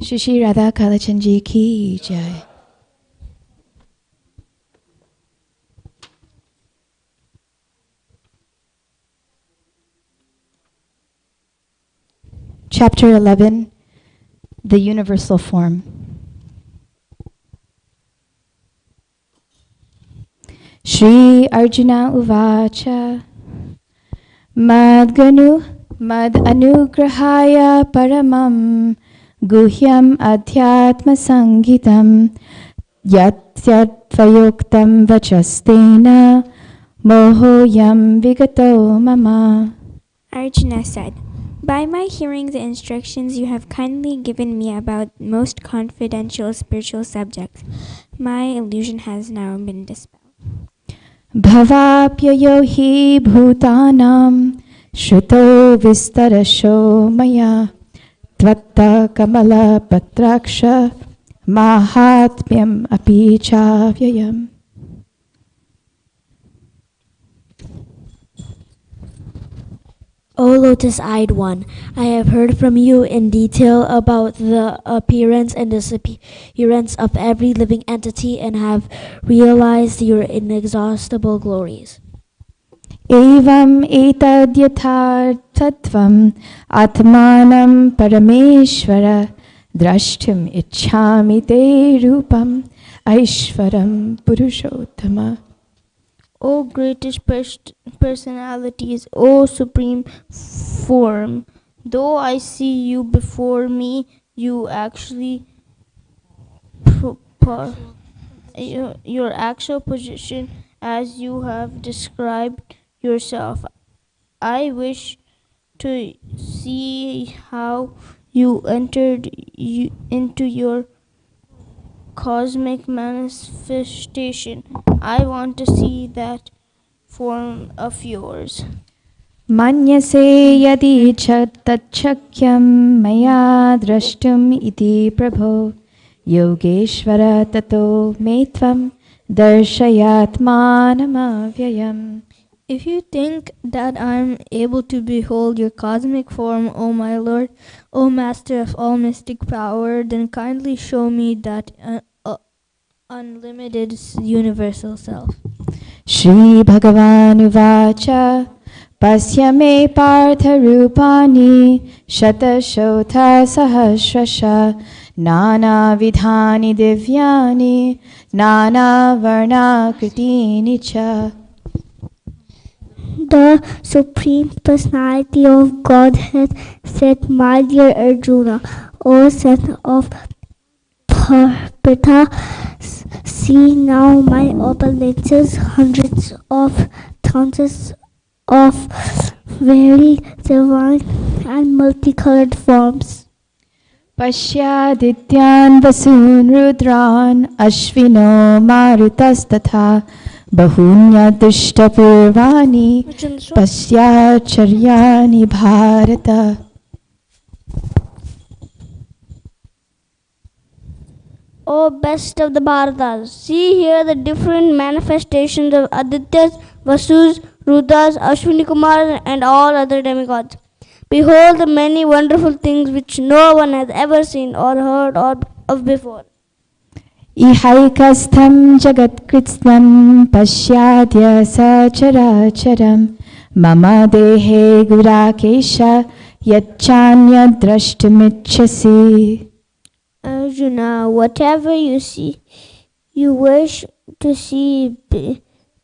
Shri Shri Radha Kalachan Ji Ki Jai. Chapter 11, The Universal Form. Shri Arjuna Uvacha Mad Anugrahaya Paramam Guhyam Adhyatma Sangitam Yat Vayoktam Vachastena Mohoyam Vigato Mama. Arjuna said, "By my hearing the instructions you have kindly given me about most confidential spiritual subjects, my illusion has now been dispelled." Bhavapyayo hi bhutanam shruto vistarasho maya tvatta kamala patraksha mahatmyam api chavyayam. O lotus-eyed one, I have heard from you in detail about the appearance and disappearance of every living entity and have realized your inexhaustible glories. Evam etad yathartatvam atmanam parameshvara drashtum ichhami te rupam aishvaram purushottama. O greatest personalities, O supreme form, though I see you before me, you actually your actual position as you have described yourself. I wish to see how you entered into your cosmic manifestation. I want to see that form of yours. Manyase yadi tachakyam maya drashtum iti prabho yogeshvara tato metvam darshayatmanamavyayam. If you think that I am able to behold your cosmic form, O my Lord, O Master of all mystic power, then kindly show me that unlimited universal self. Shri Bhagavan Uvacha Pasyame Partha Rupani Shatashota Sahasrasha Nana Vidhani Divyani Nana Varna Kritini Cha. The Supreme Personality of Godhead said, "My dear Arjuna, O son of Partha, see now my opulences, hundreds of thousands of very divine and multicolored forms. Pashyadityan vasun rudran ashvino marutastatha bahunya dushtapurvani pasyacharyani bharata. O best of the Bharatas, see here the different manifestations of Adityas, Vasus, Rudras, Ashwini Kumars, and all other demigods. Behold the many wonderful things which no one has ever seen or heard of before. Ihaikastham jagatkritsnam pashyadya sacharacharam mama dehe gurakesha yachanya drashtumichasi. Arjuna, whatever you see, you wish to see,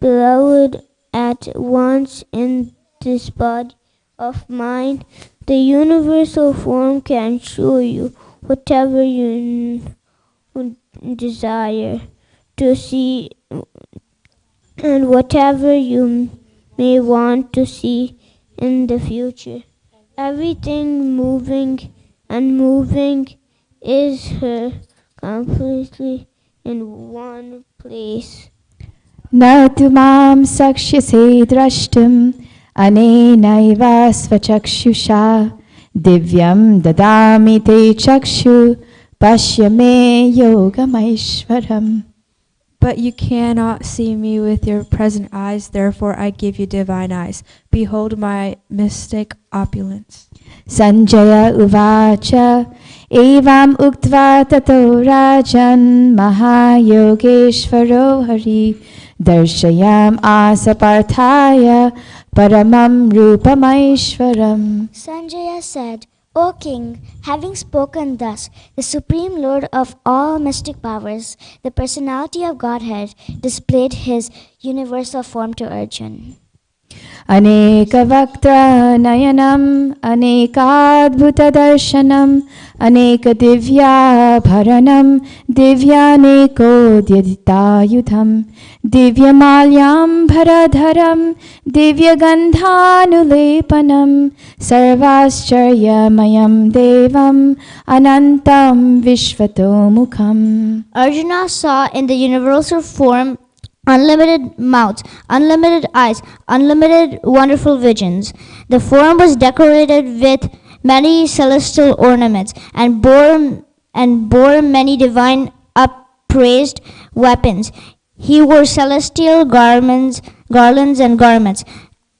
beloved at once in this body of mine. The universal form can show you whatever you desire to see and whatever you may want to see in the future. Everything moving and moving is her completely in one place. न तु मां सक्ष्यसे द्रष्टुम् अनेनैव स्वचक्षुषा दिव्यं ददामि ते चक्षु पश्य मे योगमैश्वरम्. But you cannot see me with your present eyes, therefore I give you divine eyes. Behold my mystic opulence. Sanjaya uvacha evam uktva tato rajan mahayogeshvaro hari darshayam asaparthaya paramam rupamaishwaram. Sanjaya said, O king, having spoken thus, the Supreme Lord of all mystic powers, the personality of Godhead, displayed his universal form to Arjuna. Aneka vaktra nayanam, anekadbhuta darshanam, aneka divya bharanam, divyaneko dyaditayutham, divyamalyam bharadharam, divyagandhanulepanam, sarvascharyamayam devam, anantam vishvatomukham. Arjuna saw in the universal form unlimited mouths, unlimited eyes, unlimited wonderful visions. The form was decorated with many celestial ornaments and bore many divine upraised weapons. He wore celestial garlands and garments,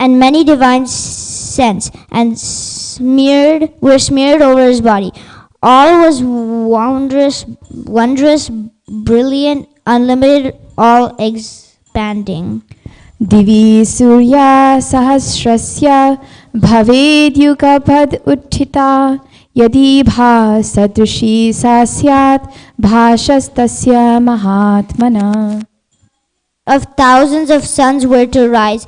and many divine scents and were smeared over his body. All was wondrous, brilliant, unlimited, all expanding. Divi surya sahasrasya bhaved yugabhad uttita yadi bhasadrushi sasyat bhashastasya mahatmana. Of thousands of suns were to rise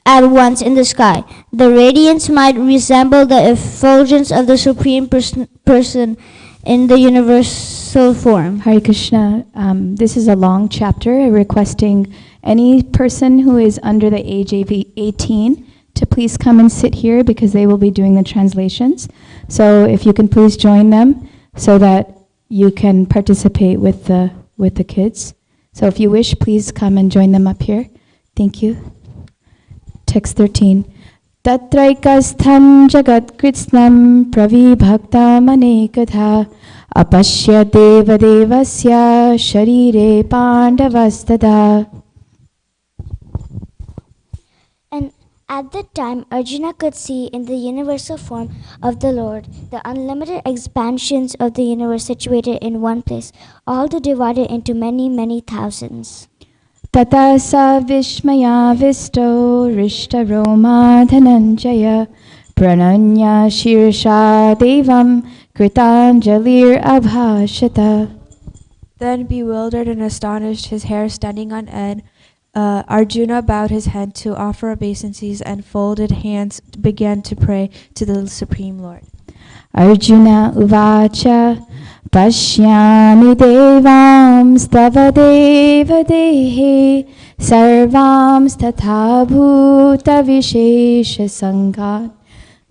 at once in the sky. The radiance might resemble the effulgence of the Supreme Person in the universal form. Hare Krishna. This is a long chapter requesting any person who is under the age of 18 to please come and sit here because they will be doing the translations. So if you can please join them so that you can participate with the kids. So if you wish, please come and join them up here. Thank you. Text 13. Tatraikastham jagat kritsnam pravibhaktam anekatha apashya devadevasya sharire pandavastada. And at that time, Arjuna could see in the universal form of the Lord the unlimited expansions of the universe situated in one place, all divided into many, many thousands. Tata sa vishmaya visto rishta roma dhananjaya prananya shirsha devam kritanjalir abhashata. Then bewildered and astonished, his hair standing on end, Arjuna bowed his head to offer obeisances and folded hands began to pray to the Supreme Lord. Arjuna uvacha pashyami devams tava deva dehe sarvams tatha bhuta vishesha sangat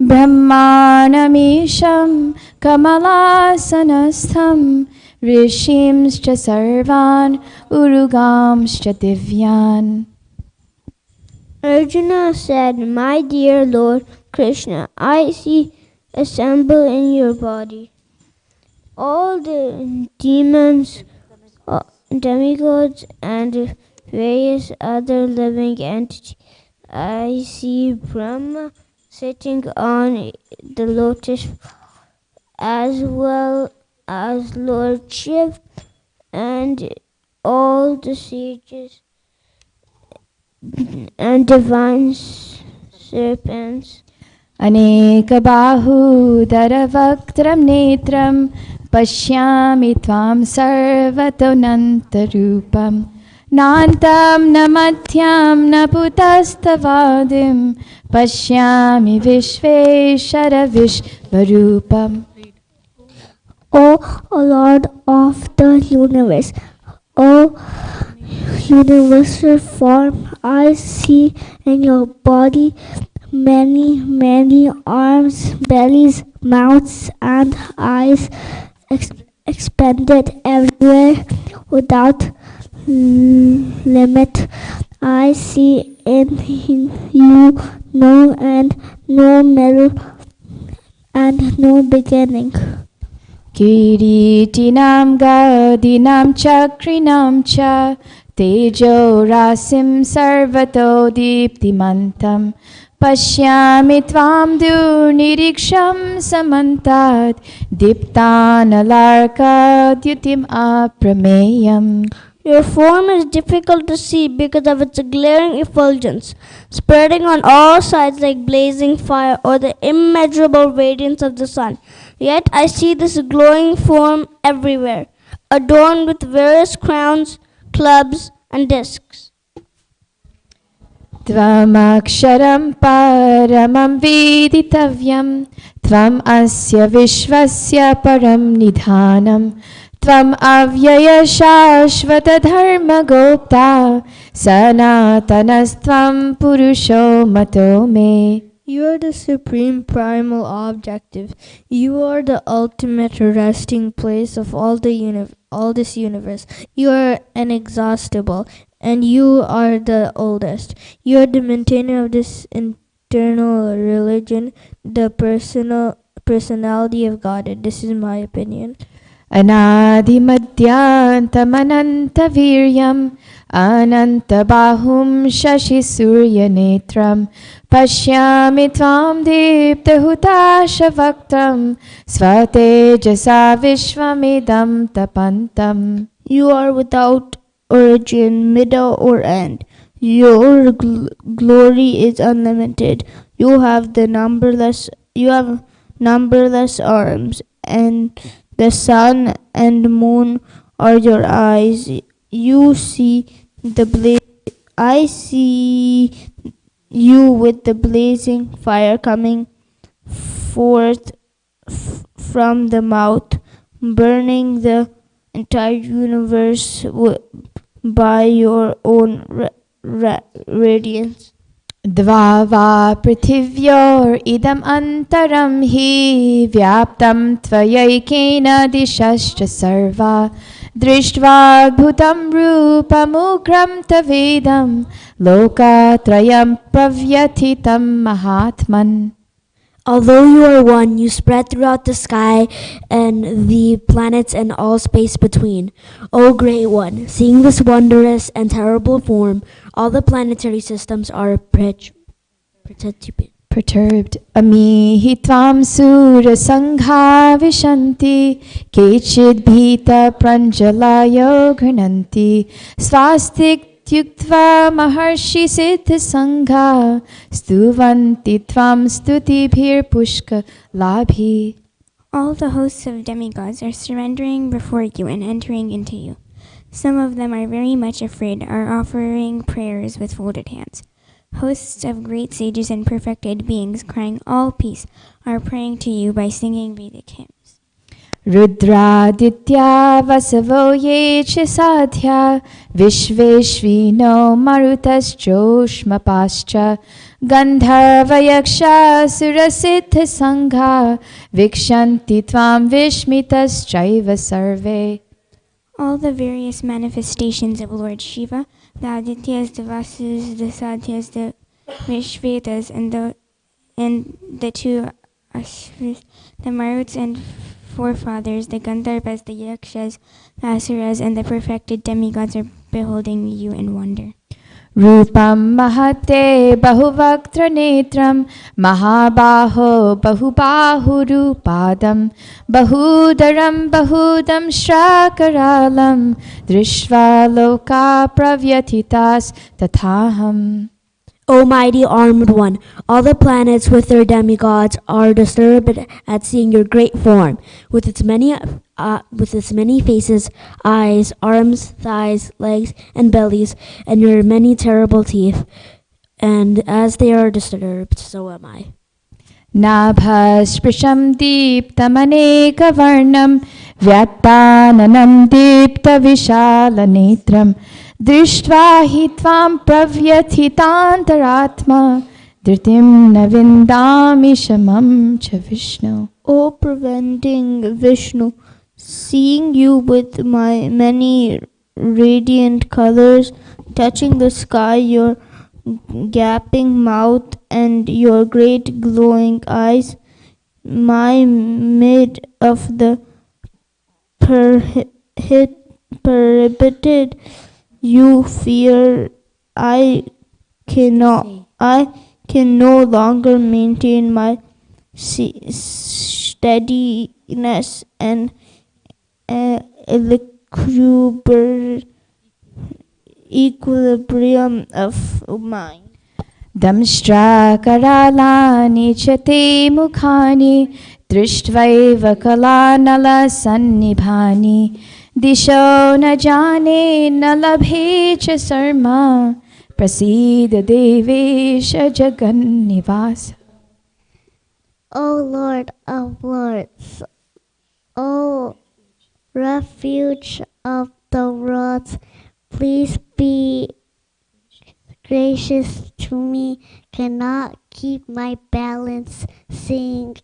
brahmanamisham kamalasanastham rishimscha sarvan urugamscha divyan. Arjuna said, My dear Lord Krishna, I see assemble in your body all the demons, demigods, and various other living entities. I see Brahma sitting on the lotus as well as Lord Shiva and all the sages and divine serpents. Aneka bahu daravaktram netram pashyami tvam sarvatonantarupam Nantam na madhyam na putastavadim pashyami vishveshara vishvarupam. O Lord of the universe, O universal form, I see in your body many, many arms, bellies, mouths, and eyes expanded everywhere without limit. I see in you no end, no middle, and no beginning. Kiritinam gadinam chakrinam cha tejo rasim sarvato diptimantam pashyami tvam durniriksham samantat diptanalarka dyutim aprameyam. Your form is difficult to see because of its glaring effulgence, spreading on all sides like blazing fire or the immeasurable radiance of the sun. Yet I see this glowing form everywhere, adorned with various crowns, clubs, and discs. Tvamaksharam paramam viditavyam tvam asya vishvasya param nidhanam tvam avyaya shashvata dharma gopta sanatanastvam purusho mato me. You are the supreme primal objective. You are the ultimate resting place of all this universe. You are inexhaustible, and you are the oldest. You are the maintainer of this eternal religion, the personality of Godhead. This is my opinion. Anadimadhyantamananta viryam ananta bahum shashi surya netram pashyami tvam diptahutashavaktam svatejasa vishvamidam tapantam. You are without origin, middle, or end. Your glory is unlimited. You have numberless arms, and the sun and moon are your eyes. You see I see you with the blazing fire coming forth from the mouth, burning the entire universe by your own radiance. Dvava prithivyor idam antaram hi vyaptam tvayaikena dishascha sarva drishtva bhutam rupam ugram tavedam lokatrayam pravyathitam mahatman. Although you are one, you spread throughout the sky and the planets and all space between. O Great One, seeing this wondrous and terrible form, all the planetary systems are perturbed. Amihi tvam sura sangha vishanti kechid bhita pranjalayo grananti swastik Tyuktva maharshi siddha sangha stuvanti tvam stutibhir pushka labhi. All the hosts of demigods are surrendering before you and entering into you. Some of them are very much afraid, are offering prayers with folded hands. Hosts of great sages and perfected beings, crying all peace, are praying to you by singing Vedic hymns. Rudraditya vasavo ye ch sadhya vishveshvino marutas joshma pascha gandharva yaksha surasiddha sangha vikshanti tvam vishmitas chaiva sarve. All the various manifestations of Lord Shiva, the Adityas, the Vasus, the Sadhyas, the Vishvetas, and the two Ashvis, the Maruts and forefathers, the Gandharvas, the Yakshas, the Asuras, and the perfected demigods are beholding you in wonder. Rupam mahate bahuvaktra netram mahabaho bahubahurupadam bahudaram bahudam shrakaralam drishva loka pravyatitas tathaham. O mighty armed one, all the planets with their demigods are disturbed at seeing your great form, with its many many faces, eyes, arms, thighs, legs, and bellies, and your many terrible teeth. And as they are disturbed, so am I. नाभास्पृशं दीप्तमनेकवर्णं व्यात्ताननं दीप्तविशालनेत्रं दृष्ट्वा हि त्वां प्रव्यथितान्तरात्मा धृतिं न विन्दामि शमं च Vishnu. O preventing Vishnu, seeing you with my many radiant colors, touching the sky, your gaping mouth and your great glowing eyes, my mid of the prohibited you fear, I can no longer maintain my steadiness and equilibrium of mind. दंष्ट्रा करालानि च ते मुखानि दृष्ट्वैव कलानलसन्निभानि दिशो न जाने न लभे च शर्मा प्रसीद देवेश जगन्निवास. O Lord of Lords, O refuge of the worlds, please be gracious to me. Cannot keep my balance, seeing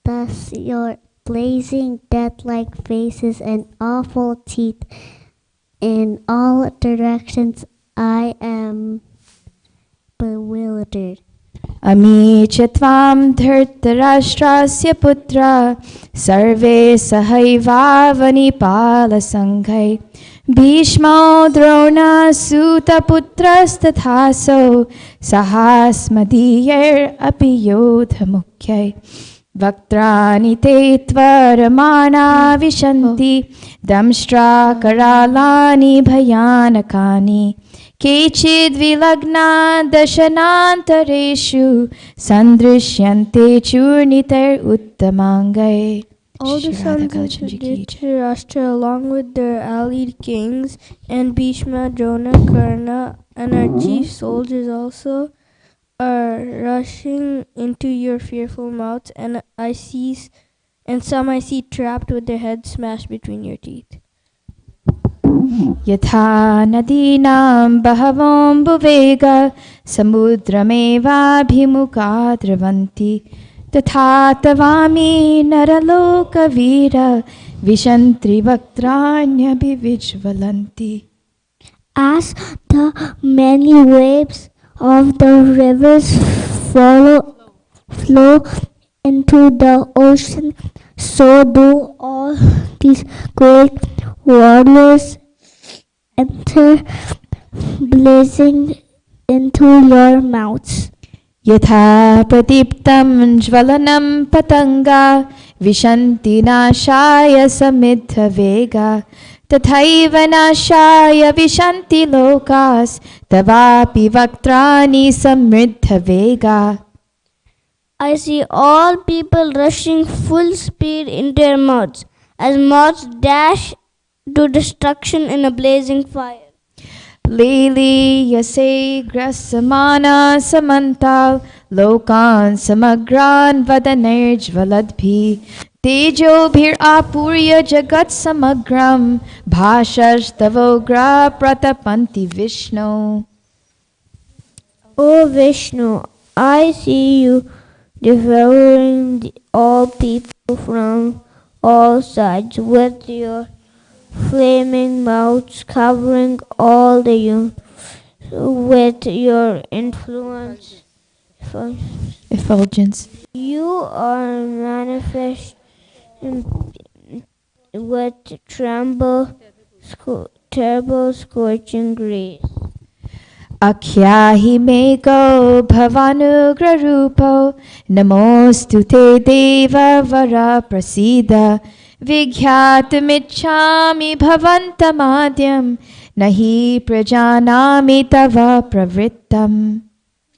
thus your blazing death-like faces and awful teeth in all directions. I am bewildered. अमी च त्वां धृतराष्ट्रस्य पुत्रा सर्वे सहैवावनिपालसङ्घै भीष्मो द्रोणसूतपुत्रस्तथासौ सहास्मदीयैरपि योधमुख्यै वक्त्राणि ते त्वरमाणा विशन्ति दंष्ट्राकरालानि भयानकानि केचिद्विलग्ना दशनान्तरेषु सन्दृश्यन्ते चूर्णितैरुत्तमाङ्गै. All the sons of Dhritarashtra, along with their allied kings, and Bhishma, Drona, Karna, and our chief soldiers also, are rushing into your fearful mouths, and some I see trapped with their heads smashed between your teeth. यथा नदीनां बहवोऽम्बुवेग समुद्रमेवाभिमुखा द्रवन्ति तथा तवामि नरलोकवीर विशन्ति वक्त्राण्यभिविज्वलन्ति. As the many waves of the rivers flow into the ocean, so do all these great warriors enter blazing into your mouths. यथा प्रदीप्तं ज्वलनं पतङ्गा विशन्ति नाशाय समिद्धवेगा तथैव नाशाय विशन्ति lokas तवापि वक्त्राणि समृद्धवेगा. I see all people rushing full speed into their mouths, as moths dash to destruction in a blazing fire. लीलीयसे ग्रसमाना समन्ताल् लोकान् समग्रान् वदनैर्ज्वलद्भिः तेजोभिरापूर्य जगत्समग्रं भाषस्तवोग्रा प्रतपन्ति Vishnu. O Vishnu, I see you devouring all people from all sides with your flaming mouths, covering all the with your Effulgence. You are manifest with terrible scorching rays. Akhyahi meko bhavanugrarupo namostu te deva vara prasida vighyatamicchami bhavantamadyam nahi prajanami tava pravrittam.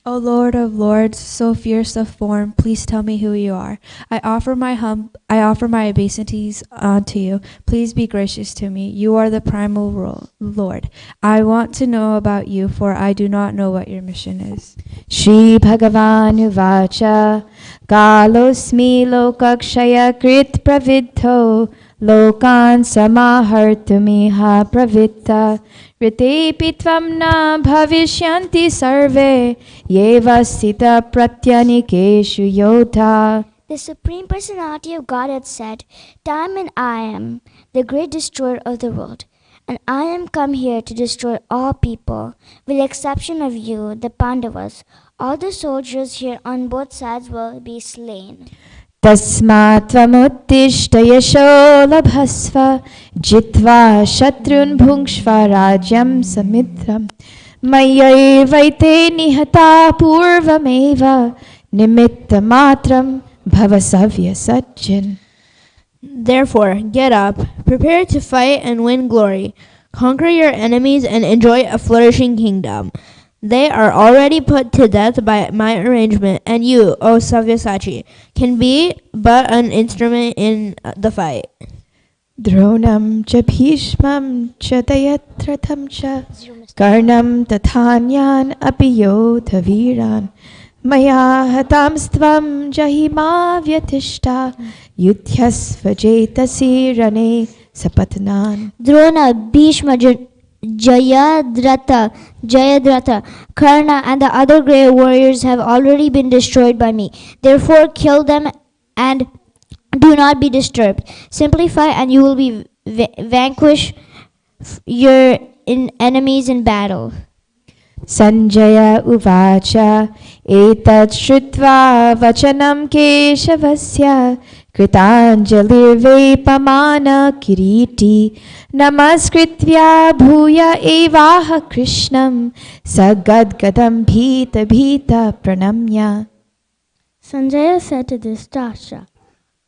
O Lord of Lords, so fierce of form, please tell me who you are. I offer my obeisances unto you. Please be gracious to me. You are the primal Lord. I want to know about you, for I do not know what your mission is. Shri Bhagavan Uvacha Galosmi Lokakshaya Krit Pravidho Lokan Samahartumiha Pravitta Ritepi Tvam Na Bhavishyanti Sarve Yeva Sita Pratyanikeshu Yodha. The Supreme Personality of Godhead said, Time and I am the great destroyer of the world, and I am come here to destroy all people, with the exception of you, the Pandavas. All the soldiers here on both sides will be slain. Tasmat tvamuttishta yasho labhasva jitva shatrun bhungshva rajyam samidram mayaivaite nihata purvameva nimitta matram bhavasavya sajjan. Therefore, get up, prepare to fight and win glory. Conquer your enemies and enjoy a flourishing kingdom. They are already put to death by my arrangement, and you, O Savyasachi, can be but an instrument in the fight. Dronam cha bhishmam cha dayatratam cha karnam tathanyaan api yodha viran maya hatamstvam jahima vyatishta yudhyasva jetasi rane sapatnan. Drona, Bhishma, Jayadratha, Karna, and the other great warriors have already been destroyed by me. Therefore, kill them and do not be disturbed. Simplify and you will be vanquish your enemies in battle. Sanjaya uvacha etat shrutva vachanam keshavasya kritanjalirve pamana kiriti namaskritya bhuya evaha krishnam sagadgadam bhita bhita pranamya. Sanjaya said to Dhritarashtra,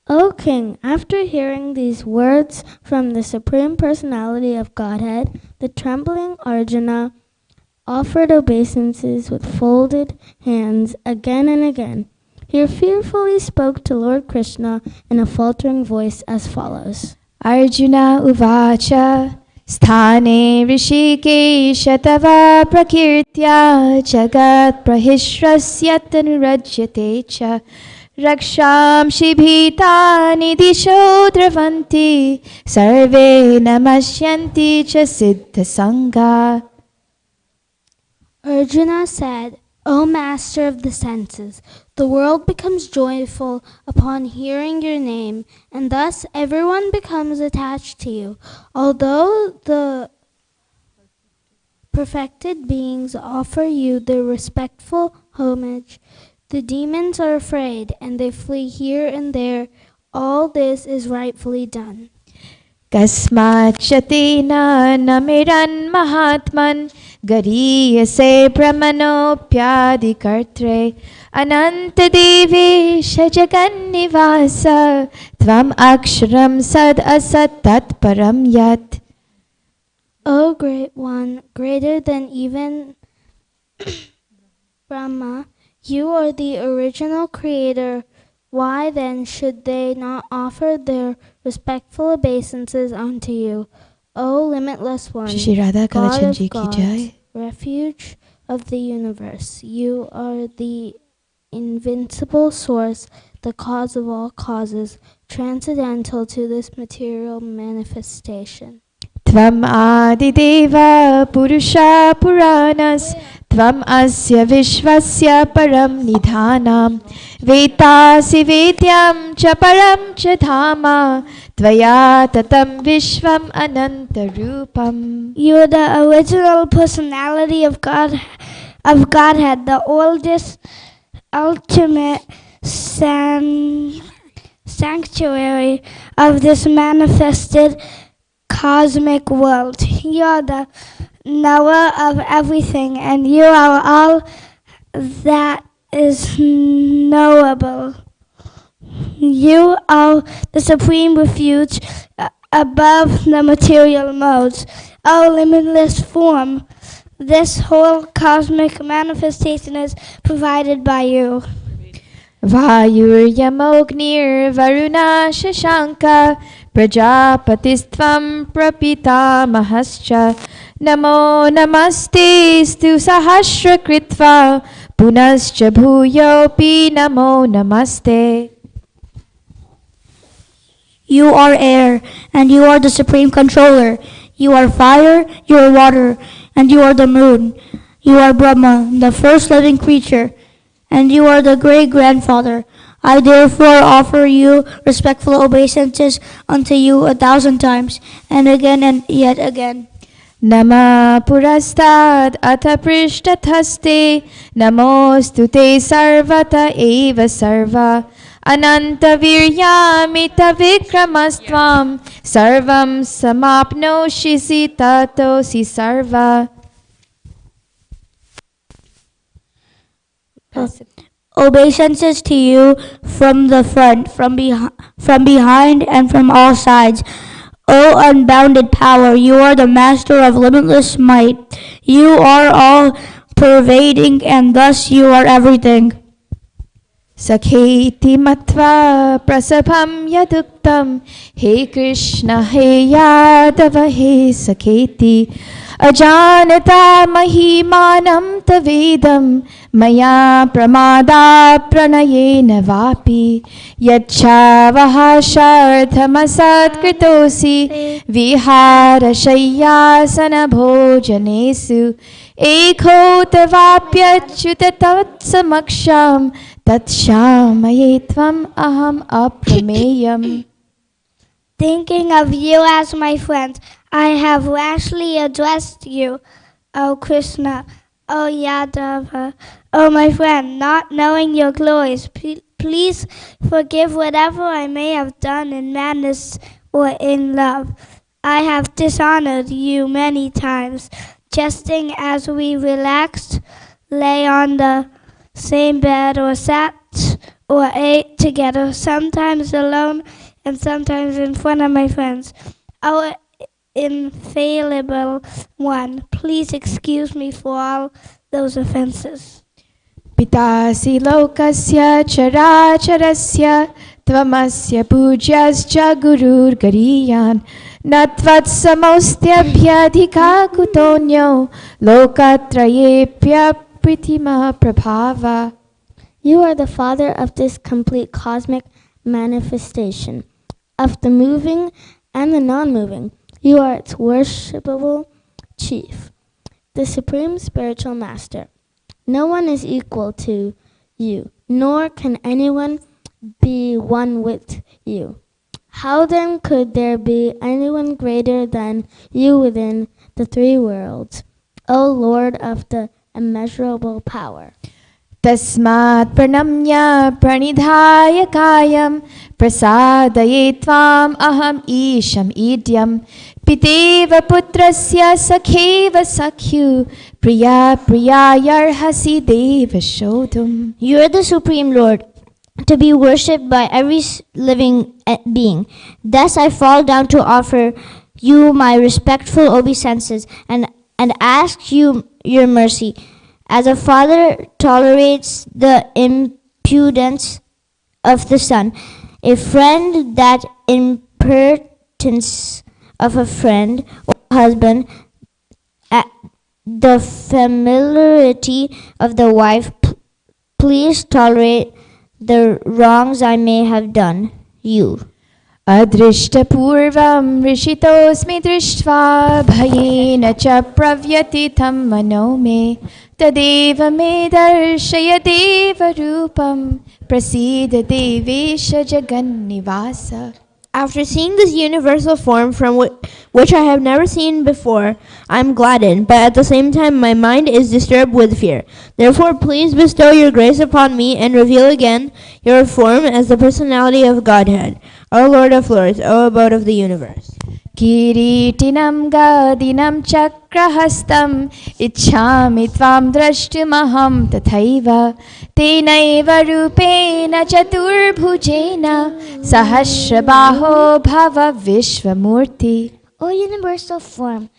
O king, after hearing these words from the Supreme Personality of Godhead, the trembling Arjuna offered obeisances with folded hands again and again. He fearfully spoke to Lord Krishna in a faltering voice as follows. Arjuna uvacha sthane rishikesha tava prakirtya jagat prahishrasya tanurajyate cha raksham shibhitani disho dravanti sarve namashyanti cha siddha sangha. Arjuna said, O master of the senses, the world becomes joyful upon hearing your name, and thus everyone becomes attached to you. Although the perfected beings offer you their respectful homage, the demons are afraid and they flee here and there. All this is rightfully done. Kasmat chatina namiran mahatman gariyase brahmanopyadi kartre ananta devi shajagannivasa tvam aksharam sad asat tat param yat. O great one, greater than even Brahma, you are the original creator. Why then should they not offer their respectful obeisances unto you, O limitless one, God of gods, refuge of the universe? You are the invincible source, the cause of all causes, transcendental to this material manifestation. Tvam adideva purusha puranas tvam asya vishvasya param nidhanam vetasi vedyam cha param cha dhama tvaya tatam vishvam ananta rupam. You are the original personality of God, of Godhead, the oldest, ultimate sanctuary of this manifested cosmic world. You are the knower of everything, and you are all that is knowable. You are the supreme refuge above the material modes. O limitless form, This whole cosmic manifestation is provided by you. Vayuryamognir Varuna Shashanka Prajapatistvam Prapitamahascha Namo Namaste Stu Sahasra Kritva Punascha Bhuyopi Namo Namaste. You are air, and you are the supreme controller. You are fire, you are water, and you are the moon. You are Brahma, the first living creature, and you are the great-grandfather. I therefore offer you respectful obeisances unto you 1,000 times, and again and yet again. Nama Purastad Atha Prishthathaste Namostute Sarvata Eva Sarva Ananta Viryamita Vikramastvam Sarvam Samapnoshisi Tatosi Sarva. Obeisances to you from the front, from behind, and from all sides. O unbounded power, you are the master of limitless might. You are all pervading, and thus you are everything. Sakheti matva prasabham yaduktam He Krishna He Yadava He Sakheti Ajanata mahimanam tavedam Maya pramada pranayena vapi Yachavahasharthamasat kritosi Vihara shayyasana bhojanesu Ekho tavapyachyuta tatsamaksham Tatshamaye tvam aham aprameyam. Thinking of you as my friend, I have rashly addressed you, O Krishna, O Yadava, O my friend, not knowing your glories. Please forgive whatever I may have done in madness or in love. I have dishonored you many times, jesting as we relaxed, lay on the same bed or sat or ate together, sometimes alone and sometimes in front of my friends. Our infallible one, please excuse me for all those offenses. Pitasi lokasya characharasya Tvamasya pujasyascha gurur gariyan Natvat samostyabhyadhika kutonyo Lokatrayepya pritima prabhava. You are the Father of this complete cosmic manifestation, of the moving and the non-moving. You are its worshipable chief, the supreme spiritual master. No one is equal to you, nor can anyone be one with you. How then could there be anyone greater than you within the three worlds, O Lord of the immeasurable power? Tasmat pranamya pranidhaya kayam Prasadaye tvam aham isham idyam Piteva putrasya sakheva sakhyu Priya priyayarhasi deva shodhum. You are the Supreme Lord, to be worshipped by every living being. Thus I fall down to offer you my respectful obeisances and ask you your mercy. As a father tolerates the impudence of the son, a friend that impertinence of a friend or husband, the familiarity of the wife, please tolerate the wrongs I may have done you. Adrishta purvam rishitosmi drishtva bhayena cha pravyatitam manome tadeva me darshaya deva rupam prasida devesha jagannivasa. After seeing this universal form from which I have never seen before, I am gladdened, but at the same time my mind is disturbed with fear. Therefore, please bestow your grace upon me and reveal again your form as the personality of Godhead, O Lord of Lords, O abode of the universe. Kiritinam gadinam chakrahastam ichhami tvam drashtumaham tathaiva tenaiva rupena chaturbhujena sahasrabaho bhava vishvamurti. O universal form,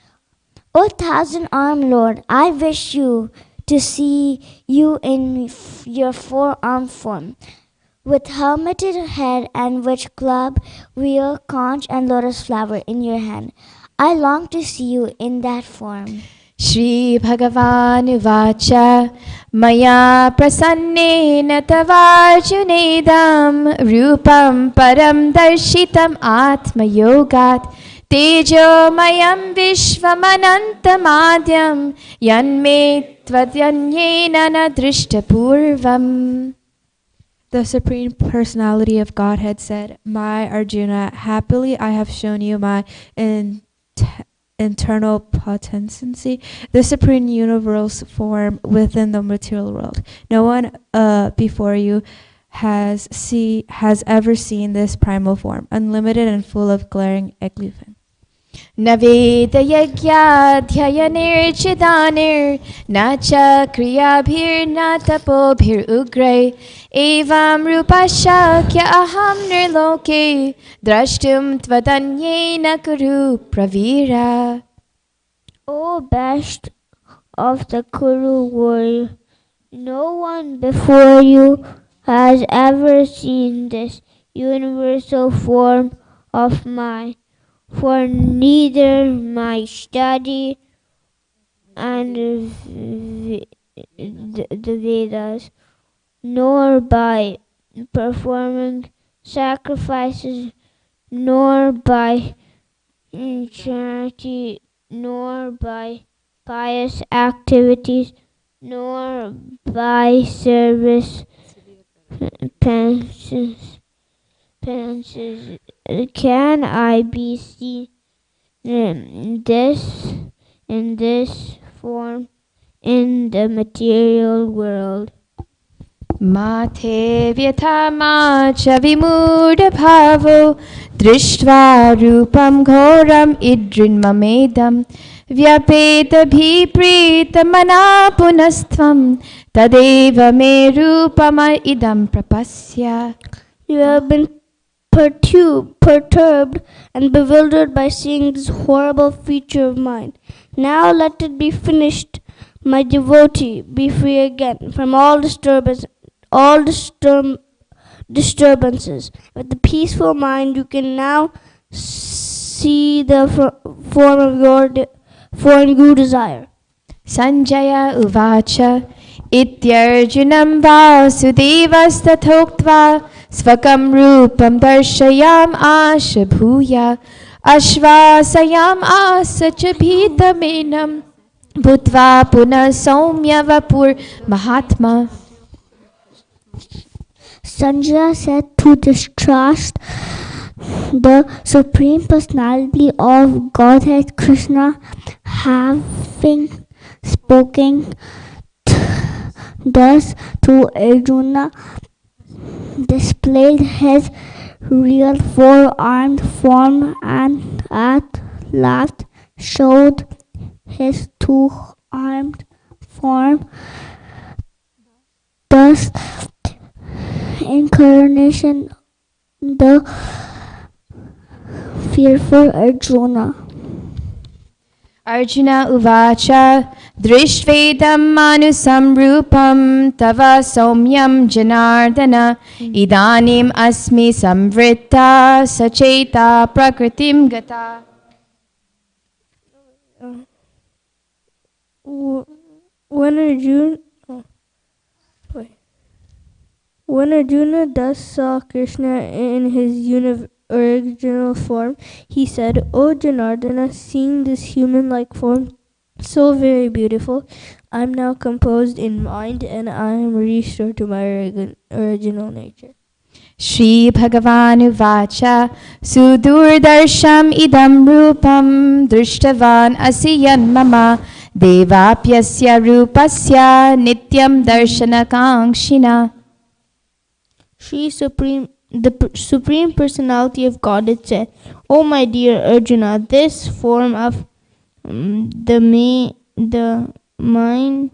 O thousand-armed Lord, I wish you to see you in your four-armed form, with helmeted head and with club, wheel, conch, and lotus flower in your hand. I long to see you in that form. Shri Bhagavan Uvacha Maya Prasannena Tavarjunedam Rupam Param Darshitam Atma Yogat Tejo Mayam Vishvamanantamadyam Yanme Tvadanyena Nadrishta Purvam. The Supreme Personality of Godhead said, My Arjuna, happily I have shown you my internal potency, the supreme universal form within the material world. No one before you has ever seen this primal form, unlimited and full of glaring effluvium. Naveda yagya dhyayanir chidanir nacha kriyabhir natapobhir ugre evam rupashakya aham nirloke drashtum tvadanyena kuru pravira. O best of the Kuru warrior, no one before you has ever seen this universal form of mine, for neither my study and the Vedas, nor by performing sacrifices, nor by charity, nor by pious activities, nor by service penances, can I be seen in this form in the material world. Mate vyatama cha vimurda bhavo drishtva rupam ghoram idrinmamedam vyapeta bhiprita mana punastvam tadeva me rupama idam prapasya. You have been perturbed and bewildered by seeing this horrible feature of mine. Now let it be finished, my devotee. Be free again from all disturbances. With a peaceful mind, you can now see the form of your form you desire. Sanjaya uvacha ityarjunam vasudevastatoktva svakam rupam darshayam asha bhuya ashvasayam asa cha bhitamenam bhutva punah saumya vapur mahatma. Sanjaya said to distrust the Supreme Personality of Godhead Krishna, having spoken thus to Arjuna, displayed his real four-armed form and at last showed his two-armed form. Thus, incarnation the fearful Arjuna. Arjuna uvacha drishvedam manusam rupam tava somyam janardana idanim asmi samvritta sacheta prakritim gata. When Arjuna thus saw Krishna in his original form, he said, O Janardana, seeing this human-like form so very beautiful, I am now composed in mind and I am restored to my original nature. Shri Bhagavan uvacha sudurdarsham idam rupam drishtavan asiyan mama devapyasya rupasya nityam darshana kankshina. The Supreme Personality of Godhead said, O my dear Arjuna, this form of the mind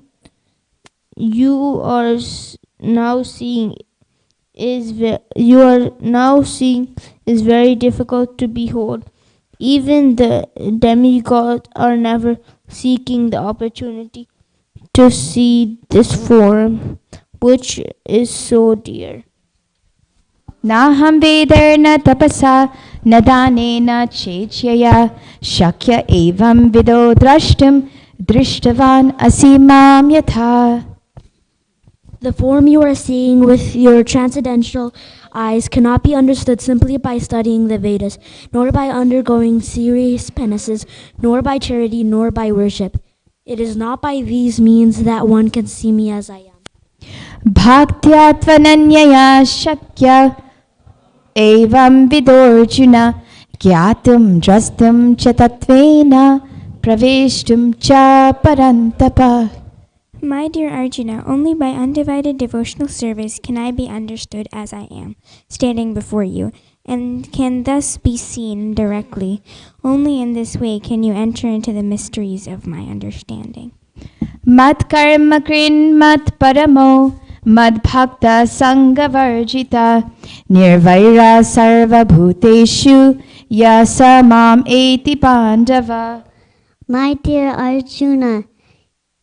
you are now seeing is very difficult to behold. Even the demigods are never seeking the opportunity to see this form, which is so dear. Naham vedarna tapasa nadanena chechya shakya evam vido drashtim drishtavan asimam yatha. The form you are seeing with your transcendental eyes cannot be understood simply by studying the Vedas, nor by undergoing serious penances, nor by charity, nor by worship. It is not by these means that one can see me as I am. Bhaktya tvananyaya shakya evam vidorjuna gyatum drastum cha tatvena praveshtum cha parantapa. My dear Arjuna, only by undivided devotional service can I be understood as I am, standing before you, and can thus be seen directly. Only in this way can you enter into the mysteries of my understanding. Mat karma krin mat paramo mad bhakta sangavarjita nirvaira sarva bhuteshu yasa mam eti pandava. My dear Arjuna,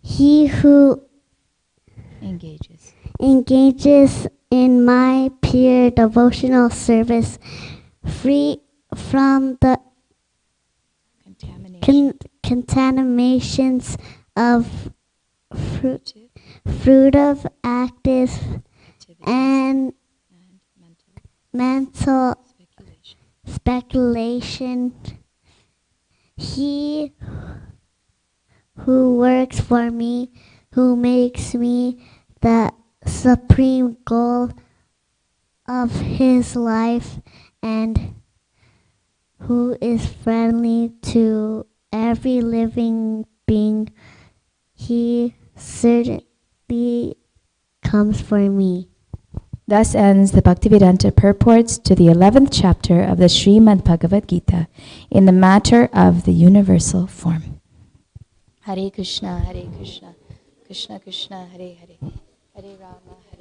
he who engages in my pure devotional service, free from the contaminations of fruitive, active, and mental speculation, he who works for me, who makes me the supreme goal of his life, and who is friendly to every living being, he certainly comes for me. Thus ends the Bhaktivedanta purports to the 11th chapter of the Srimad Bhagavad Gita in the matter of the universal form. Hare Krishna, Krishna Krishna, Hare Hare, Hare Rama, Hare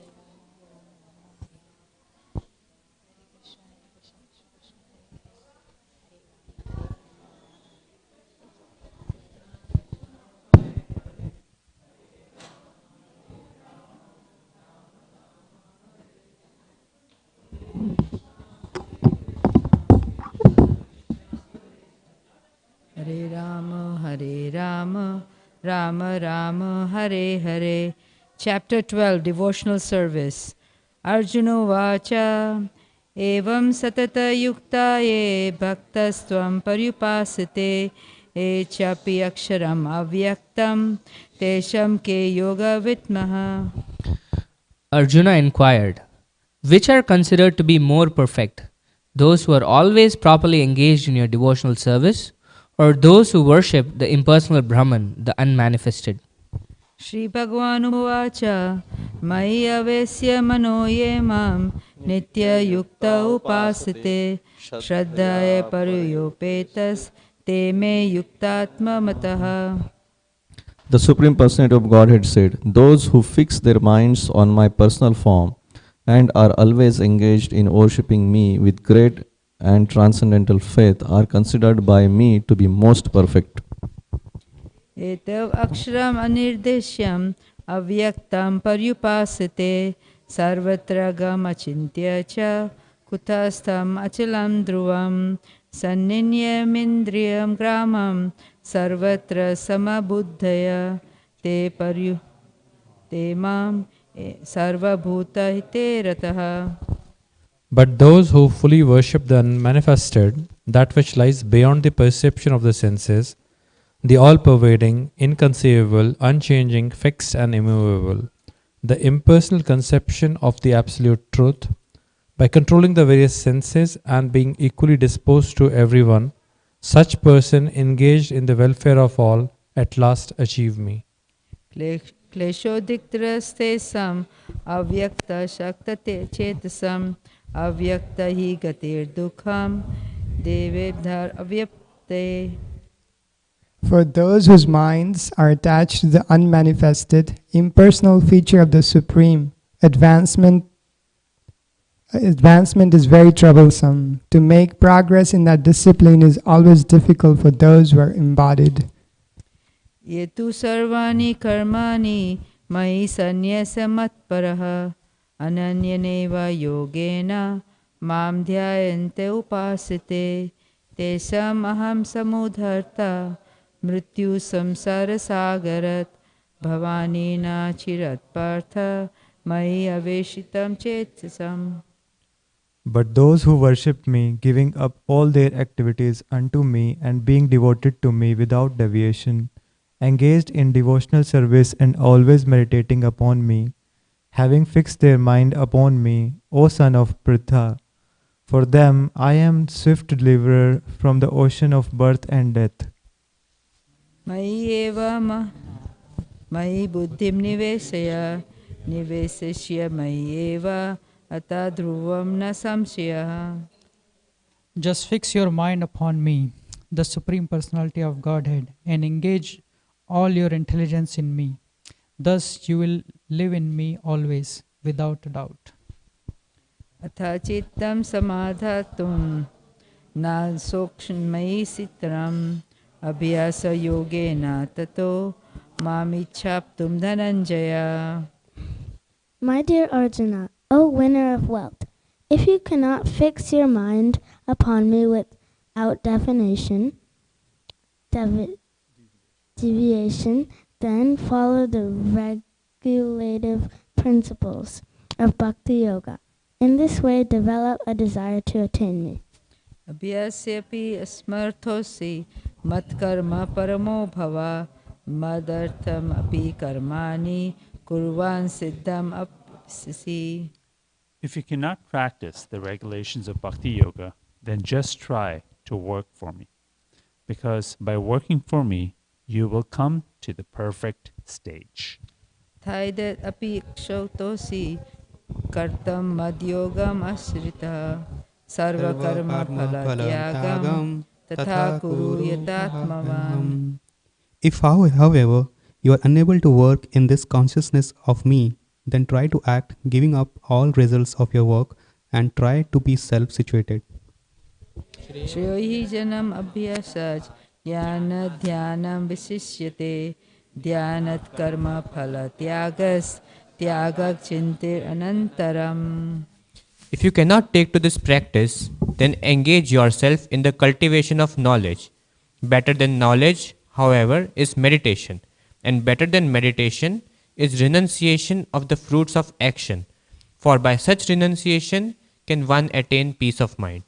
Hare Rama, Rama Rama, Hare Hare. Chapter 12, Devotional Service. Arjuna Vacha, Evam Satata Yukta Ye Bhaktastvam Paryupasate Echapi Aksharam Avyaktam Tesham Ke Yoga Vitmaha. Arjuna inquired, which are considered to be more perfect, those who are always properly engaged in your devotional service, or those who worship the impersonal Brahman, the unmanifested? Shri Bhagavan Uvacha Maya Vesya Mano Ye Mam Nitya Yukta Upasate Shraddhaya Paruyopetas Te Me Yuktatma Mataha. The Supreme Personality of Godhead said, those who fix their minds on my personal form and are always engaged in worshipping me with great and transcendental faith are considered by me to be most perfect. Etav aksharam anirdeshyam avyaktam paryupasate sarvatra gam achintya cha kutastam achalam dhruvam sanninyam indriyam gramam sarvatra samabuddhaya te mam sarvabhuta hite rataha. But those who fully worship the unmanifested, that which lies beyond the perception of the senses, the all-pervading, inconceivable, unchanging, fixed and immovable, the impersonal conception of the absolute truth, by controlling the various senses and being equally disposed to everyone, such person engaged in the welfare of all at last achieve me. Kleshodiktraste sam avyakta shaktate chetasam avyakta hi gatir dukham devebdhar avyapte. For those whose minds are attached to the unmanifested, impersonal feature of the Supreme, advancement is very troublesome. To make progress in that discipline is always difficult for those who are embodied. ये तु सर्वाणि कर्माणि मयि सन्न्यस्य मत्परः अनन्येनैव योगेन मां ध्यायन्ते उपासते तेषाम् अहं समुद्धर्ता मृत्यु संसारसागरात् भवानी न चिरात् पार्थ मयि अवेशितं चेतसम्. But those who worship me, giving up all their activities unto me and being devoted to me without deviation, engaged in devotional service and always meditating upon me, having fixed their mind upon me, O son of Pritha, for them I am swift deliverer from the ocean of birth and death. Mayi buddhim nivesaya nivesasya mayi eva ata dhruvam na samshaya. Just fix your mind upon me, the Supreme Personality of Godhead, and engage all your intelligence in me. Thus you will live in me always, without doubt. Atha chittam samadhatum na sokshanmayi sitram abhyasa yogena tato mamichhaptum dhananjaya. My dear Arjuna, O winner of wealth, if you cannot fix your mind upon me without deviation, then follow the regulative principles of Bhakti Yoga. In this way, develop a desire to attain me. Abhyasyapi asmarthosi matkarma paramo bhava madartham api karmani kurvan siddham apsisi. If you cannot practice the regulations of Bhakti Yoga, then just try to work for me. Because by working for me, you will come to the perfect stage. Thaidat api kshautosi kartam madhyogam asrita sarva karma phala tatha kuru yatatmavam. If, however, you are unable to work in this consciousness of me, then try to act, giving up all results of your work, and try to be self-situated. Shreyohi janam abhyasaj yana dhyanam visishyate dhyanat karma phala tyagas tyagak chintir anantaram. If you cannot take to this practice, then engage yourself in the cultivation of knowledge. Better than knowledge, however, is meditation, and better than meditation is renunciation of the fruits of action, for by such renunciation can one attain peace of mind.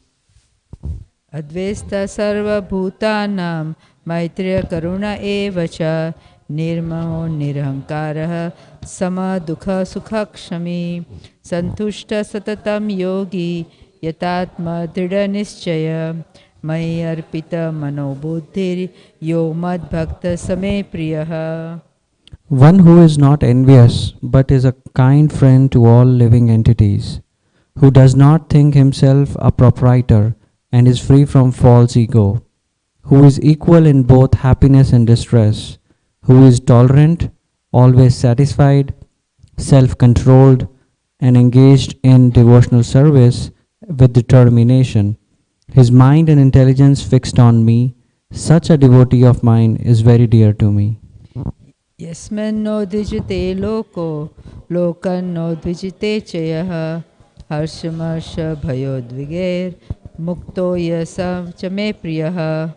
Advesta sarva bhutanam maitriya karuna evacha nirmamo nirhankarah sama dukha sukha kshami santushta satatam yogi yatatma dhrida nischaya mai arpita manobuddhir yo mad bhakta same priyaha. One who is not envious but is a kind friend to all living entities, who does not think himself a proprietor and is free from false ego, who is equal in both happiness and distress, who is tolerant, always satisfied, self-controlled, and engaged in devotional service with determination, his mind and intelligence fixed on me, such a devotee of mine is very dear to me. Yasman no dvijite loko, lokan no dvijite chayah, harshamarsha bhayodviger, mukto yasam chame priyaha.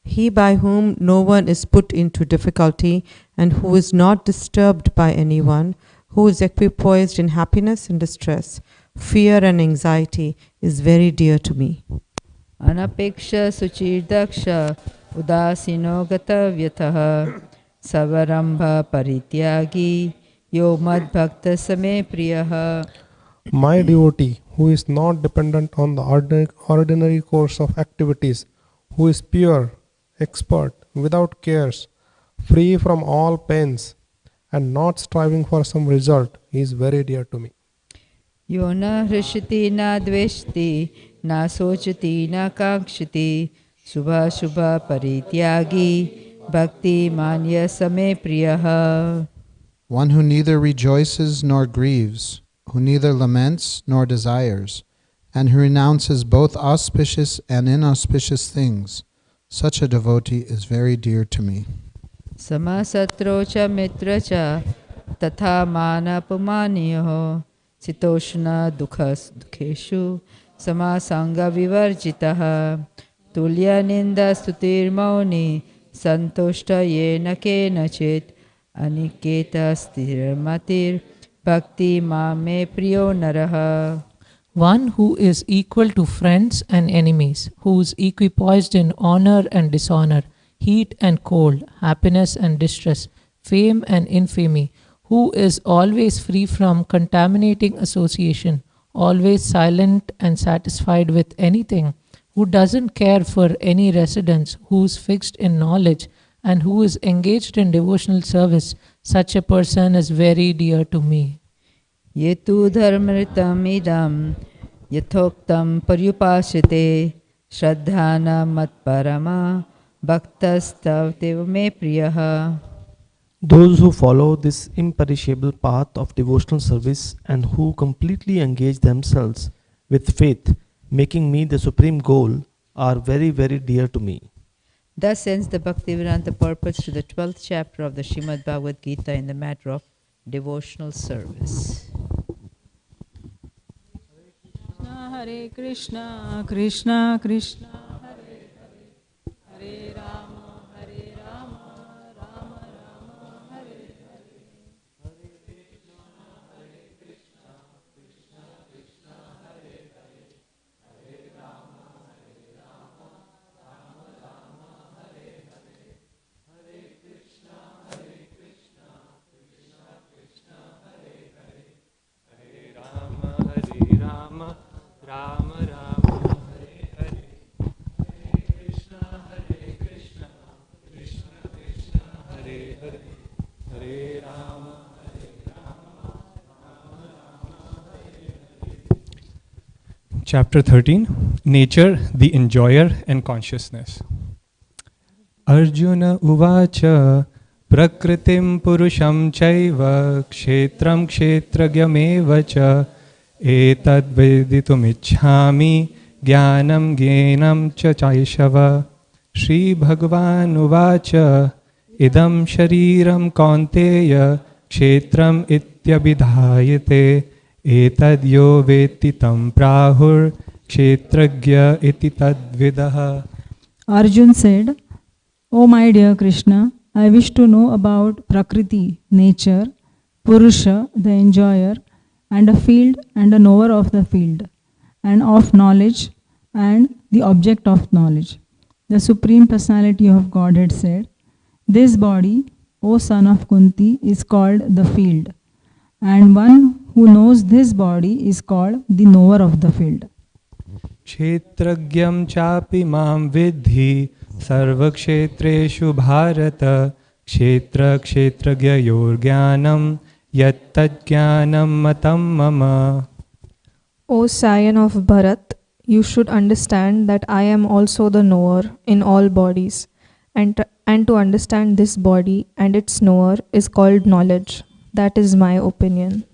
He by whom no one is put into difficulty and who is not disturbed by anyone, who is equipoised in happiness and distress, fear and anxiety, is very dear to me. Anapeksha suchirdaksha udasino gata vyataha savarambha parityagi yo mad bhakta same priyaha. My devotee, who is not dependent on the ordinary course of activities, who is pure, expert, without cares, free from all pains, and not striving for some result, is very dear to me. Yo na hrishati na dveshti na sochati na kakshati subha subha parityagi bhakti manya same priyaha. One who neither rejoices nor grieves, who neither laments nor desires, and who renounces both auspicious and inauspicious things, such a devotee is very dear to me. समासत्रो च मित्र च तथा मानापमानयोः शीतोष्ण दुःखेषु समासंगविवर्जितः तुल्यनिन्दास्तुतिर्मौनी सन्तुष्ट येन केनचित् अनिकेतस्थिरमतिर्भक्ति मामे प्रियो नरः. One who is equal to friends and enemies, who is equipoised in honor and dishonor, heat and cold, happiness and distress, fame and infamy, who is always free from contaminating association, always silent and satisfied with anything, who doesn't care for any residence, who is fixed in knowledge, and who is engaged in devotional service, such a person is very dear to me. Yetu dharmritam idam yathoktam paryupasite shraddhana matparama bhaktastav me priyaha. Those who follow this imperishable path of devotional service and who completely engage themselves with faith, making me the supreme goal, are very, very dear to me. Thus ends the Bhaktivedanta purport to the 12th chapter of the Srimad Bhagavad Gita in the matter of devotional service. Hare Krishna, Krishna Krishna, Hare Hare, Hare Rama, Hare Rama, Rama Rama, Hare Hare. Hare Krishna, Krishna Krishna, Hare Hare, Hare Rama, Rama Rama, Hare Hare. Hare Krishna, Krishna Krishna, Hare Hare, Hare Rama, Rama Rama, Hare Hare. Hare Krishna, Krishna Krishna, Hare Hare, Hare Rama, Rama Rama, Hare Hare. Chapter 13, Nature, the Enjoyer and Consciousness. Arjuna uvacha prakritim purusham chaiva kshetram kshetragyameva cha etad veditum ichhami jnanam jnanam cha chaishava. Shri Bhagavan uvacha idam shariram kaunteya kshetram ityabhidhayate etad yo veti tam prahur kshetragya iti tadvidah. Arjun said, O my dear Krishna, I wish to know about Prakriti, nature, Purusha, the enjoyer, and a field and a knower of the field, and of knowledge and the object of knowledge. The Supreme Personality of Godhead said, This body, O son of Kunti, is called the field, and one who knows this body is called the knower of the field. Kshetragyam chapi mam vidhi sarvakshetreshu bharata kshetra kshetragyayor jnanam yattad jnanam matam mama. O scion of Bharat, you should understand that I am also the knower in all bodies, and to understand this body and its knower is called knowledge. That is my opinion.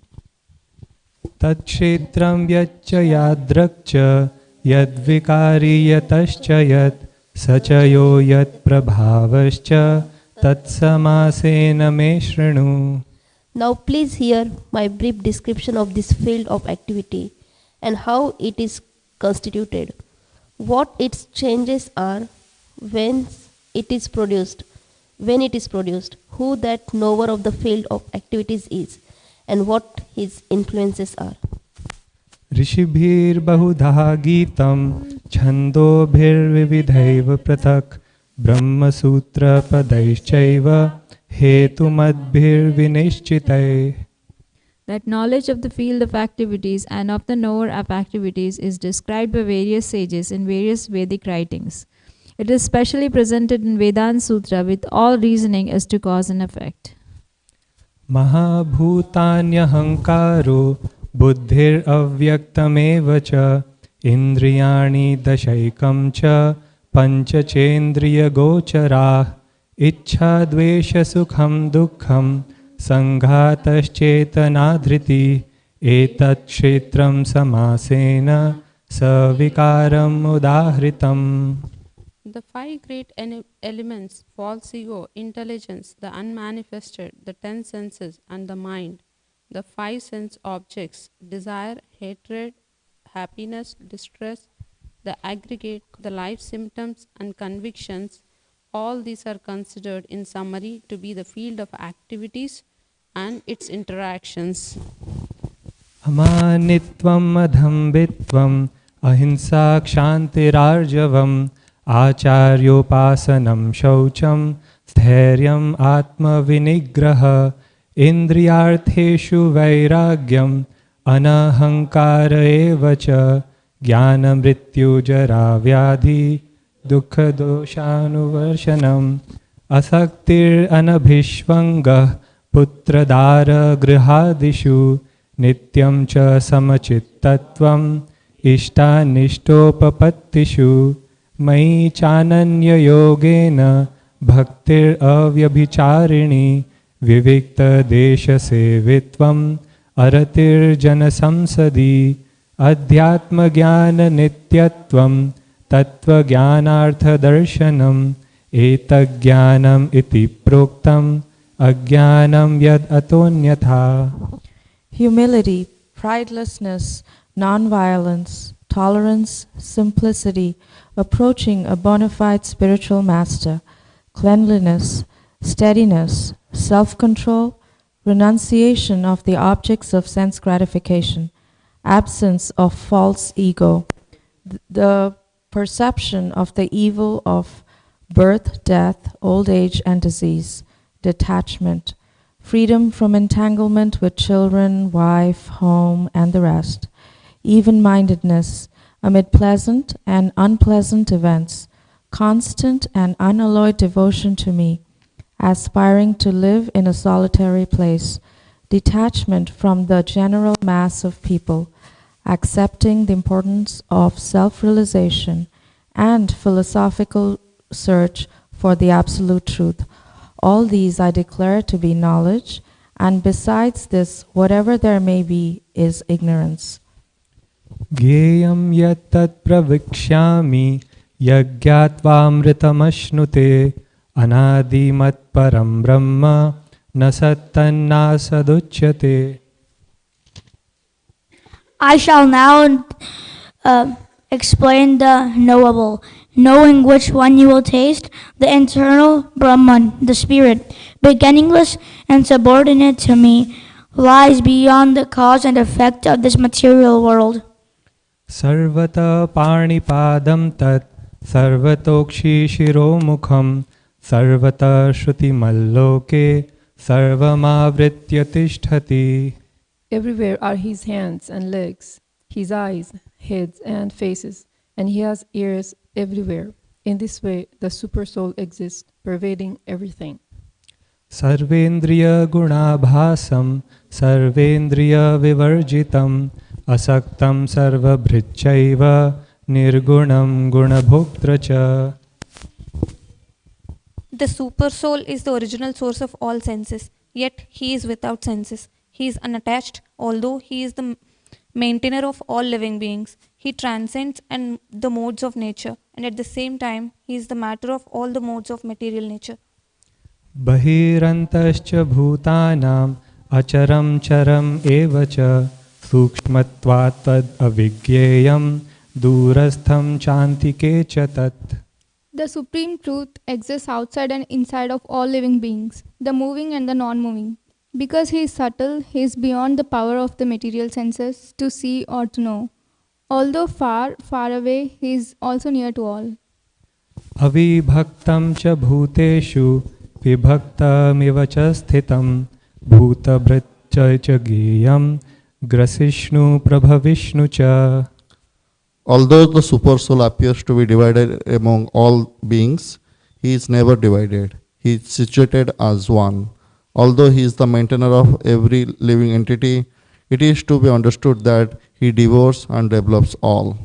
Tat kshetram yaccha yadrakcha yadvikari yatascha yat sachayo yat prabhavascha tat samasena me shrinu. Now please hear my brief description of this field of activity and how it is constituted, what its changes are, when it is produced, who that knower of the field of activities is, and what his influences are. Rishibhir bahudha gitam chandobhir vividhaiva pratak brahma sutra padaishchaiva hetumadbhir vinishchitai. That knowledge of the field of activities and of the knower of activities is described by various sages in various Vedic writings. It is specially presented in Vedanta Sutra with all reasoning as to cause and effect. Mahabhutanya hankaro buddhir avyaktameva cha indriyani dashaikam cha panchachendriya gochara ichha dvesha sukham dukkham sanghataschetana etat kshetram samasena savikaram udahritam. The five great elements, false ego, intelligence, the unmanifested, the 10 senses, and the mind, the five sense objects, desire, hatred, happiness, distress, the aggregate, the life symptoms, and convictions, all these are considered in summary to be the field of activities and its interactions. Amanitvam adhambitvam ahimsa kshantirarjavam acharyopasanam shaucham स्थैर्यम आत्मविनिग्रह इंद्रियार्थेषु वैराग्यम अनहंकार एव च ज्ञानमृत्युजरा व्याधि दुःखदोषानुवर्षणम् असक्तिरनभिष्वङ्गः पुत्रदारगृहादिषु नित्यं च समचित्तत्वम् इष्टानिष्टोपपत्तिषु मयि चानन्ययोगेन भक्तिरव्यभिचारिणी विविक्तदेशसेवित्वम् अरतिर्जनसंसदि अध्यात्मज्ञाननित्यत्वं तत्त्वज्ञानार्थदर्शनम् एतज्ज्ञानम् इति प्रोक्तम् अज्ञानं यद् अतोऽन्यथा. Humility, pridelessness, non-violence, tolerance, simplicity, approaching a bona fide spiritual master, cleanliness, steadiness, self-control, renunciation of the objects of sense gratification, absence of false ego, the perception of the evil of birth, death, old age, and disease, detachment, freedom from entanglement with children, wife, home, and the rest, even-mindedness amid pleasant and unpleasant events, constant and unalloyed devotion to me, aspiring to live in a solitary place, detachment from the general mass of people, accepting the importance of self-realization, and philosophical search for the absolute truth. All these I declare to be knowledge, and besides this, whatever there may be is ignorance. Gyeyam yattat pravikshami yajñātvāmritamashnuté anādimat param brahma nasattannāsaduchyate. I shall now explain the knowable, knowing which one you will taste, the internal Brahman, the spirit, beginningless and subordinate to me, lies beyond the cause and effect of this material world. Sarvata panipadam tat sarvatokshi shiromukham sarvata shruti-malloke sarvamavritya tisthati. Everywhere are his hands and legs, his eyes, heads and faces, and he has ears everywhere. In this way, the Supersoul exists, pervading everything. Sarvendriya gunabhasam sarvendriya vivarjitam asaktam sarvabhrichaiva nirgunam gunabhoktracha. The Supersoul is the original source of all senses, yet he is without senses. He is unattached, although he is the maintainer of all living beings. He transcends the modes of nature, and at the same time, he is the matter of all the modes of material nature. Bahirantascha bhutanam acharam charam evacha sukshmatvat tad avigyeyam durastham chantike chatat. The Supreme Truth exists outside and inside of all living beings, the moving and the non-moving. Because he is subtle, he is beyond the power of the material senses to see or to know. Although far, far away, he is also near to all. Avibhaktam cha bhuteshu vibhaktamiva cha sthitam bhutabhritcha cha giyam grasishnu prabhavishnu cha. Although the Supersoul appears to be divided among all beings, he is never divided. He is situated as one. Although he is the maintainer of every living entity, it is to be understood that he devours and develops all.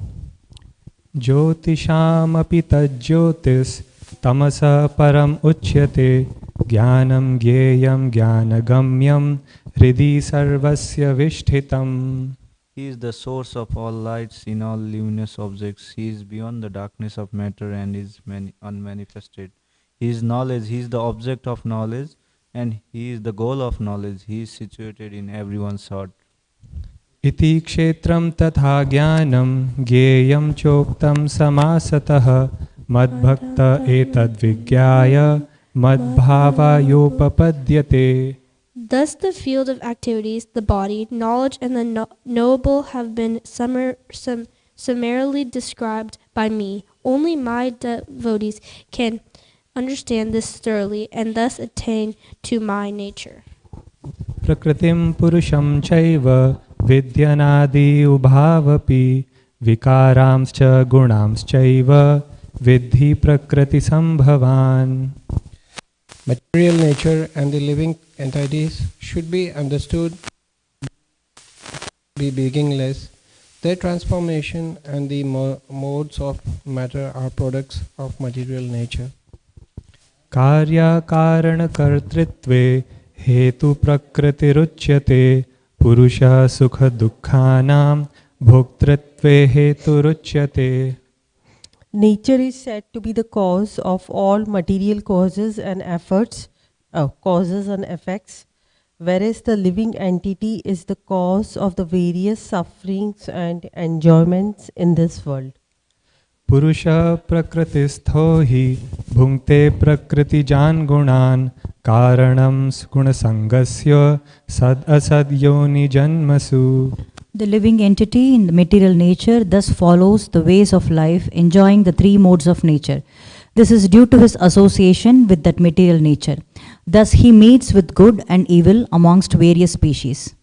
Jyotisham api tajyotis tamasa param uchyate jnanam gyeyam jnanagamyam hridi sarvasya vishthitam. He is the source of all lights in all luminous objects. He is beyond the darkness of matter and is unmanifested. He is knowledge. He is the object of knowledge and he is the goal of knowledge. He is situated in everyone's heart. इति क्षेत्रं तथा ज्ञानं ज्ञेयं चोक्तं समासतः मद्भक्त एतद्विज्ञाय मद्भावायोपपद्यते. Thus the field of activities, the body, knowledge, and the knowable have been summarily described by me. Only my devotees can understand this thoroughly and thus attain to my nature. प्रकृतिं पुरुषं चैव विद्यनादि उभावपि विकारांश्च गुणांश्चैव विद्धि प्रकृतिसम्भवान्. Material nature and the living entities should be understood be beginningless. Their transformation and the modes of matter are products of material nature. कार्याकारणकर्तृत्वे हेतुप्रकृतिरुच्यते पुरुषः सुखदुःखानां भोक्तृत्वे हेतुरुच्यते. Nature is said to be the cause of all material causes and effects, whereas the living entity is the cause of the various sufferings and enjoyments in this world. पुरुषः प्रकृतिस्थो हि भुङ्क्ते प्रकृतिजान् गुणान् कारणं गुणसङ्गस्य सद् असद्योनिजन्मसु. The living entity in the material nature thus follows the ways of life, enjoying the three modes of nature. This is due to his association with that material nature. Thus he meets with good and evil amongst various species.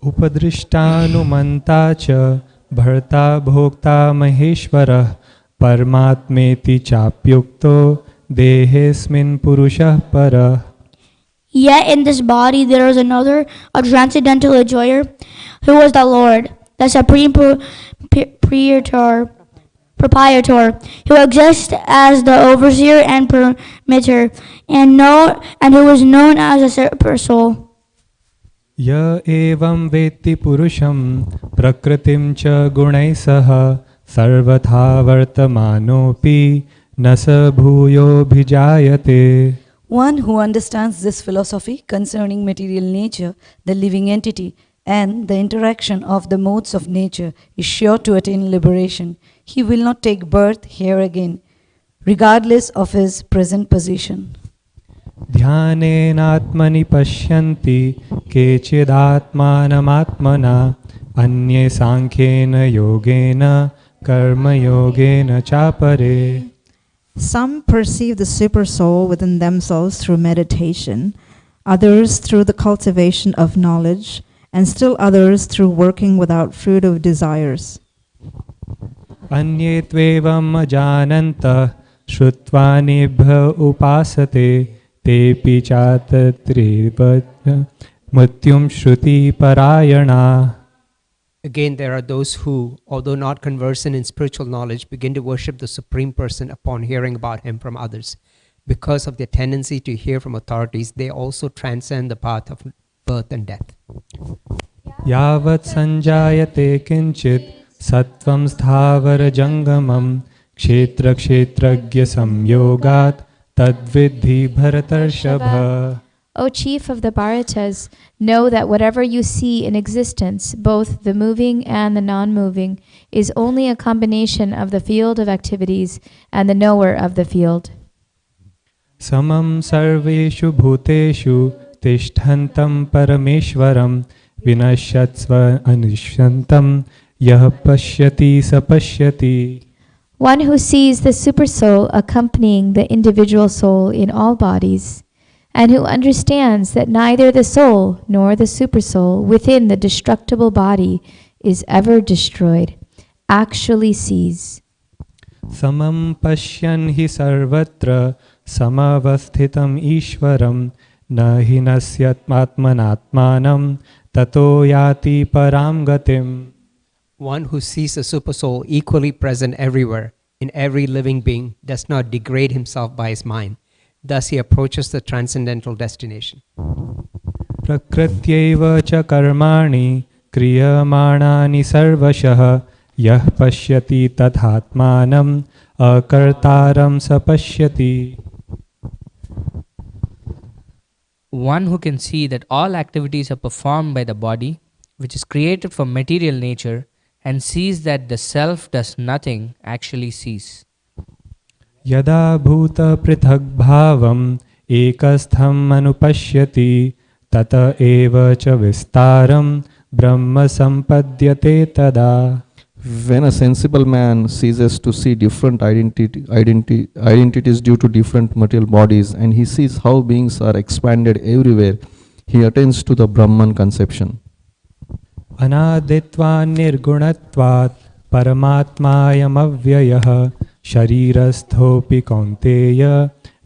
उपदृष्टानुमन्ता च भर्ता भोक्ता महेश्वरः परमात्मेति चाप्युक्तो देहेऽस्मिन् पुरुषः परः. Yet in this body there is another, a transcendental enjoyer, who is the Lord, the supreme proprietor, who exists as the overseer and permitter, and who is known as a super soul. य एवं वेत्ति पुरुषं प्रकृतिं च गुणैः सह सर्वथा वर्तमानोऽपि न स भूयोऽभिजायते. One who understands this philosophy concerning material nature, the living entity, and the interaction of the modes of nature is sure to attain liberation. He will not take birth here again, regardless of his present position. ध्यानेनात्मनि पश्यन्ति केचिदात्मानमात्मना अन्ये सांख्येन योगेन कर्मयोगेन चापरे. Some perceive the super soul within themselves through meditation, others through the cultivation of knowledge, and still others through working without fruit of desires. अन्ये त्वेवम् अजानन्तः श्रुत्वा निभ्य उपासते तेऽपि चातत्रेव मृत्युं श्रुतिपरायणा. Again, there are those who, although not conversant in spiritual knowledge, begin to worship the Supreme Person upon hearing about him from others. Because of their tendency to hear from authorities, they also transcend the path of birth and death. यावत् संजायते किंचित् सत्वं स्थावर जंगमं क्षेत्र क्षेत्रज्ञ संयोगात् तद्विद्धि भरतर्षभ. O chief of the Bharatas, know that whatever you see in existence, both the moving and the non-moving, is only a combination of the field of activities and the knower of the field. समं सर्वेषु भूतेषु तिष्ठन्तं परमेश्वरं विनश्यत्स्व अनिश्यन्तं यः पश्यति स पश्यति. One who sees the super soul accompanying the individual soul in all bodies, and who understands that neither the soul nor the super soul within the destructible body is ever destroyed, actually sees. समं पश्यन् हि सर्वत्र समवस्थितं ईश्वरं न हि नश्यत्मात्मनात्मानं ततो याति परां गतिम्. One who sees the super soul equally present everywhere, in every living being, does not degrade himself by his mind. Thus he approaches the transcendental destination. प्रकृत्यैव च कर्माणि क्रियमाणानि सर्वशः यः पश्यति तथात्मानम् अकर्तारं स पश्यति. One who can see that all activities are performed by the body, which is created from material nature, and sees that the self does nothing, actually sees. यदा भूतपृथग्भावम् एकस्थम् अनुपश्यति तत एव च विस्तारं ब्रह्म सम्पद्यते तदा. When a sensible man ceases to see different identities due to different material bodies, and he sees how beings are expanded everywhere, he attains to the Brahman conception. अनादित्वा निर्गुणत्वात् परमात्मायमव्ययः शरीरस्थोऽपि कौन्तेय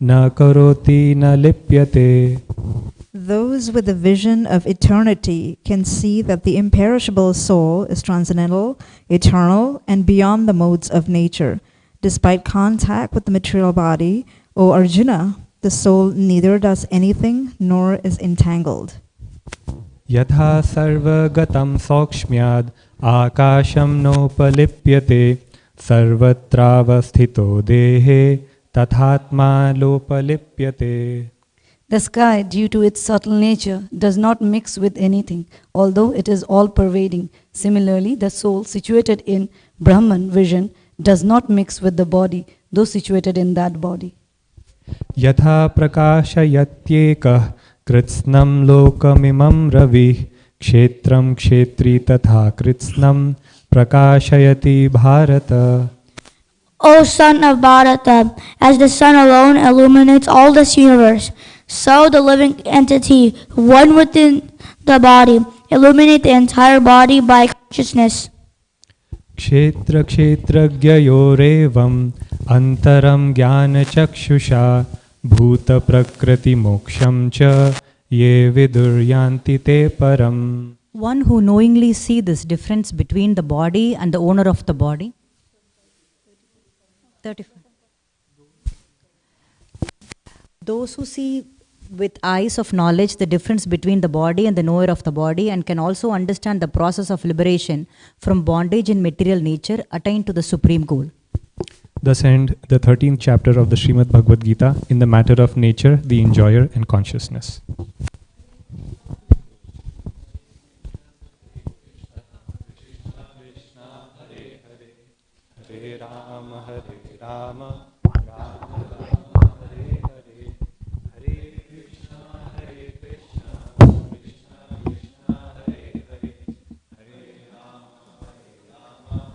न करोति न लिप्यते. Those with the vision of eternity can see that the imperishable soul is transcendental, eternal, and beyond the modes of nature. Despite contact with the material body, O Arjuna, the soul neither does anything nor is entangled. यथा सर्वगतं सौक्ष्म्याद् आकाशं नोपलिप्यते सर्वत्रावस्थितो देहे तथात्मा लोपलिप्यते. The sky, due to its subtle nature, does not mix with anything, although it is all-pervading. Similarly, the soul situated in Brahman vision does not mix with the body, though situated in that body. यथा प्रकाशयत्येकः कृत्स्नं लोकमिमं रविः क्षेत्रं क्षेत्री तथा कृत्स्नं प्रकाशयति Bharat. O son of Bharata, as the sun alone illuminates all this universe, so the living entity, one within the body, illuminate the entire body by consciousness. क्षेत्र क्षेत्रज्ञयोरेवम् अंतरं ज्ञानचक्षुषा भूत प्रकृति मोक्षं च ये विदुर्यान्ति ते परम्. One who knowingly see this difference between the body and the owner of the body. 35. Those who see with eyes of knowledge the difference between the body and the knower of the body, and can also understand the process of liberation from bondage in material nature, attain to the supreme goal. Thus end the 13th chapter of the Srimad Bhagavad Gita in the matter of nature, the enjoyer, and consciousness. Hare Rama, Hare Rama, Rama Rama, Hare Hare, Hare Krishna, Hare Krishna, Krishna Krishna, Hare Hare, Hare Rama, Rama Rama, Hare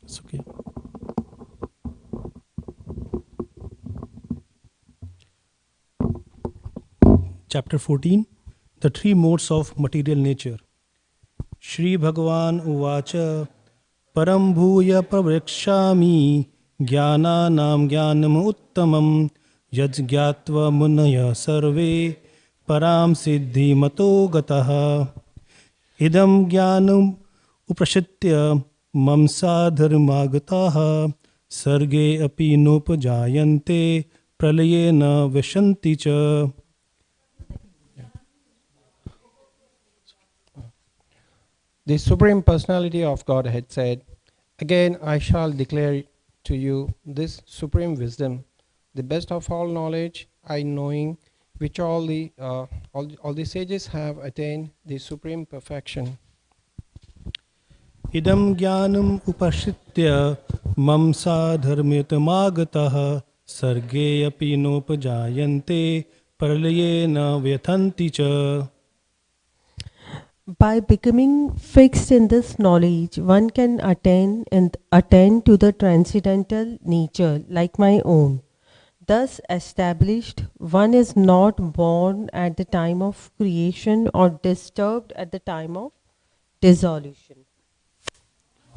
It's okay. Chapter 14, The Three Modes of Material Nature. Shri Bhagavan Uvacha Param Bhuya Pravekshami Jnananam Jnanam Uttamam Yajgyatva Munaya Sarve Param Siddhi Mato Gataha Idam Jnanam Uprashitya Mamsa Dharmagataha Sarge Api Nopajayante Pralayena Vishanti Cha. The Supreme Personality of Godhead said, "Again I shall declare to you this supreme wisdom, the best of all knowledge, I knowing which all the sages have attained the supreme perfection. Idam jnanam upashitya mamsa dharmitamagatah sarge api nopajayante pralayena vyathanti cha." By becoming fixed in this knowledge, one can attain to the transcendental nature like my own. Thus established, one is not born at the time of creation or disturbed at the time of dissolution.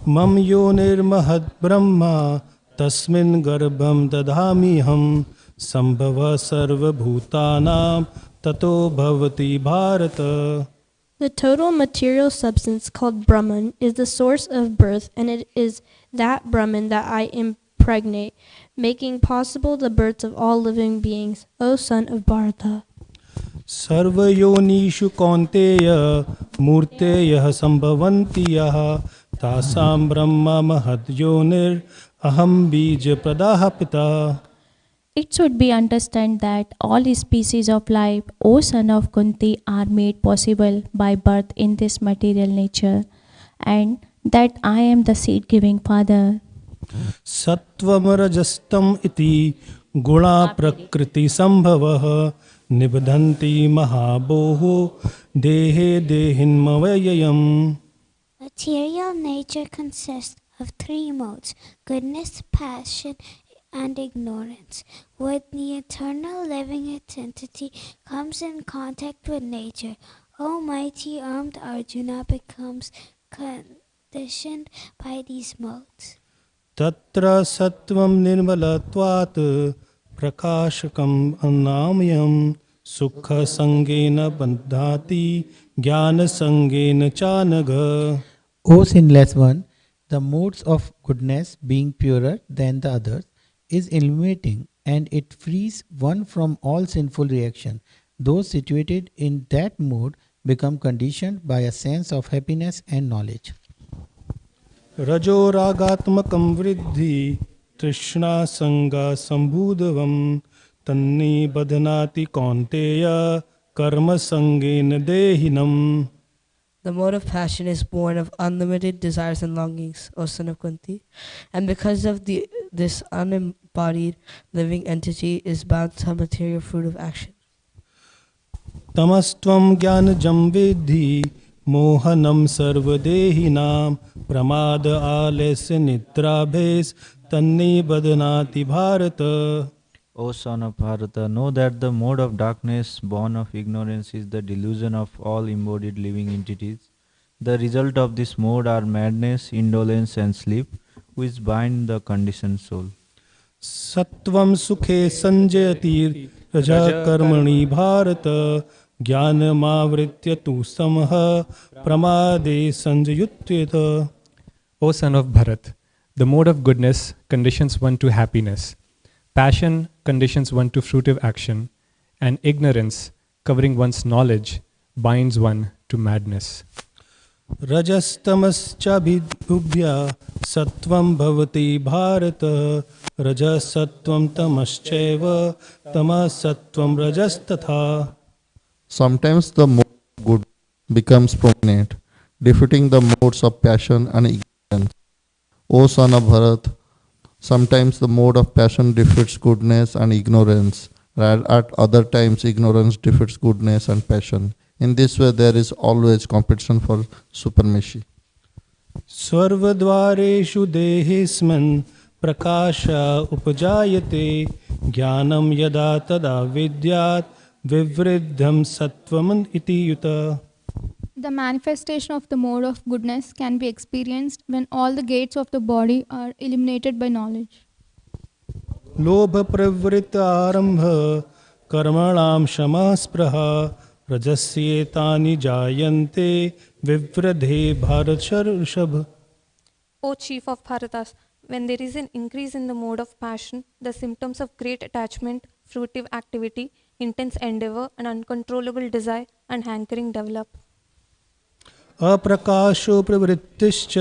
Mam yonir mahad brahma तस्मिन् गर्भं दधाम्यहं सम्भवः सर्वभूतानां ततो भवति Bharat. The total material substance called Brahman is the source of birth, and it is that Brahman that I impregnate, making possible the births of all living beings, O son of Bharata. सर्वयोनिषु कौन्तेय मूर्तयः सम्भवन्ति यः तासां ब्रह्म महद्योनिर् अहं बीजप्रदः पिता. It should be understood that all species of life, O son of Kunti, are made possible by birth in this material nature, and that I am the seed-giving father. सत्वम रजस्तम इति गुणा प्रकृति संभवः निबधन्ति महाबोहो देहे देहिन्मवययम्. Material nature consists of three modes: goodness, passion, and ignorance. When the eternal living entity comes in contact with nature, Almighty armed Arjuna becomes conditioned by these modes. तत्र सत्वं निर्मलत्वात् प्रकाशकम् अन्नामयम् सुख संगेन बन्धाति ज्ञान संगेन चानघ. O sinless one, the modes of goodness, being purer than the others, is illuminating, and it frees one from all sinful reaction. Those situated in that mode become conditioned by a sense of happiness and knowledge. रजो रागात्मकं वृद्धि तृष्णा संगा संभूतवम तन्नि बध्नाति कौन्तेय कर्म संगेन देहिनम. The mode of passion is born of unlimited desires and longings, O son of Kunti, and because of this unembodied living entity is bound to material fruit of action. तमस्त्वं ज्ञानजं विद्धि मोहनं सर्वदेहिनां प्रमाद आलस्य निद्राभेस तन्नि बध्नाति Bharat. O son of Bharata, know that the mode of darkness born of ignorance is the delusion of all embodied living entities. The result of this mode are madness, indolence, and sleep, which bind the conditioned soul. सत्वं सुखे संजयति रजः कर्मणि भारत ज्ञानमावृत्य तु समः प्रमादे संजयुत्येत. O son of Bharat, the mode of goodness conditions one to happiness. Passion conditions one to fruitive action, and ignorance, covering one's knowledge, binds one to madness. रजस्तमश्चाभिभुभ्य सत्वं भवति Bharat रजसत्वं तमश्चैव तमसत्वं रजस्तथा. Sometimes the mode of good becomes prominent, defeating the modes of passion and ignorance. O son of Bharat, sometimes the mode of passion defeats goodness and ignorance, while at other times ignorance defeats goodness and passion. In this way, there is always competition for supremacy. सर्वद्वारेषु देहेऽस्मिन् प्रकाश उपजायते ज्ञानं यदा तदा विद्यात् विवृद्धं सत्वम् इति युत. The manifestation of the mode of goodness can be experienced when all the gates of the body are eliminated by knowledge. लोभ प्रवृत्त आरंभ कर्मणां शमः स्पृहा रजस्येतानि जायन्ते विवृद्धे भारतर्षभ. O chief of Bharatas, when there is an increase in the mode of passion, the symptoms of great attachment, fruitive activity, intense endeavor, and uncontrollable desire and hankering develop. अप्रकाशो प्रवृत्तिश्च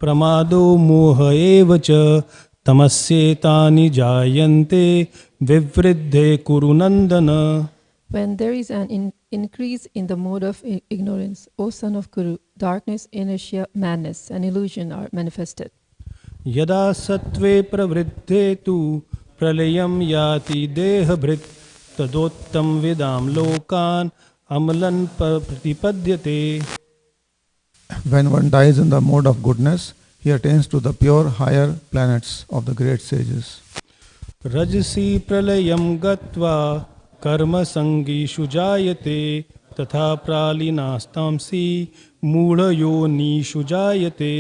प्रमादो मोह एव च तमस्येतानि जायन्ते विवृद्धे कुरु नन्दन. When there is an increase in the mode of ignorance, O son of Kuru, darkness, inertia, madness, and illusion are manifested. यदा सत्त्वे प्रवृद्धे तु प्रलयं याति देहभृत् तदोत्तम विदाम लोकान अमलन प्रतिपद्यते. When one dies in the mode of goodness, he attains to the pure higher planets of the great sages. रजसी प्रलयं गत्वा कर्म संगीषु जायते तथा प्रालिनास्तांसी मूढ़योनिषु जायते.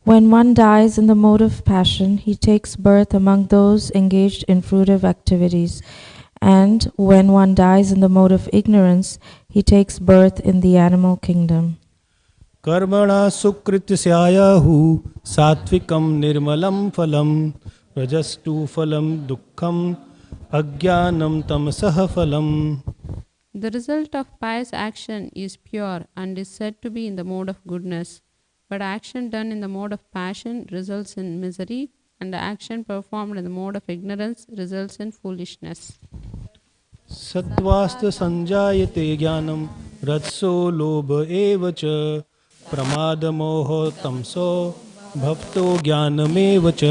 When one dies in the mode of passion, he takes birth among those engaged in fruitive activities. And when one dies in the mode of ignorance, he takes birth in the animal kingdom. कर्मणा सुकृत स्यायहु सात्विकम निर्मलम फलम रजस्तु फलम दुःखम अज्ञानम तमसः फलम. The result of pious action is pure and is said to be in the mode of goodness, but action done in the mode of passion results in misery, and the action performed in the mode of ignorance results in foolishness. सत्वास्त संजायते ज्ञानम रजसो लोभ एव च प्रमाद मोह तमसो भवतो ज्ञानमेव च.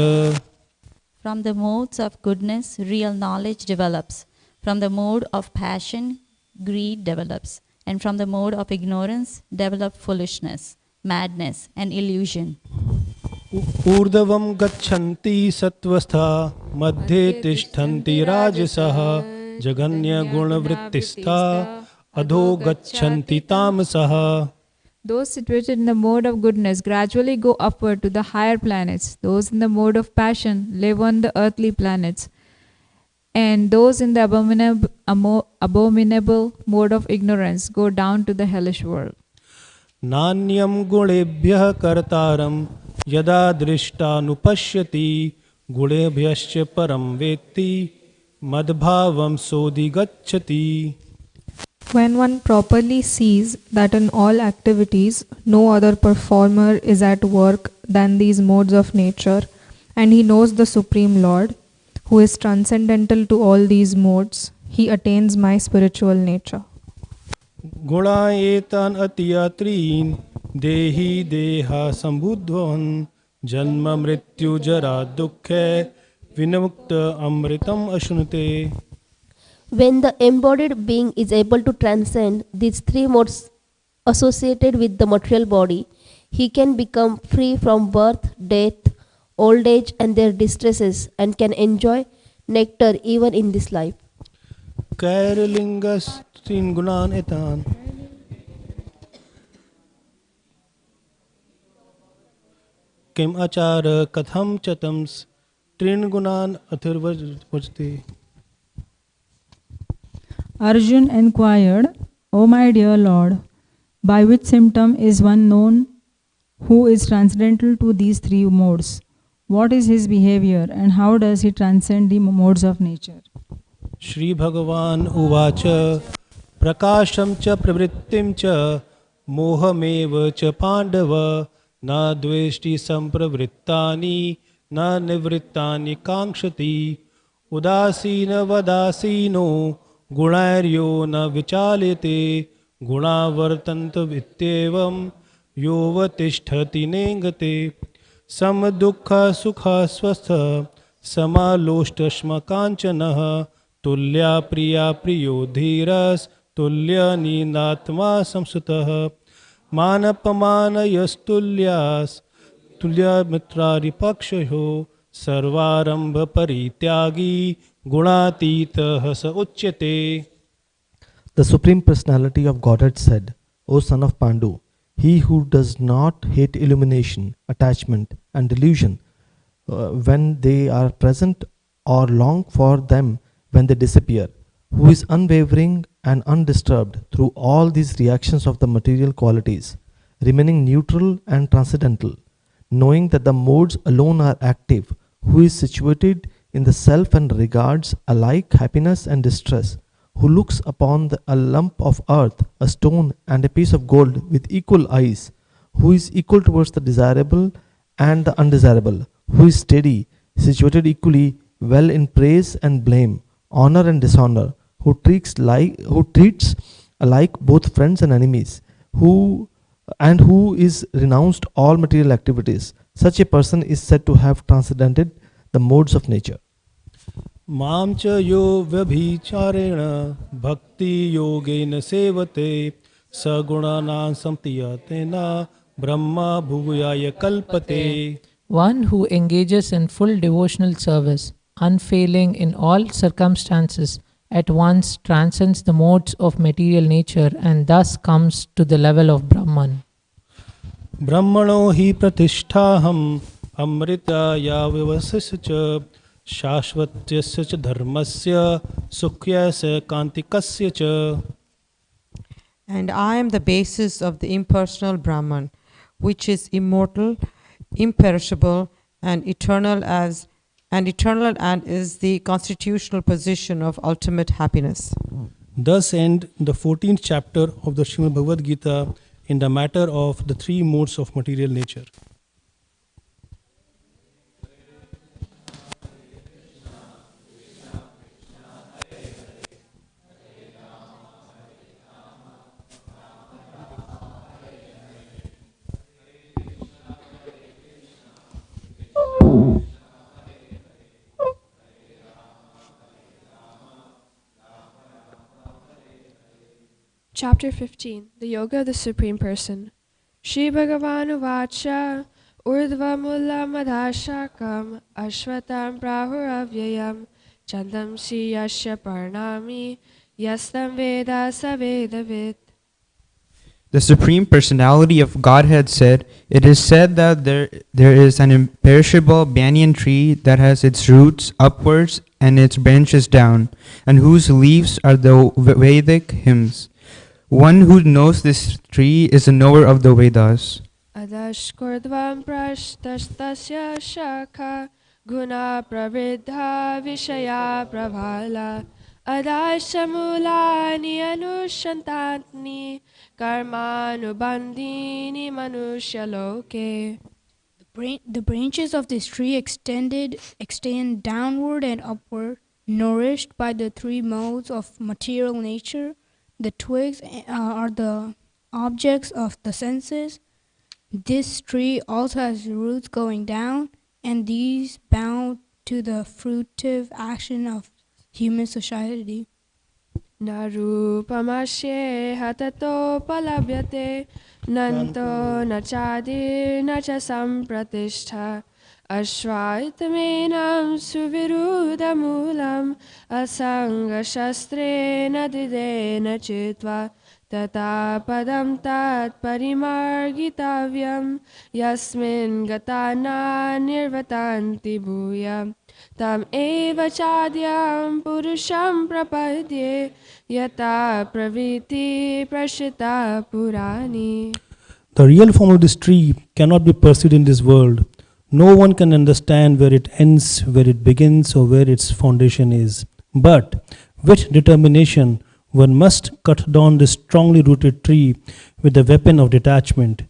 From the modes of goodness, real knowledge develops. From the mode of passion, greed develops. And from the mode of ignorance, develop foolishness, madness, and illusion. ऊर्ध्वं गच्छन्ति सत्वस्था मध्ये तिष्ठन्ति राजसः जगन्य गुणवृत्तिस्था अधो गच्छन्ति तामसः. Those situated in the mode of goodness gradually go upward to the higher planets. Those in the mode of passion live on the earthly planets. And those in the abominable mode of ignorance go down to the hellish world. नान्यं गुणेभ्यः कर्तारं यदा दृष्टानुपश्यति गुणेभ्यश्च परं वेत्ति मद्भावं सोऽधिगच्छति. When one properly sees that in all activities no other performer is at work than these modes of nature, and he knows the Supreme Lord, who is transcendental to all these modes, he attains my spiritual nature. गुणा एतान् अतियात्रीन् देहि देहा सम्बुद्ध्वन् जन्म मृत्यु जरा दुःखे विमुक्त अमृतम् अश्नुते. When the embodied being is able to transcend these three modes associated with the material body, he can become free from birth, death, old age and their distresses, and can enjoy nectar even in this life. कैरलिंगस तीन गुणान एतान किम आचार कथम चतम्स त्रीन गुणान अथिर्वजते. Arjun inquired, O my dear Lord, by which symptom is one known who is transcendental to these three modes? What is his behavior and how does he transcend the modes of nature? Shri भगवान उवाच प्रकाशं च प्रवृत्तिं च मोहमेव च पांडव न द्वेष्टि संप्रवृत्तानि न निवृत्तानि कांक्षति उदासीन वदासीनो गुणैर्यो न विचाल्यते गुणा वर्तन्त इत्येवं योऽवतिष्ठति नेङ्गते. सम दुःख सुख स्वस्थ समालोष्टश्म काञ्चनः तुल्या प्रिया प्रियो धीरस् तुल्य नीनात्मा संसुतः मानपमानयस्तुल्यास् तुल्य मित्रारिपक्षयो सर्वारंभ परित्यागी गुणातीतः स उच्यते. The Supreme Personality of Godhead said, O son of Pandu, he who does not hate illumination, attachment and delusion when they are present or long for them when they disappear, who is unwavering and undisturbed through all these reactions of the material qualities, remaining neutral and transcendental, knowing that the modes alone are active, who is situated in the self and regards alike happiness and distress, who looks upon a lump of earth, a stone and a piece of gold with equal eyes, who is equal towards the desirable and the undesirable, who is steady, situated equally well in praise and blame, honor and dishonor, who treats alike both friends and enemies, who is renounced all material activities. Such a person is said to have transcended the modes of nature. मां च यो व्यभिचारेण भक्ति योगेन सेवते सगुणानां संतीयतेन ब्रह्मा भुवयाय कल्पते. One who engages in full devotional service, unfailing in all circumstances, at once transcends the modes of material nature and thus comes to the level of Brahman. ब्रह्मणो हि प्रतिष्ठाहम् अमृताया व्यवसिष्य च शाश्वत्यस्य च धर्मस्य सुख्यस्य कान्तिकस्य च. And I am the basis of the impersonal Brahman, which is immortal, imperishable, and eternal and is the constitutional position of ultimate happiness. Thus end the 14th chapter of the Srimad Bhagavad Gita in the matter of the three modes of material nature. Chapter 15. The Yoga of the Supreme Person. Shri Bhagavan Vacha Urdhva Mulla Madhashakam Ashvatam Prahuravyayam Chandam Shri Yasya Parnami Yastam Veda Savedavit. The Supreme Personality of Godhead said, "It is said that there is an imperishable banyan tree that has its roots upwards and its branches down, and whose leaves are the Vedic hymns. One who knows this tree is a knower of the Vedas." Adashkordvam prashtastasya shakha Guna pravidha vishaya prabhala Adashamulani anushantantni Karmanubandhini manushaloke. The branches of this tree extend downward and upward, nourished by the three modes of material nature. The twigs are the objects of the senses. This tree also has roots going down, and these bound to the fruitive action of human society. Narupamasye hatato palabhyate Nanto nachadir nacha sampratishtha Ashvaitamenam suviruddha moolam Asanga shastrena didena chitva Tata padam tat parimargitavyam Yasmin gatana nirvatanti bhuyam Tam eva chadyam purusham prapadye Yata praviti prashita purani. The real form of this tree cannot be perceived in this world. No one can understand where it ends, where it begins, or where its foundation is. But with determination, one must cut down this strongly rooted tree with the weapon of detachment.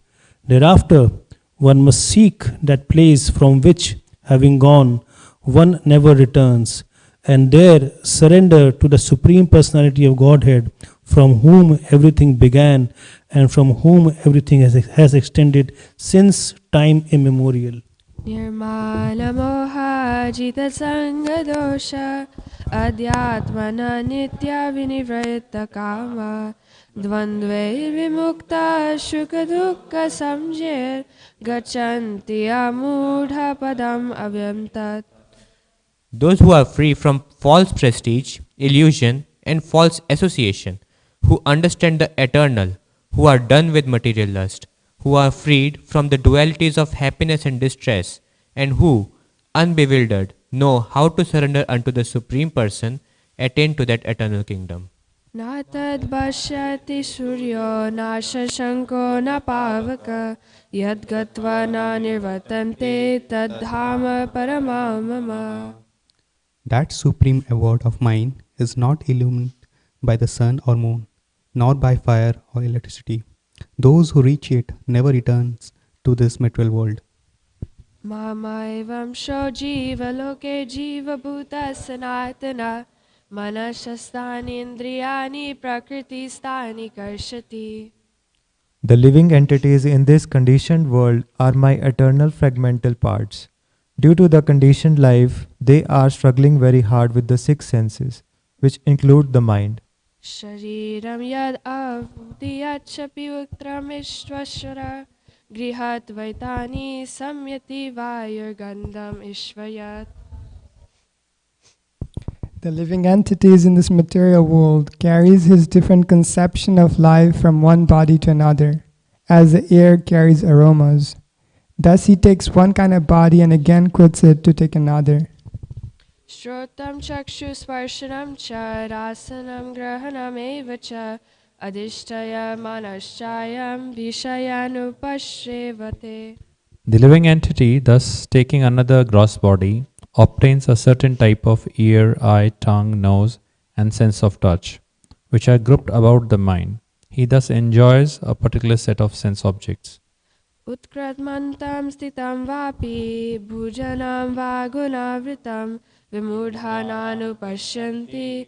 Thereafter, one must seek that place from which, having gone, one never returns, and there surrender to the Supreme Personality of Godhead, from whom everything began and from whom everything has extended since time immemorial. Nirmala moha jita sanga dosha Adhyatmana nitya vinivritta kama Dvandve vimukta shuka dukkha samjir Gachanti amudha padam avyamtat. Those who are free from false prestige, illusion, and false association, who understand the eternal, who are done with material lust, who are freed from the dualities of happiness and distress, and who, unbewildered, know how to surrender unto the Supreme Person, attain to that eternal kingdom. Na tad bashyati suryo na shashanko na pavaka Yad gatva na nirvatante tad dhama paramamama. That supreme abode of mine is not illumined by the sun or moon, nor by fire or electricity. Those who reach it never returns to this material world. Mamaivam sho jiva loke jiva bhuta sanatana Manashastani indriyani prakriti stani karshati. The living entities in this conditioned world are my eternal fragmental parts. Due to the conditioned life, they are struggling very hard with the six senses, which include the mind. Shariram yad avdiyachapi uttramishvashara Grihat vaitani samyati vayurgandam ishvayat. The living entities in this material world carries his different conception of life from one body to another. as the air carries aromas. Thus he takes one kind of body and again quits it to take another. Shrotam chakshusparshanam cha rasanam grahanam eva cha adhishtaya manaschayam vishayanupashrevate. The living entity, thus taking another gross body, obtains a certain type of ear, eye, tongue, nose, and sense of touch, which are grouped about the mind. He thus enjoys a particular set of sense objects. Utkratmantam stitam vapi bhujanam vagunavritam vimudhananu pashyanti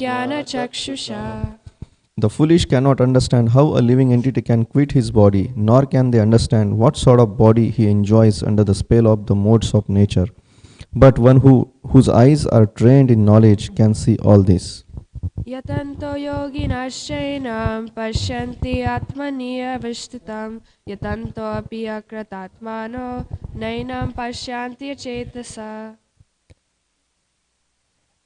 jnana chakshusha. The foolish cannot understand how a living entity can quit his body, nor can they understand what sort of body he enjoys under the spell of the modes of nature. But one whose eyes are trained in knowledge can see all this. Yatanto yoginaschainam pashyanti atmani avishtitam yatanto api akratatmano nainam pashyanti chetasa.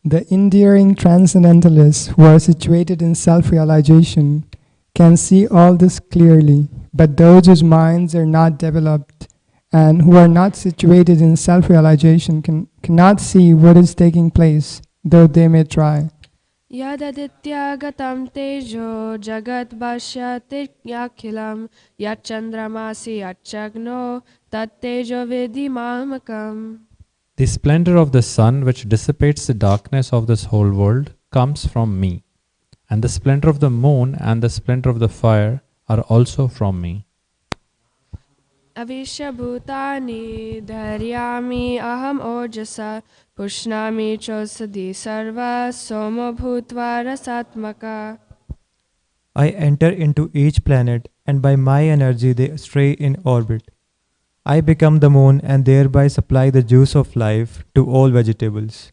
The enduring transcendentalists who are situated in self-realization can see all this clearly, but those whose minds are not developed and who are not situated in self-realization cannot see what is taking place, though they may try. Yadadityagatam tejo jagat bhasyati yakhilam yachandramasi yachagno tat tejo vidimamakam. The splendor of the sun, which dissipates the darkness of this whole world, comes from me, and the splendor of the moon and the splendor of the fire are also from me. Avisha bhutani dharyami aham ojasa pushnami chosadi sarva somo bhutva rasatmaka. I enter into each planet, and by my energy they stray in orbit. I become the moon and thereby supply the juice of life to all vegetables.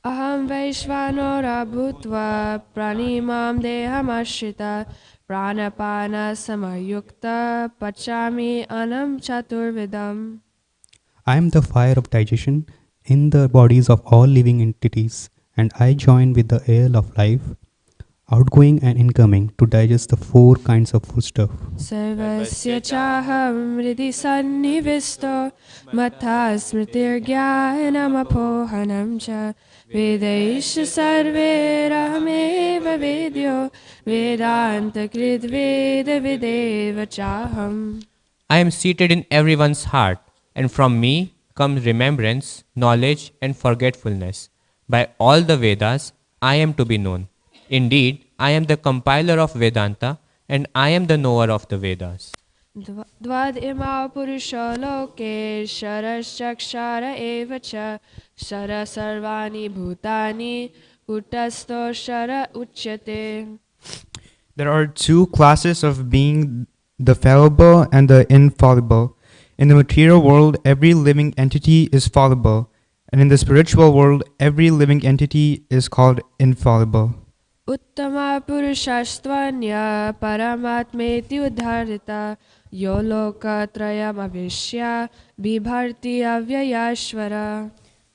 Aham Vaishvanora bhutva pranimam deham ashrita pranapana samayukta pachami anam chaturvidam. I am the fire of digestion in the bodies of all living entities, and I join with the air of life, outgoing and incoming, to digest the 4 kinds of foodstuff. Sarvasya chaham hridi sannivisto matha smritir jnanam apohanam cha vedaisha sarve rahameva vedyo vedanta krid veda videva chaham. I am seated in everyone's heart, and from me comes remembrance, knowledge, and forgetfulness. By all the Vedas, I am to be known. Indeed, I am the compiler of Vedanta, and I am the knower of the Vedas. Dvad ima purusho loke sharaschakshara eva cha shara sarvani bhutani utasto shara uchyate. There are 2 classes of being, the fallible and the infallible. In the material world, every living entity is fallible, and in the spiritual world, every living entity is called infallible. Uttama purushastvanya paramatmeti udharita yolokatrayam avishya bibharti avyayashvara.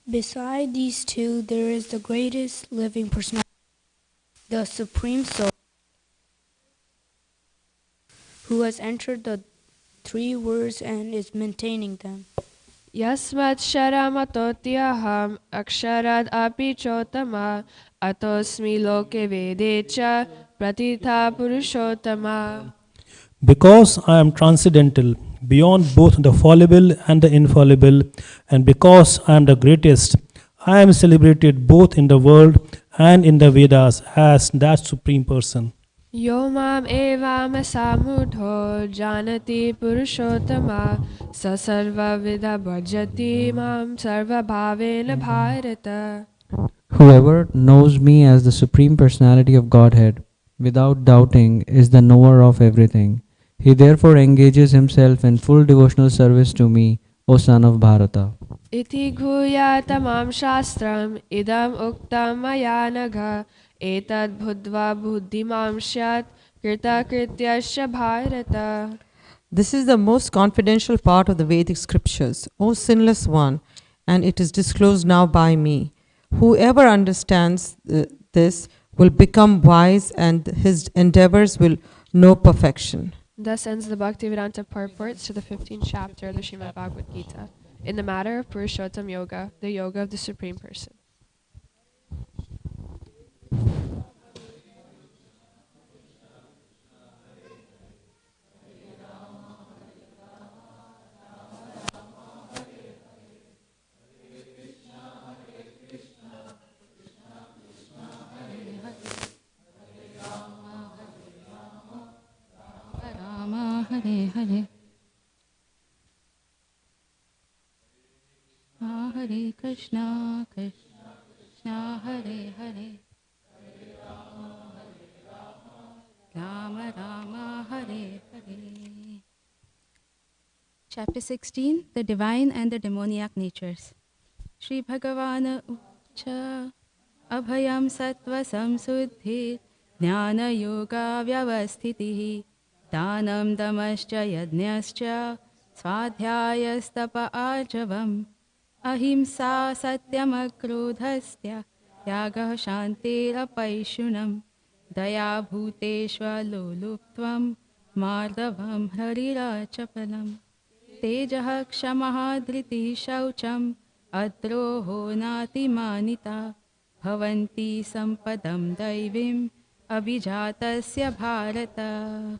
Beside these 2, there is the greatest living personality, the Supreme Soul, who has entered the 3 worlds and is maintaining them. Yasmat sharamatotyaham aksharad api chotama atosmi loke vedecha pratitha purushottama. Because I am transcendental, beyond both the fallible and the infallible, and because I am the greatest, I am celebrated both in the world and in the Vedas as that Supreme Person. Yo mam evam samudho janati purushottama sa sarva vidha bhajati mam sarva bhavena bharata. Whoever knows me as the Supreme Personality of Godhead, without doubting, is the knower of everything. He therefore engages himself in full devotional service to me, O son of Bharata. Iti guyatamam shastram idam uktam maya nagha etad bhudva buddhimam shyat krita krityasya bharata. This is the most confidential part of the Vedic scriptures, O sinless one, and it is disclosed now by me. Whoever understands this will become wise, and his endeavors will know perfection. Thus ends the Bhaktivedanta purports to the 15th chapter of the Srimad Bhagavad Gita in the matter of Purushottam Yoga, the yoga of the Supreme Person. Rama Hare Hare Hare Krishna Krishna Hare Hare Rama Rama Hare Hare. Chapter 16, The Divine and the Demoniac Natures. Shri Bhagavana Ucha Abhayam Sattva Samsuddhi Jnana Yoga Vyavasthitihi Dhanam Damascha Yajnascha Swadhyayastapa Arjavam Ahimsa Satyam Akrodhastya Yagah Shantirapayshunam Daya Bhuteshva Loluptvam Mardavam Harirachapalam Tejah Kshamaha Dhriti Shaucham Adroho Nati Manita Bhavanti Sampadam Daivim Abhijatasya Bharata.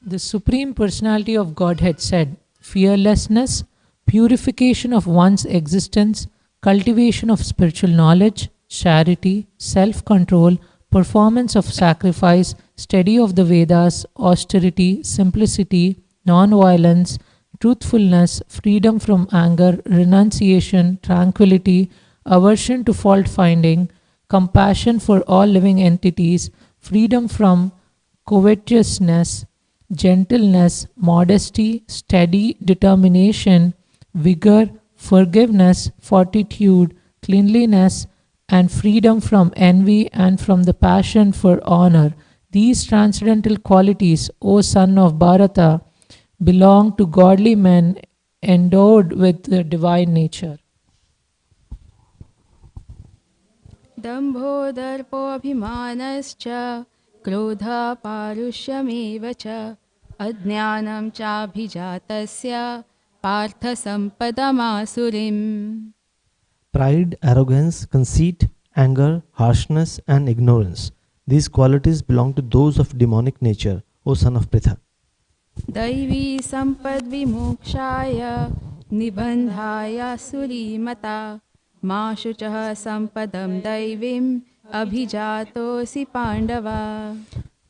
The Supreme Personality of Godhead said, fearlessness, purification of one's existence, cultivation of spiritual knowledge, charity, self-control, performance of sacrifice, study of the Vedas, austerity, simplicity, non-violence, truthfulness, freedom from anger, renunciation, tranquility, aversion to fault-finding, compassion for all living entities, freedom from covetousness, gentleness, modesty, steady determination, vigor, forgiveness, fortitude, cleanliness, and freedom from envy and from the passion for honor. These transcendental qualities, O son of Bharata, belong to godly men endowed with the divine nature. Dambho darpo abhimanascha Krodha parushyameva cha Ajnanam cha bhijatasya Partha sampadamasurim. Pride, arrogance, conceit, anger, harshness, and ignorance. These qualities belong to those of demonic nature, O son of Pritha. Daivi sampad vimokshaya Nibandhaya surimata Mashuchah sampadam daivim Abhijatosi Pandava.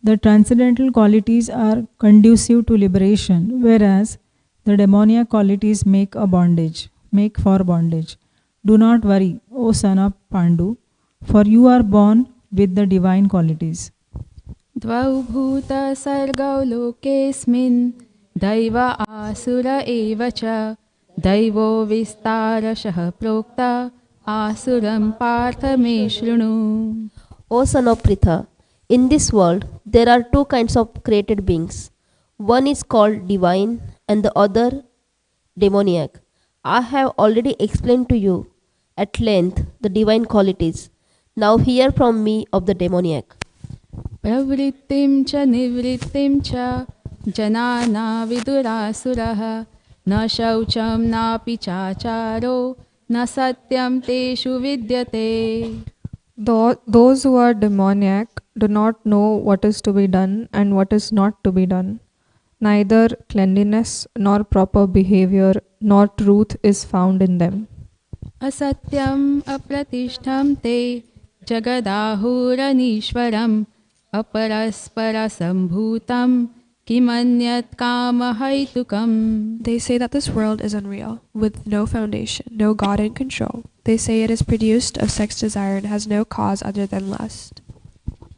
The transcendental qualities are conducive to liberation, whereas the demoniac qualities make for bondage. Do not worry, O son of Pandu, for you are born with the divine qualities. Dvau bhuta sargau lokesmin Daiva asura evacha Daivo vistarashah prokta Asuram partha me shrunu. O son of Pritha, in this world there are two kinds of created beings. One is called divine and the other demoniac. I have already explained to you at length the divine qualities. Now hear from me of the demoniac. Pravrittim cha nivrittim cha Janana vidurasuraha Na shaucham na pichacharo Na satyam teshu vidyate. Those who are demoniac do not know what is to be done and what is not to be done. Neither cleanliness nor proper behavior nor truth is found in them. Asatyam apratishtham te Jagadahuranishwaram Aparaspara sambhutam Kimanyat kamahaitukam. They say that this world is unreal, with no foundation, no God in control. They say it is produced of sex desire and has no cause other than lust.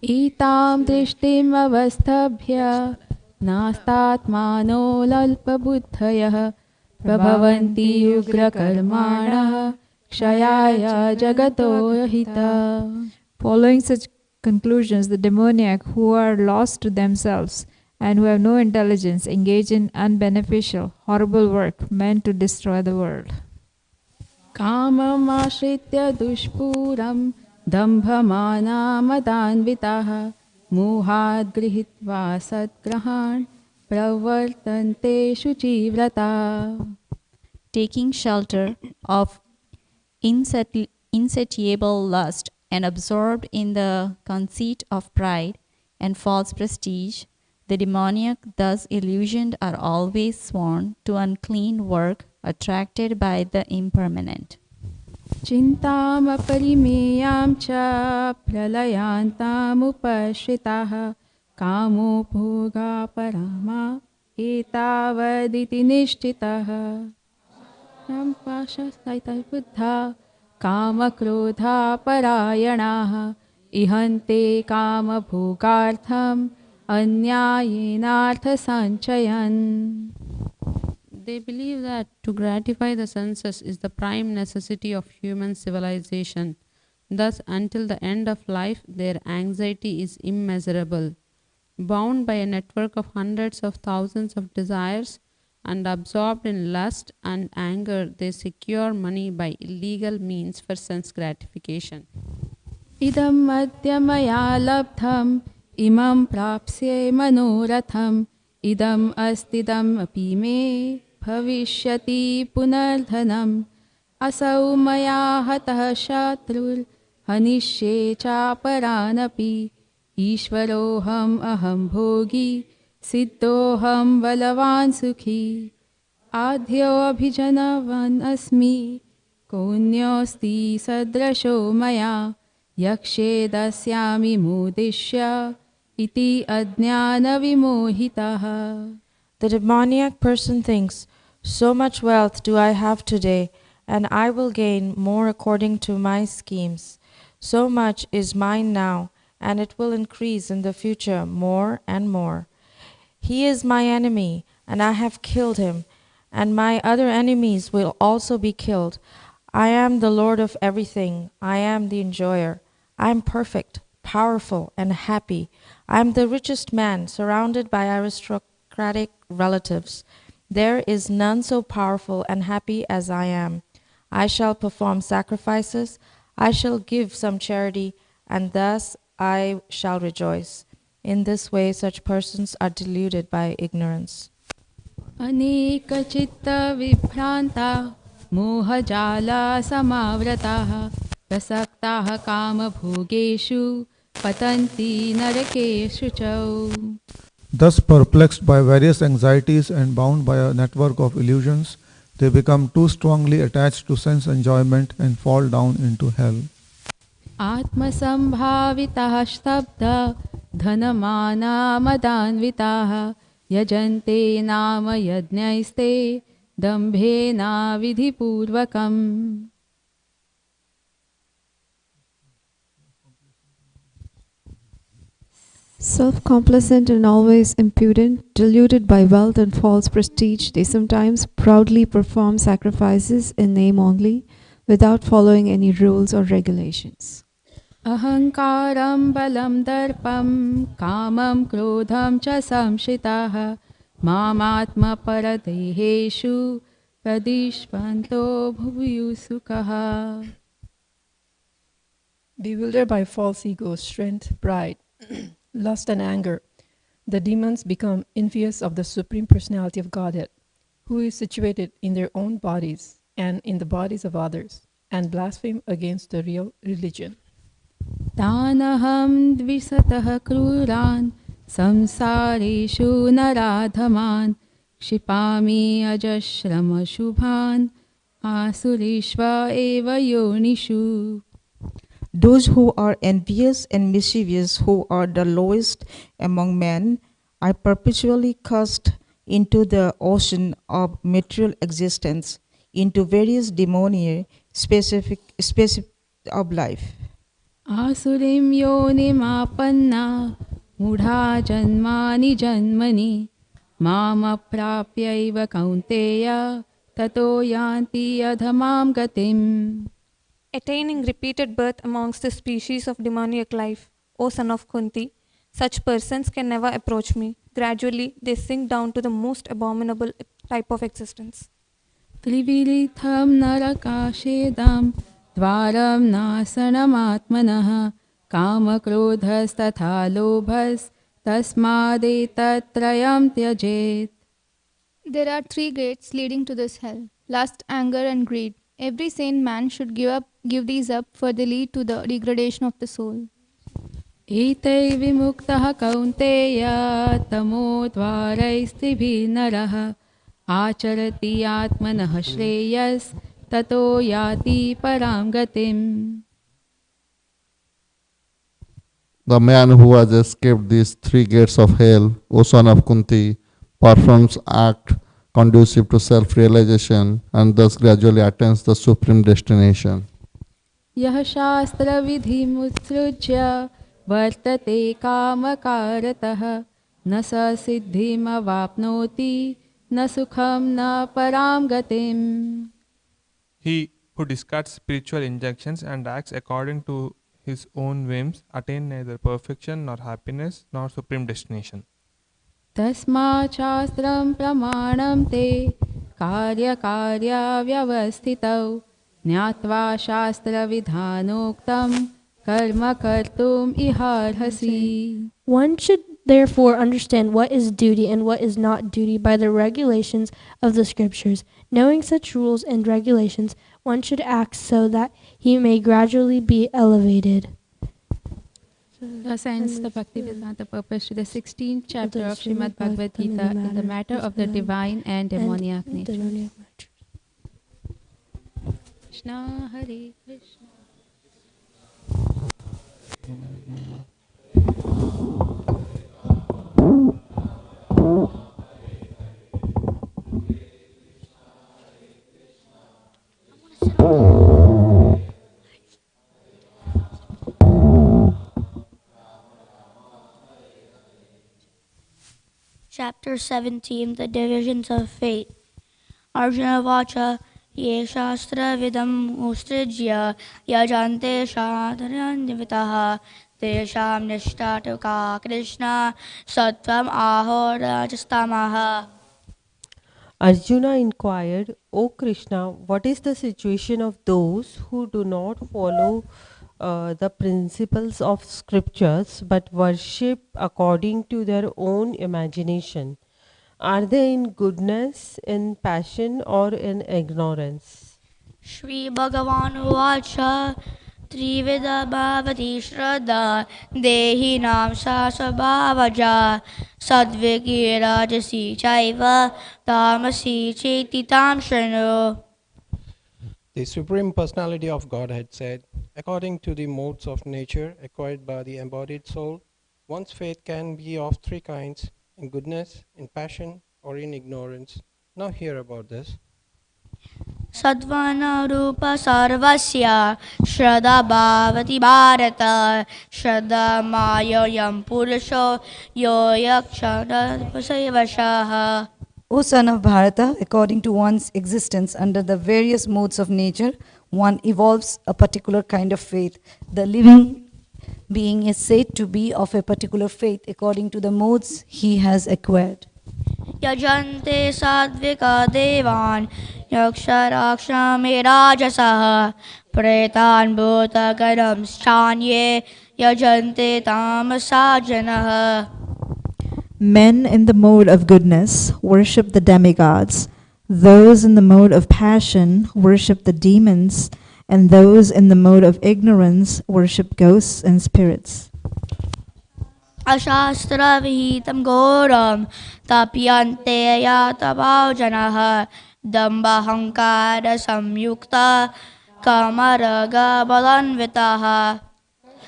Itam drishtim avasthabhya Nastatmano lalpabuddhayah Prabhavanti ugra karmanah Kshayaya jagato hita. Following such conclusions, the demoniac who are lost to themselves and who have no intelligence engage in unbeneficial, horrible work meant to destroy the world. Kamam ashritya dushpuram Dambhamana madanvitaha Muhad grihitva satgrahan प्रवर्तन्ते शुचिव्रता. Taking shelter of insatiable lust and absorbed in the conceit of pride and false prestige, the demoniac thus illusioned are always sworn to unclean work, attracted by the impermanent. चिन्तामपरिमेयां च प्रलयान्तामुपश्रिताः कामोपभोगापरामा एतावदिति निश्चितः. Buddha कामक्रोधापरायणाः इहन्ते कामभोगार्थम् अन्यायेनार्थसञ्चयन्. They believe that to gratify the senses is the prime necessity of human civilization. Thus, until the end of life, their anxiety is immeasurable. Bound by a network of hundreds of thousands of desires and absorbed in lust and anger, they secure money by illegal means for sense gratification. Idam adya maya labdham imam prapsye manoratham idam astidam api me bhavishyati punardhanam asau maya hatah shatrur hanishye chaparanapi ishvaroham aham bhogi siddhoham balavan sukhi adhyo abhijanavan asmi konyosti sadrasho maya yakshe dasyami mudishya iti ajnana vimohitaha. The demoniac person thinks, so much wealth do I have today, and I will gain more according to my schemes. So much is mine now, and it will increase in the future more and more. He is my enemy, and I have killed him, and my other enemies will also be killed. I am the Lord of everything. I am the enjoyer. I am perfect, powerful, and happy. I am the richest man, surrounded by aristocratic relatives. There is none so powerful and happy as I am. I shall perform sacrifices. I shall give some charity, and thus I shall rejoice. In this way, such persons are deluded by ignorance. Aneka chitta vibhranta mohajala samavrataha prasaktaha kama bhogeshu patanti narakeshu chau. Thus perplexed by various anxieties and bound by a network of illusions, they become too strongly attached to sense enjoyment and fall down into hell. Atmasambhavitaha stabdha dhanamana madanvitaha yajante nama yajnaiste dambhena vidhipurvakam. Self-complacent and always impudent, deluded by wealth and false prestige, they sometimes proudly perform sacrifices in name only, without following any rules or regulations. Ahankaram balam darpam kamam krodham cha samshitaha mamatma paradeheshu pradishvanto bhuviyusukaha. Bewildered by false ego, strength, pride, lust and anger, the demons become envious of the Supreme Personality of Godhead, who is situated in their own bodies and in the bodies of others, and blaspheme against the real religion. Tanaham dvisatah kruran samsareshu naradhaman kshipami ajashrama shubhan asurishva eva yonishu. Those who are envious and mischievous, who are the lowest among men, are perpetually cast into the ocean of material existence, into various demoniac specific of life. Asurim yonim apanna mudha janmani janmani mama prapyaiva kaunteya tato yanti adhamam gatim. Attaining repeated birth amongst the species of demoniac life, O son of Kunti, such persons can never approach me. Gradually, they sink down to the most abominable type of existence. Trivilitham narakashedam dvaram nasanam atmanah kama krodhas tatha lobhas तस्मादेतत्त्रयं त्यजेत्. There are three gates leading to this hell: lust, anger, and greed. Every sane man should give these up, for they lead to the degradation of the soul. एतै विमुक्तः कौन्तेय तमोद्वारैस्त्रिभिः नरः आचरति आत्मनः श्रेयस् ततो याति परां गतिम्. The man who has escaped these three gates of hell, O son of Kunti, performs act conducive to self-realization and thus gradually attains the supreme destination. यः शास्त्रविधिमुत्सृज्य वर्तते कामकारतः न स सिद्धिमवाप्नोति न सुखं न परां गतिम्. He who discards spiritual injunctions and acts according to his own whims attain neither perfection nor happiness nor supreme destination. तस्मात् शास्त्रं प्रमाणं ते कार्यकार्याव्यवस्थितौ ज्ञात्वा शास्त्रविधानोक्तं कर्म कर्तुम् इहार्हसि. One should therefore understand what is duty and what is not duty by the regulations of the scriptures. Knowing such rules and regulations, one should act so that he may gradually be elevated. Thus ends the Bhaktivedanta purpose to the 16th chapter of Srimad Bhagavad Gita in the matter of the divine and demoniac nature. Krishna Hare Krishna. Chapter 17, the divisions of fate. Arjuna Vacha, Ye Shastra Vidam Ustrijya, Yajante Shadharandivitaha, Tesham Nishtatuka Krishna, Sattvam Ahora Jastamaha. Arjuna inquired, O Krishna, what is the situation of those who do not follow the principles of scriptures but worship according to their own imagination? Are they in goodness, in passion, or in ignorance? Shri Bhagavan Vacha, Trivida Bhavati Shraddha, Dehi Nam Sasabhavaja, Sadviki Rajasi Chaiva, Tamasi Chetitam Shranu. The Supreme Personality of Godhead said, according to the modes of nature acquired by the embodied soul, one's faith can be of three kinds: in goodness, in passion, or in ignorance. Now hear about this. Sadvana Rupa Sarvasya, Shraddha Bhavati Bharata, Shraddha Maya Yam Purusho, Yo Yakshana Pasayavashaha. O son of Bharata, according to one's existence under the various modes of nature, one evolves a particular kind of faith. The living being is said to be of a particular faith according to the modes he has acquired. Yajante Sadvika Devan, Yaksharakshame Rajasaha, Pretan Bhuta Garam Shanye, Yajante Tamasajanaha. Men in the mode of goodness worship the demigods, those in the mode of passion worship the demons, and those in the mode of ignorance worship ghosts and spirits. Ashastra Vihitam Goram, Tapyante Yatabhaujanaha, Damba Hankara Samyukta, Kamaraga Balanvitaha.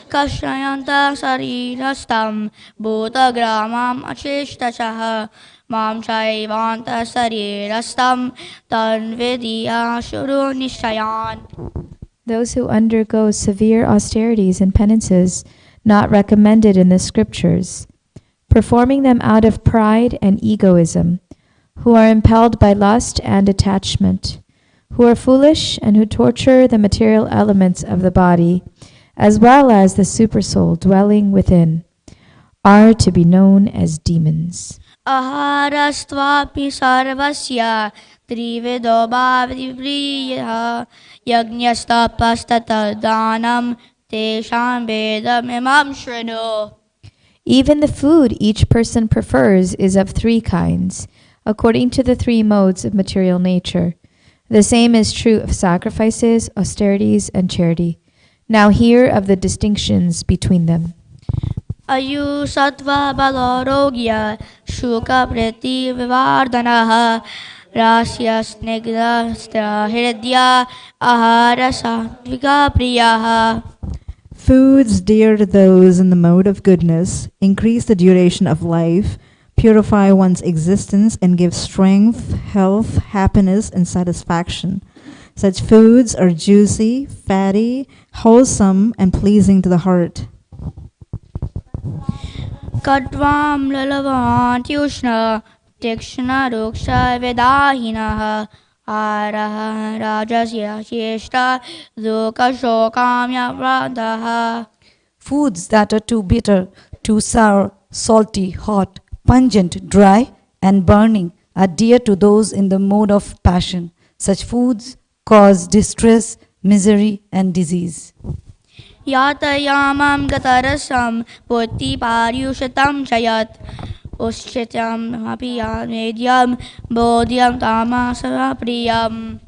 Kashrayanta Sarirastam, Bhutagramam Achishtachaha, Mam Shaivanta Sarirastam, Tanvidya Shuru Nishayan. Those who undergo severe austerities and penances not recommended in the scriptures, performing them out of pride and egoism, who are impelled by lust and attachment, who are foolish and who torture the material elements of the body, as well as the supersoul dwelling within, are to be known as demons. Aharastvapi sarvasya trivido bhavati priyaha yajnastapastata danam tesham vedam imam shrinu. Even the food each person prefers is of three kinds, according to the three modes of material nature. The same is true of sacrifices, austerities, and charity. Now hear of the distinctions between them. Ayu sattva balarogya shuka priti vivardanaha rasya snigdha hridya ahara sattvika priyaha. Foods dear to those in the mode of goodness increase the duration of life, purify one's existence, and give strength, health, happiness, and satisfaction. Such foods are juicy, fatty, wholesome, and pleasing to the heart. Katvam lalavantyushna tikshna ruksha vedahinaha araha rajasya sheshta duka shokamya pradaha. Foods that are too bitter, too sour, salty, hot, pungent, dry, and burning are dear to those in the mode of passion. Such foods cause distress, misery, and disease. Yatayamam gatarasam poti paryushatam chayat ushchitam apiyam medyam bodhyam tamasara priyam.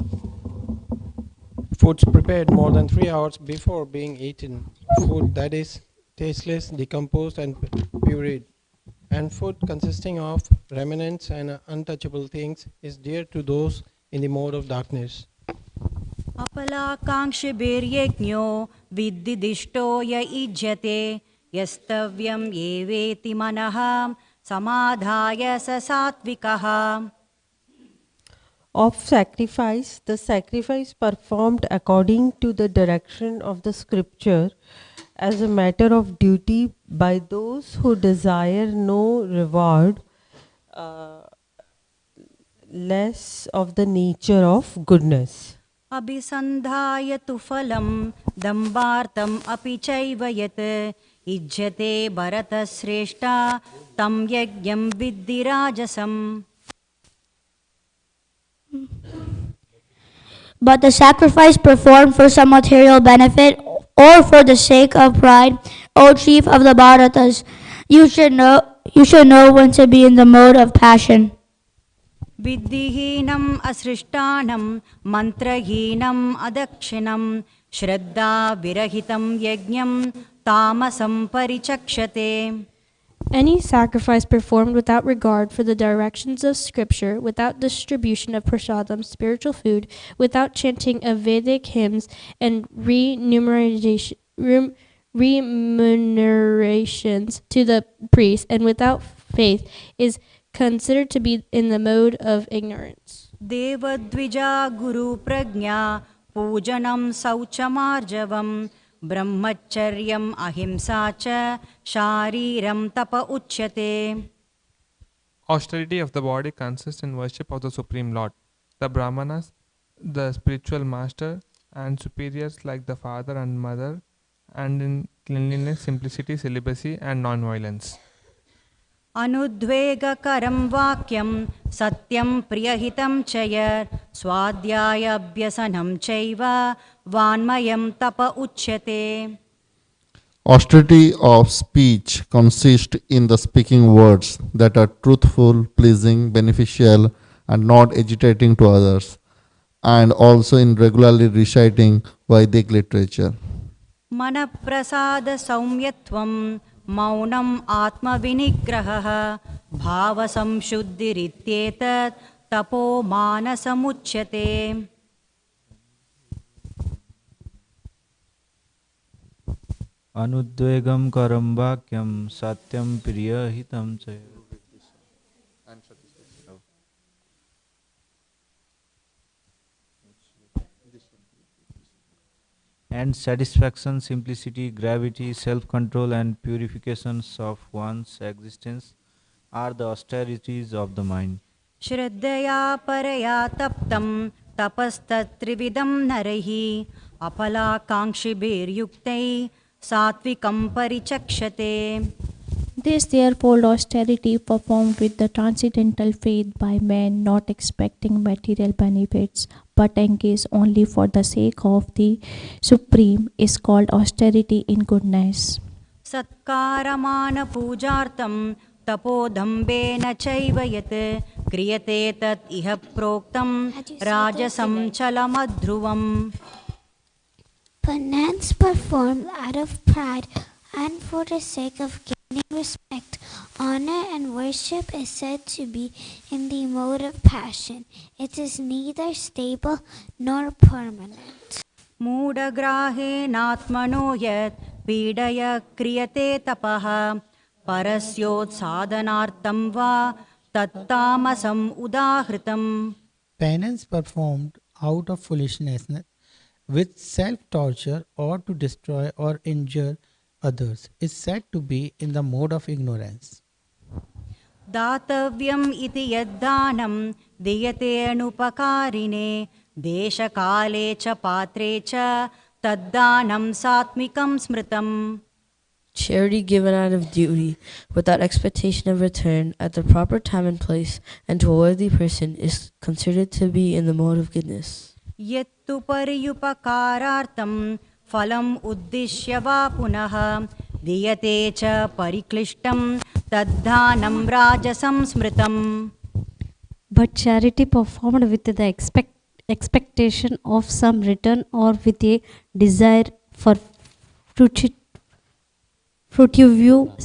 Foods prepared more than 3 hours before being eaten. Food that is tasteless, decomposed, and pureed. And food consisting of remnants and untouchable things is dear to those in the mode of darkness. अपलाकाङ्क्षिभिर्यज्ञो विद्दिदिष्टो य इज्यते यस्तव्यं येवेति मनः समाधाय स सात्विकः. Of sacrifice, the sacrifice performed according to the direction of the scripture as a matter of duty by those who desire no reward, less of the nature of goodness. अभिसन्धाय तु फलं दम्बार्थम् अपि चैव यत् इज्यते भरतश्रेष्ठा तं यज्ञं विद्धि राजसम्. But the sacrifice performed for some material benefit or for the sake of pride, O chief of the Bharatas, you should know when to be in the mode of passion. विद्धिहीनम् असृष्टानं मन्त्रहीनम् अदक्षिणं श्रद्धा विरहितं यज्ञं तामसं परिचक्षते. Any sacrifice performed without regard for the directions of scripture, without distribution of prasadam, spiritual food, without chanting of Vedic hymns and remunerations to the priest, and without faith, is considered to be in the mode of ignorance. देवद्विजा गुरु प्रज्ञा पूजनं शौचमार्जवम् ब्रह्मचर्यम् अहिंसा च शारीरं तप उच्यते. Austerity of the body consists in worship of the Supreme Lord. The Brahmanas, the spiritual master, and superiors like the father and mother, and in cleanliness, simplicity, celibacy, and non-violence. अनुद्वेगकरं वाक्यं सत्यं प्रियहितं च यत् स्वाध्यायाभ्यसनं चैव वाङ्मयं तप उच्यते. Austerity of speech consists in the speaking words that are truthful, pleasing, beneficial, and not agitating to others, and also in regularly reciting Vedic literature. Manprasad सौम्यत्वं मौनम् आत्मविनिग्रहः भावसंशुद्धिरित्येतत् तपो मानसमुच्यते. अनुद्वेगं करं वाक्यं सत्यं प्रियहितं च. And satisfaction, simplicity, gravity, self-control, and purifications of one's existence are the austerities of the mind. श्रद्धया परया तप्तं तपस्तत्त्रिविधं नरैः अपलाकाङ्क्षिभिर्युक्तैः सात्विकं परिचक्षते. This therefore austerity performed with the transcendental faith by men not expecting material benefits but engaged only for the sake of the Supreme is called austerity in goodness. सत्कारमानपूजार्थं तपोदम्भेन चैव यत् क्रियते तत् इह प्रोक्तं राजसं चलमध्रुवम्. Penance performed out of pride and for the sake of gaining respect, honor, and worship is said to be in the mode of passion. It is neither stable nor permanent. मूढग्राहेणात्मनो यत् पीडय क्रियते तपः परस्योत्साधनार्थं वा तत्तामसम् उदाहृतम्. Penance performed out of foolishness with self-torture or to destroy or injure others is said to be in the mode of ignorance. दातव्यम् इति यद्दानं दीयतेऽनुपकारिणे देशकाले च पात्रे च तद्दानं सात्विकं स्मृतम्. Charity given out of duty, without expectation of return, at the proper time and place, and to a worthy person, is considered to be in the mode of goodness. यत्तु पर्युपकारार्थं फलम् उद्दिश्य वा पुनः दीयते च परिक्लिष्टं तद्दानं राजसं स्मृतम्. But charity performed with the expectation of some return or with a desire for fruitive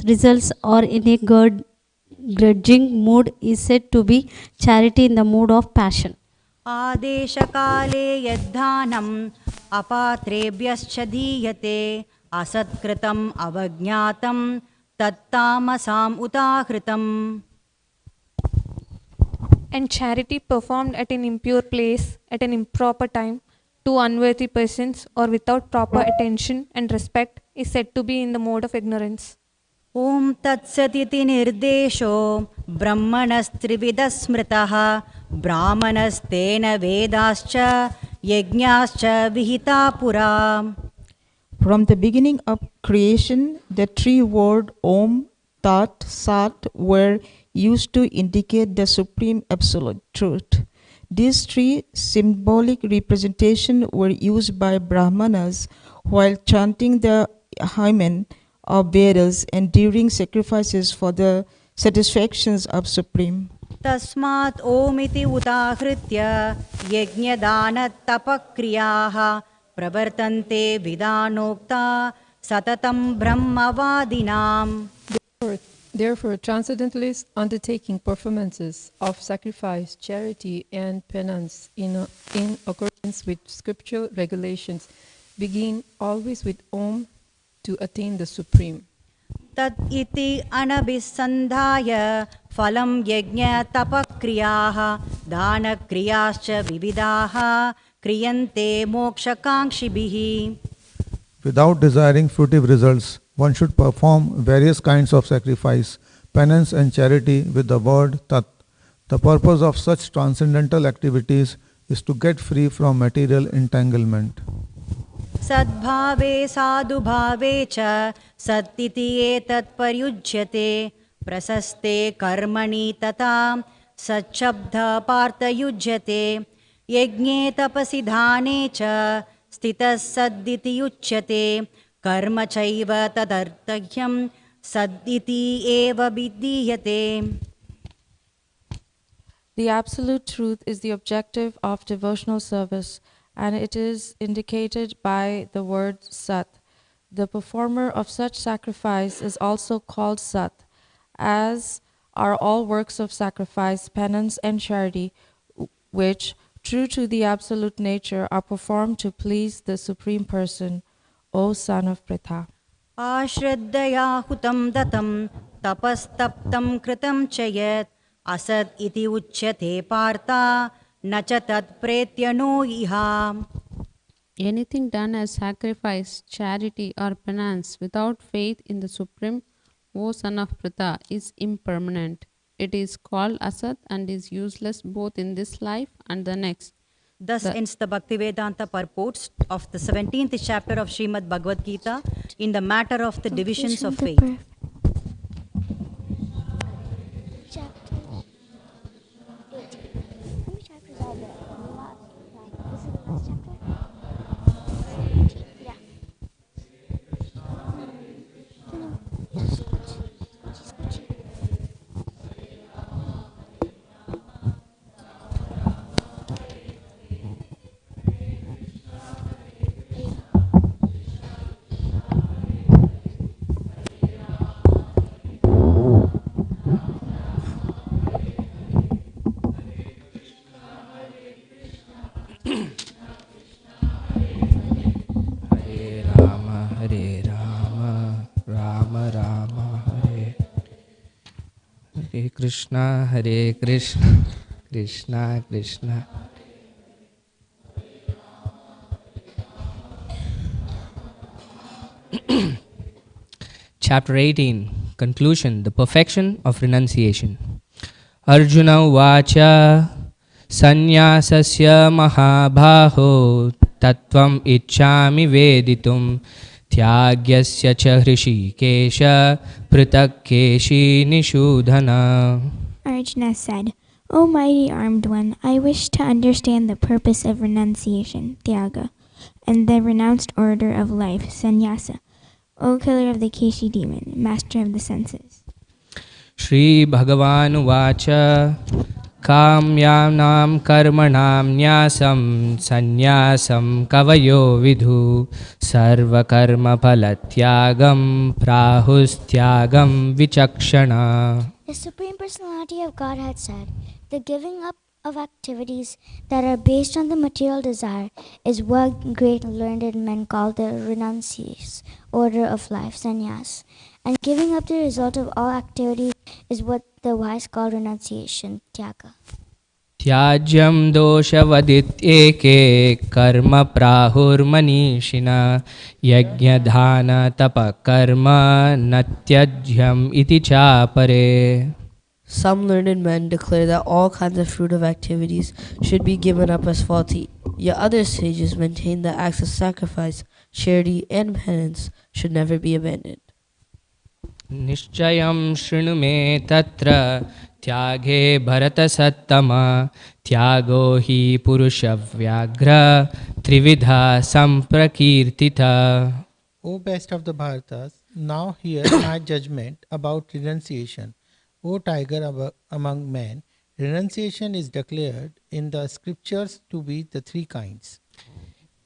results or in a grudging mood is said to be charity in the mood of passion. आदेशकाले यद्दानम् अपात्रेभ्यश्च दीयते असत्कृतम् अवज्ञातं तत्तामसाम् उदाहृतम्. And charity performed at an impure place, at an improper time, to unworthy persons or without proper attention and respect is said to be in the mode of ignorance. ॐ तत्सदिति निर्देशो ब्रह्मणस्त्रिविधः स्मृतः ब्राह्मणस्तेन वेदाश्च यज्ञाश्च विहिता पुरा. From the beginning of creation, the three words Om, Tat, Sat were used to indicate the supreme absolute truth. These three symbolic representations were used by Brahmanas while chanting the hymen of Vedas and during sacrifices for the satisfactions of Supreme. तस्मात् ओमिति उदाहृत्य यज्ञदानतपक्रियाः प्रवर्तन्ते विधानोक्ता सततं ब्रह्मवादिनाम्. Therefore, transcendentalists undertaking performances of sacrifice, charity, and penance in accordance with scriptural regulations begin always with Om to attain the Supreme. तत् इति अनभिसन्धाय फलं यज्ञतपक्रियाः दानक्रियाश्च विविधाः क्रियन्ते मोक्षकाङ्क्षिभिः. Without desiring fruitive results, one should perform various kinds of sacrifice, penance and charity with the word Tat. The purpose of such transcendental activities is to get free from material entanglement. सद्भावे साधुभावे च सत्तिति एतत् पर्युज्यते प्रशस्ते कर्मणि तथा सच्छब्दपार्थयुज्यते यज्ञे तपसि दाने च स्थितः सद्दिति उच्यते कर्म चैव तदर्थह्यं सद्दिति एव विधीयते. The absolute truth is the objective of devotional service, and it is indicated by the word Sat. The performer of such sacrifice is also called Sat, as are all works of sacrifice, penance, and charity, which, true to the absolute nature, are performed to please the Supreme Person, O son of Pritha. आश्रद्धया हुतं दतं तपस्तप्तं कृतं च यत् असत् इति उच्यते पार्था न च तत् प्रेत्य नो इहा. Anything done as sacrifice, charity, or penance without faith in the Supreme, O son of Pritha, is impermanent. It is called asat and is useless both in this life and the next. Thus ends the Bhaktivedanta purports of the 17th chapter of Srimad Bhagavad Gita in the matter of the divisions of faith. Krishna, Hare Krishna, Krishna Krishna. Chapter 18, Conclusion, the perfection of renunciation. Arjuna Uvacha Sannyasasya Mahabhaho Tattvam Ichchami Veditum Tyagyasya cha Hrishikesha Pritakeshi Nishudhana. Arjuna said, O mighty armed one, I wish to understand the purpose of renunciation, Tyaga, and the renounced order of life, Sannyasa. O killer of the Keshi demon, master of the senses. Shri Bhagavan Uvacha Kamyanam Karmanam Nyasam Sannyasam Kavayo Vidhu Sarva Karma Phalatyagam Prahustyagam Vichakshana. The Supreme Personality of Godhead said, the giving up of activities that are based on the material desire is what great learned men call the renunciation order of life, sannyas. And giving up the result of all activities is what the wise call renunciation, tyaga. Tyajyam doshavadit eke karma prahur manishina yajna dhana tapa karma natyajyam iti chapare. Some learned men declare that all kinds of fruitive activities should be given up as faulty, yet other sages maintain that acts of sacrifice, charity, and penance should never be abandoned. Nishchayam shrinu me tatra tyage bharata sattama tyago hi purusha vyagra trividha samprakirtita. O best of the Bharatas, now hear my judgment about renunciation. O tiger among men, renunciation is declared in the scriptures to be the three kinds.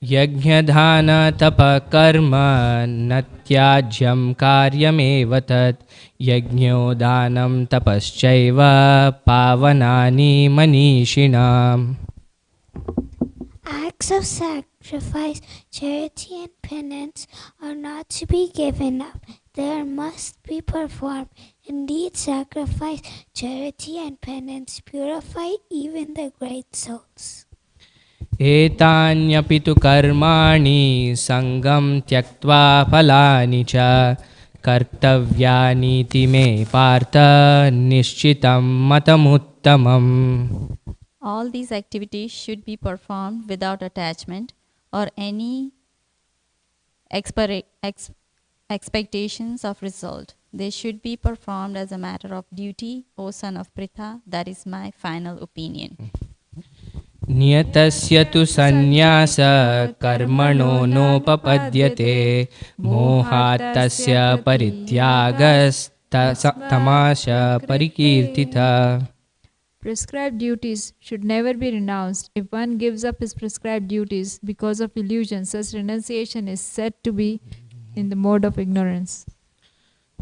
Yajna dhana tapa karma natyajyam karyameva tat yajnyo dhanam tapaschaiva pavanani manishinam. Acts of sacrifice, charity, and penance are not to be given up. They must be performed. Indeed, sacrifice, charity, and penance purify even the great souls. Etanyapi tu karmani sangam tyaktva phalani cha kartavyani ti me partha nishchitam matamuttamam. All these activities should be performed without attachment or any expectations of result. They should be performed as a matter of duty, O son of Pritha. That is my final opinion. Niyatasya tu sannyasa karmano nopapadyate mohatasya parityagas tamasya parikirtita. Prescribed duties should never be renounced. If one gives up his prescribed duties because of illusion, such renunciation is said to be in the mode of ignorance.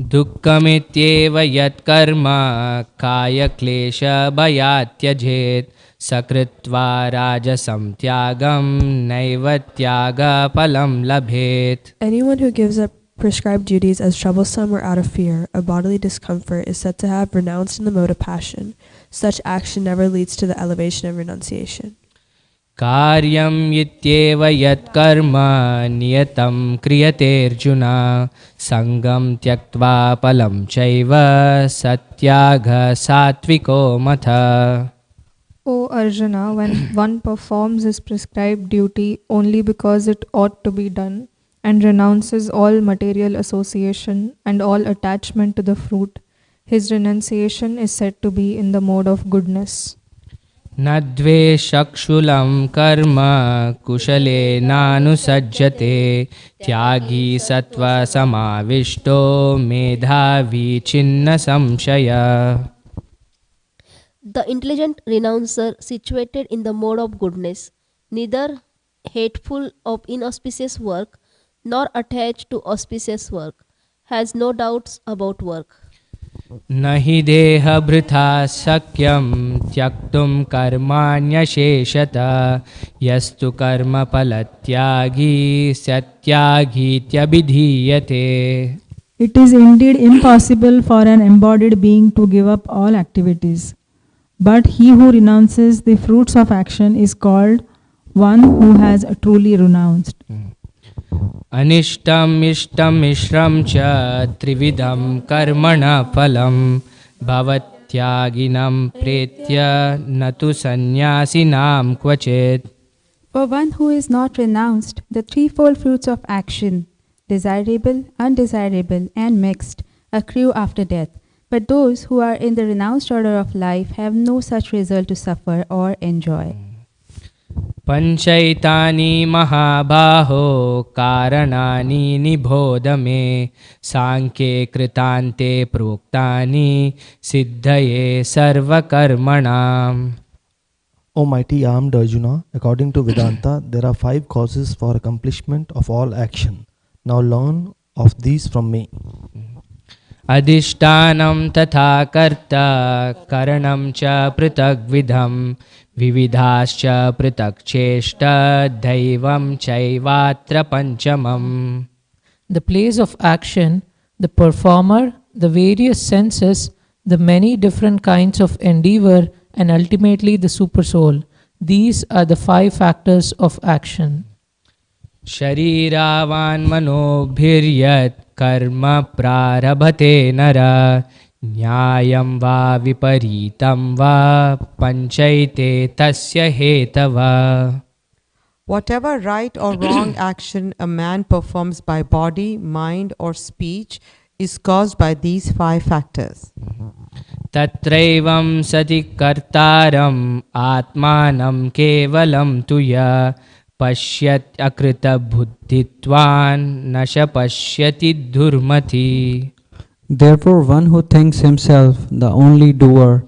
Dukkamityeva yat karma kaya klesha bhayatyajet sakritva rajasam tyagam naiva tyaga palam labhet. Anyone who gives up prescribed duties as troublesome or out of fear of bodily discomfort is said to have renounced in the mode of passion. Such action never leads to the elevation of renunciation. Karyam yityeva yat karma niyatam kriyate arjuna sangam tyaktva palam chaiva satyaga satviko matha. O Arjuna, when one performs his prescribed duty only because it ought to be done and renounces all material association and all attachment to the fruit, his renunciation is said to be in the mode of goodness. Nadve shakshulam karma kushale nanusajjate tyagi sattva samavishto medhavi chinna samshaya. The intelligent renouncer, situated in the mode of goodness, neither hateful of inauspicious work nor attached to auspicious work, has no doubts about work. Nahi deha bhrita sakyam tyaktum karmanya sheshata yastu karma palatyagi satyagi tyabidhiyate. It is indeed impossible for an embodied being to give up all activities. But he who renounces the fruits of action is called one who has truly renounced. Anishtam ishtam mishram cha trividam karmana phalam bhavatyaginam pretya natu sannyasinam kvachit. For one who is not renounced, the threefold fruits of action, desirable, undesirable, and mixed, accrue after death. But those who are in the renounced order of life have no such result to suffer or enjoy. Panchaitani mahabaho karanani nibodame sankhe kritante proktani siddhaye sarva karmanam. O mighty armed Arjuna, according to Vedanta, there are 5 causes for accomplishment of all action. Now learn of these from me. Adhishtanam tatha karta karanam cha pritag vidham vividhascha pritag cheshta daivam chaivatra panchamam. The place of action, the performer, the various senses, the many different kinds of endeavor, and ultimately the supersoul. These are the 5 factors of action. Shariravan manobhiryat karma prarabhate nara nyayam va viparitam va panchaite tasya hetava. Whatever right or wrong action a man performs by body, mind, or speech is caused by these 5 factors. Tatraivam sati kartaram atmanam kevalam tuya pashyat akrita buddhitvan nasha pashyati dhurmati. Therefore, one who thinks himself the only doer,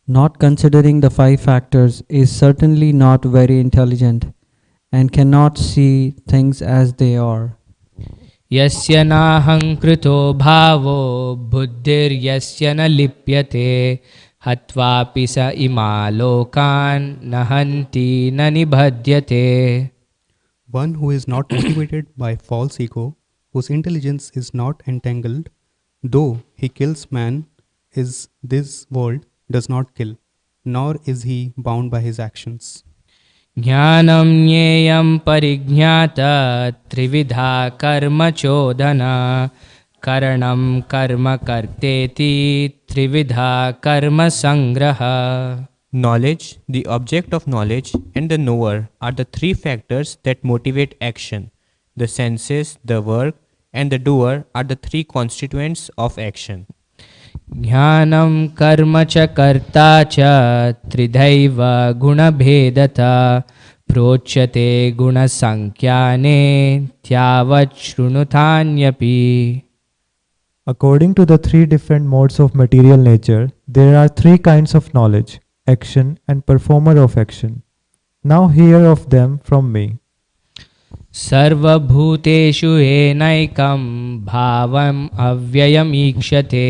not considering the 5 factors, is certainly not very intelligent and cannot see things as they are. Yasya naham krito bhavo buddhir yasya na lipyate hatvapi sa ima lokan nahanti na nibhadyate. One who is not motivated by false ego, whose intelligence is not entangled, though he kills man, is this world does not kill, nor is he bound by his actions. Jnanam nyeyam parijñata trividha karma chodhana karanam karma karteti trividha karma sangraha. Knowledge, the object of knowledge, and the knower are the 3 factors that motivate action. The senses, the work, and the doer are the 3 constituents of action. Jnanam karma cha karta cha tridhaiva guna bhedata prochyate guna sankyane tyavat shrunuthanyapi. According to the 3 different modes of material nature, there are 3 kinds of knowledge: action and performer of action. Now hear of them from me. Sarva bhuteshu enaikam bhavam avyayam ikshate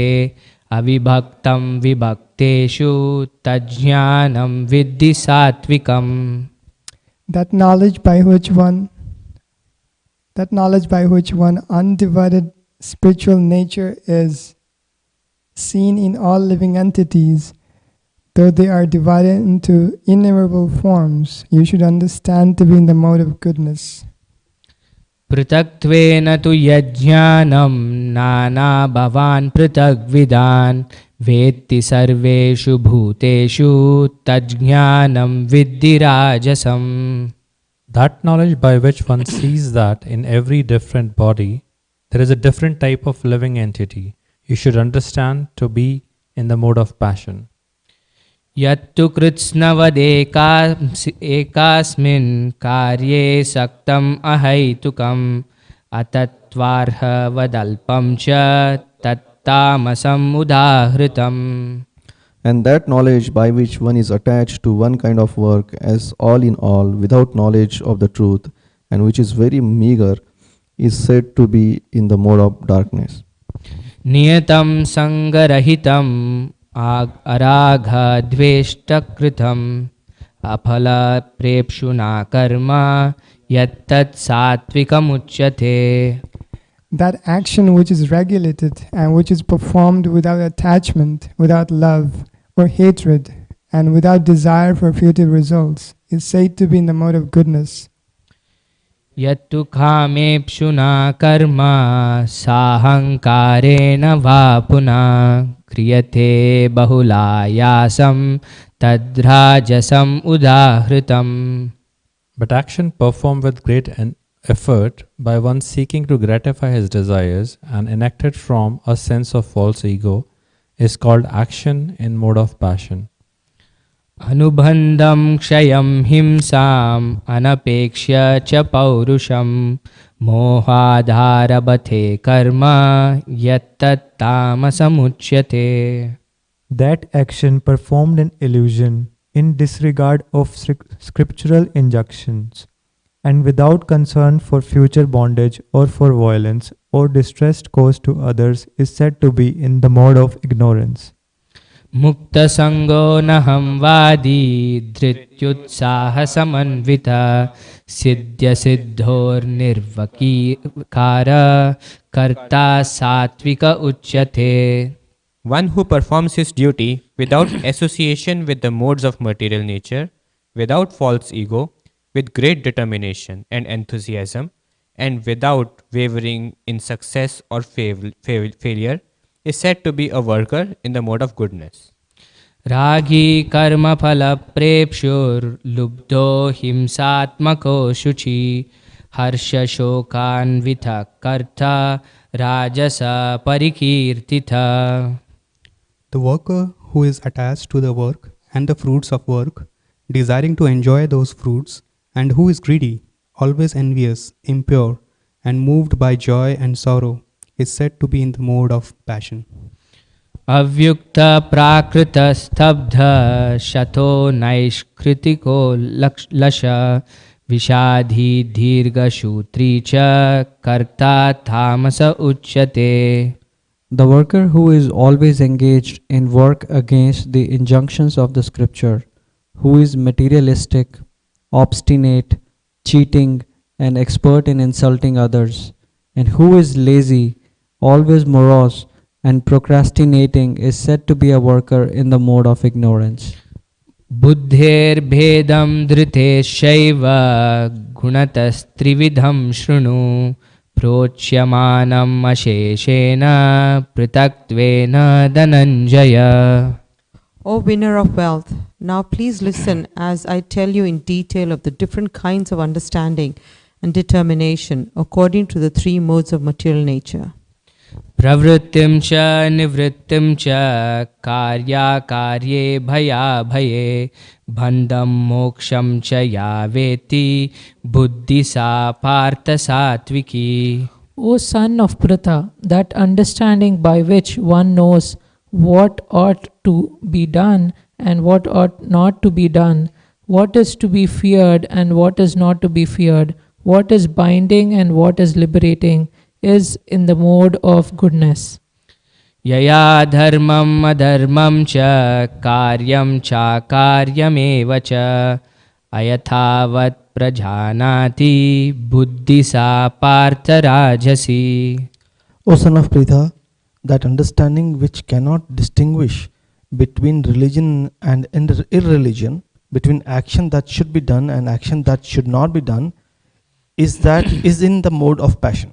avibhaktam vibhakteshu tajnanam viddhi satvikam. That knowledge by which one undivided spiritual nature is seen in all living entities, though they are divided into innumerable forms, you should understand to be in the mode of goodness. Pritaktve tu yajnanam nana bhavan pritagvidan vetti sarveshu bhuteshu tajnanam viddhi rajasam. That knowledge by which one sees that in every different body there is a different type of living entity, you should understand to be in the mode of passion. Yattu kritsnavad ekasmin karye saktam ahaitukam atatvarha vadalpam cha tattamasam udahritam. And that knowledge by which one is attached to one kind of work as all in all without knowledge of the truth, and which is very meager, is said to be in the mode of darkness. Niyatam sangarahitam aragha dveshtakritam aphala prepshuna karma yattat satvikam uchyate. That action which is regulated and which is performed without attachment, without love or hatred, and without desire for future results is said to be in the mode of goodness. Yattu khamepshuna karma sahankarena vapuna kriyate bahulayasam tadrajasam udahritam. But action performed with great effort by one seeking to gratify his desires and enacted from a sense of false ego is called action in mode of passion. Anubandham kshayam himsam anapekshya cha paurusham mohadharabhathe karma yattat tamasamuchyate. That action performed in illusion, in disregard of scriptural injunctions, and without concern for future bondage or for violence or distress caused to others is said to be in the mode of ignorance. Mukta sango naham vadi dhrityutsaha samanvita siddhya siddhor nirvakara karta satvika uchyate. One who performs his duty without association with the modes of material nature, without false ego, with great determination and enthusiasm, and without wavering in success or failure, is said to be a worker in the mode of goodness. Ragi karma phala prepshur lubdo himsatmako shuchi harsha shokanvitha karta rajasa parikirtitha. The worker who is attached to the work and the fruits of work, desiring to enjoy those fruits, and who is greedy, always envious, impure, and moved by joy and sorrow, is said to be in the mode of passion. Avyukta prakrita stabdha shato naishkritiko lasha vishadhi dhirga shutri cha karta thamasa uchyate. The worker who is always engaged in work against the injunctions of the scripture, who is materialistic, obstinate, cheating, and expert in insulting others, and who is lazy, always morose, and procrastinating is said to be a worker in the mode of ignorance. Buddher bhedam dhrite shaiva gunatas trividham shrunu prochyamanam asheshena pritaktvena dhananjaya. O winner of wealth, now please listen as I tell you in detail of the different kinds of understanding and determination according to the three modes of material nature. Pravrittim cha nivrittim cha karya karye bhaya bhaye bandham moksham cha yaveti buddhi sa partha satviki. O son of Pritha, that understanding by which one knows what ought to be done and what ought not to be done, what is to be feared and what is not to be feared, what is binding and what is liberating, is in the mode of goodness. Yaya dharmam adharmam cha karyam cha karyameva cha ayathavat prajanati buddhi sa partha rajasi. O son of Pritha, that understanding which cannot distinguish between religion and irreligion, between action that should be done and action that should not be done, is in the mode of passion.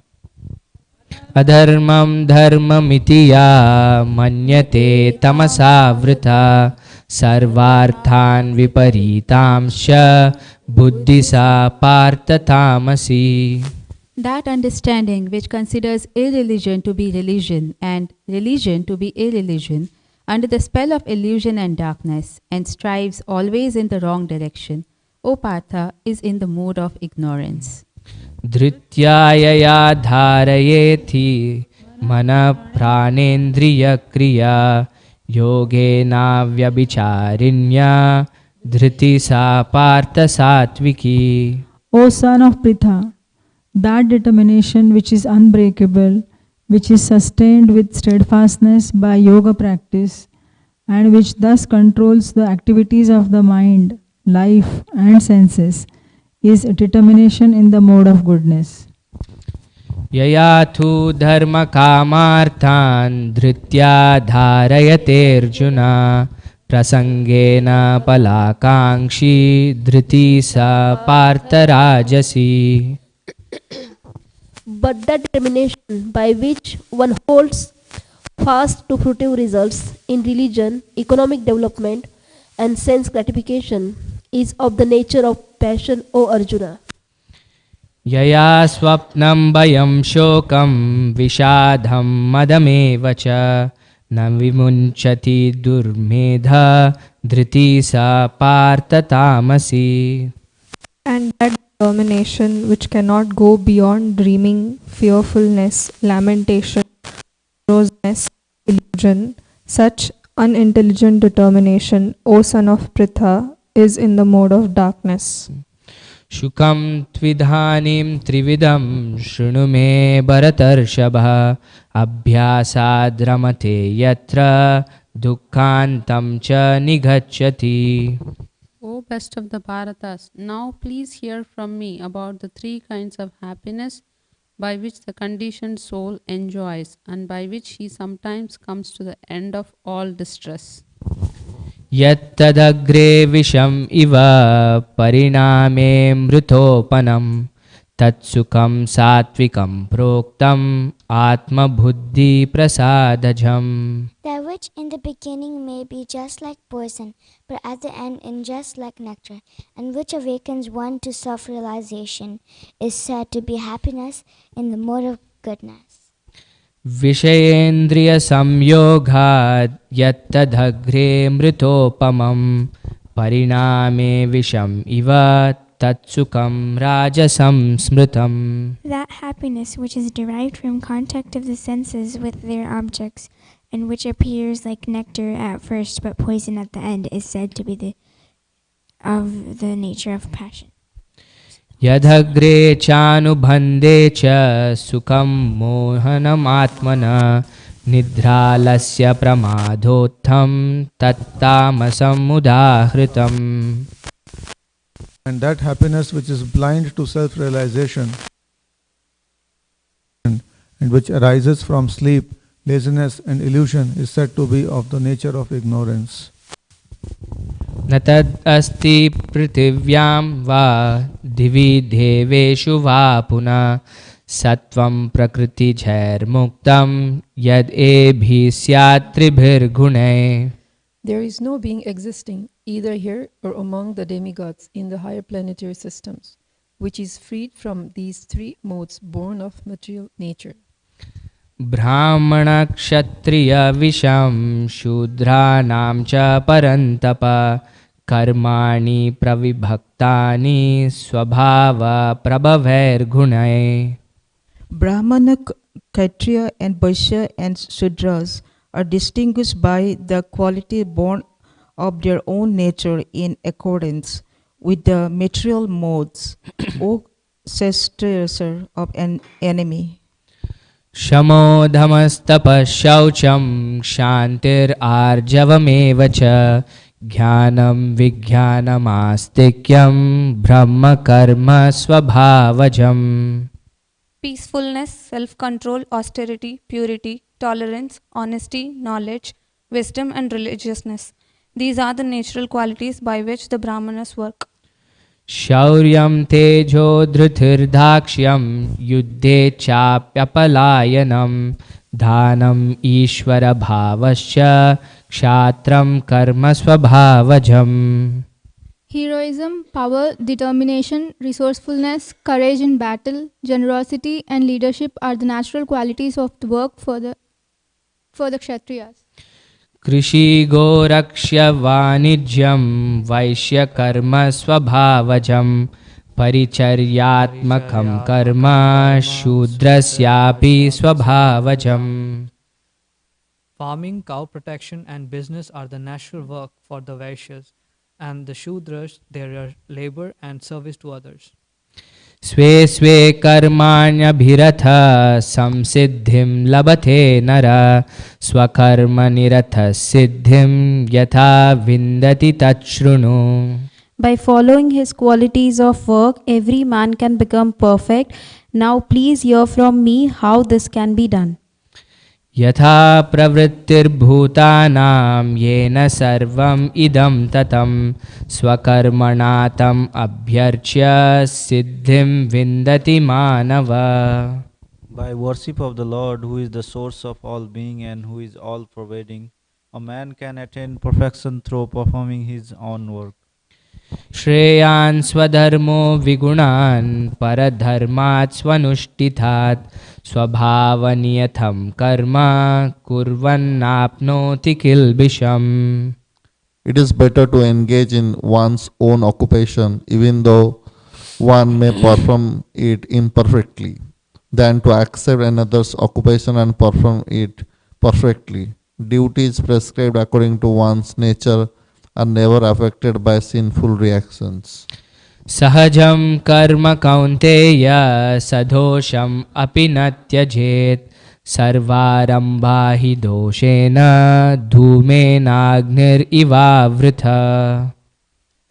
Adharmam dharmamiti ya manyate tamasavritha sarvarthan viparitamsha buddhisa partha tamasi. That understanding which considers irreligion to be religion and religion to be irreligion under the spell of illusion and darkness and strives always in the wrong direction, O Partha, is in the mode of ignorance. Dhrityaya dharayethi mana pranendriya kriya yogena vyabhicharinya dhriti sa partha satviki. O son of Pritha, that determination which is unbreakable, which is sustained with steadfastness by yoga practice, and which thus controls the activities of the mind, life, and senses, is a determination in the mode of goodness. ययाथु धर्मकामार्थान् धृत्या धारयतेऽर्जुन प्रसङ्गेन पलाकाङ्क्षी धृती सा पार्थराजसी. But the determination by which one holds fast to fruitive results in religion, economic development, and sense gratification is of the nature of passion, O Arjuna. यया स्वप्नं भयं शोकं विषादं मदमेव च न विमुञ्चति दुर्मेधा धृती सा पार्थ तामसी. And that determination which cannot go beyond dreaming, fearfulness, lamentation, moroseness, illusion, such unintelligent determination, O son of Pritha, is in the mode of darkness. शुकं त्विधानीं त्रिविधं शृणु मे भरतर्षभः अभ्यासाद् रमते यत्र दुःखान्तं च निगच्छति. O best of the Bharatas, now please hear from me about the three kinds of happiness by which the conditioned soul enjoys and by which he sometimes comes to the end of all distress. यत्तदग्रे विषम् इव परिणामे मृतोपनं तत्सुखं सात्विकं प्रोक्तम् आत्मबुद्धिप्रसादजम्. That which in the beginning may be just like poison, but at the end injust like nectar, and which awakens one to self-realization, is said to be happiness in the mode of goodness. विषयेन्द्रिय संयोगाद् यत्तदग्रे मृतोपमं परिणामे विषम् इव तत्सुखं राजसं स्मृतम्. That happiness which is derived from contact of the senses with their objects, and which appears like nectar at first but poison at the end, is said to be of the nature of passion. यदग्रे चानुबन्धे च सुखं मोहनमात्मना निद्रालस्य प्रमादोत्थं तत्तामसम् उदाहृतम्. And that happiness which is blind to self-realization and which arises from sleep, laziness and illusion is said to be of the nature of ignorance. न तद् अस्ति पृथिव्यां वा दिवि देवेषु वा पुनः सत्वं प्रकृतिजैर्मुक्तं यद् एभिः स्यात् त्रिभिर्गुणैः. There is no being existing either here or among the demigods in the higher planetary systems, which is freed from these three modes born of material nature. ब्राह्मण क्षत्रिय विषं शूद्राणां च परन्तप कर्माणि प्रविभक्तानि स्वभाव प्रभवैर्गुणैः. Brahmana, Kshatriya and Vaishya and Shudras are distinguished by the quality born of their own nature in accordance with the material modes, O successor of an enemy. शमोधमस्तपः शौचं क्षान्तिरार्जवमेव च ज्ञानं विज्ञानमास्तिक्यं ब्रह्म कर्म स्वभावजम्. Peacefulness, self-control, austerity, purity, tolerance, honesty, knowledge, wisdom and religiousness. These are the natural qualities by which the Brahmanas work. शौर्यं तेजो धृतिर्दाक्ष्यं युद्धे चाप्यपलायनं दानम् ईश्वरभावश्च क्षात्रं कर्म स्वभावजम्. Heroism, power, determination, resourcefulness, courage in battle, generosity and leadership are the natural qualities of the work for the Kshatriyas. कृषि गोरक्ष्य वाणिज्यं वैश्य कर्म स्वभावजं परिचर्यात्मकं कर्म शूद्रस्यापि स्वभावजम्. Farming, cow protection and business are the natural work for the Vaishyas, and the Shudras their labor and service to others. स्वे स्वे कर्माण्यभिरथ संसिद्धिं लभते नर स्वकर्मनिरतः सिद्धिं यथा विन्दति तच्छृणु. By following his qualities of work, every man can become perfect, Now please hear from me how this can be done. यथा प्रवृत्तिर्भूतानां येन सर्वम् इदं ततं स्वकर्मणा तम् अभ्यर्च्य सिद्धिं विन्दति मानव. By worship of the Lord, who is the source of all being and who is all pervading, a man can attain perfection through performing his own work. श्रेयान् स्वधर्मो विगुणान् परधर्मात् स्वनुष्ठितात् स्वभावनियतं कर्म कुर्वन्नाप्नोति किल्बिषम्. It is better to engage in one's own occupation, even though one may perform it imperfectly, than to accept another's occupation and perform it perfectly. Duties prescribed according to one's nature are never affected by sinful reactions. Sahajam karma kaunteya sadhosham api na tyajet sarvarambha hi doshena dhumenagnir ivavritha.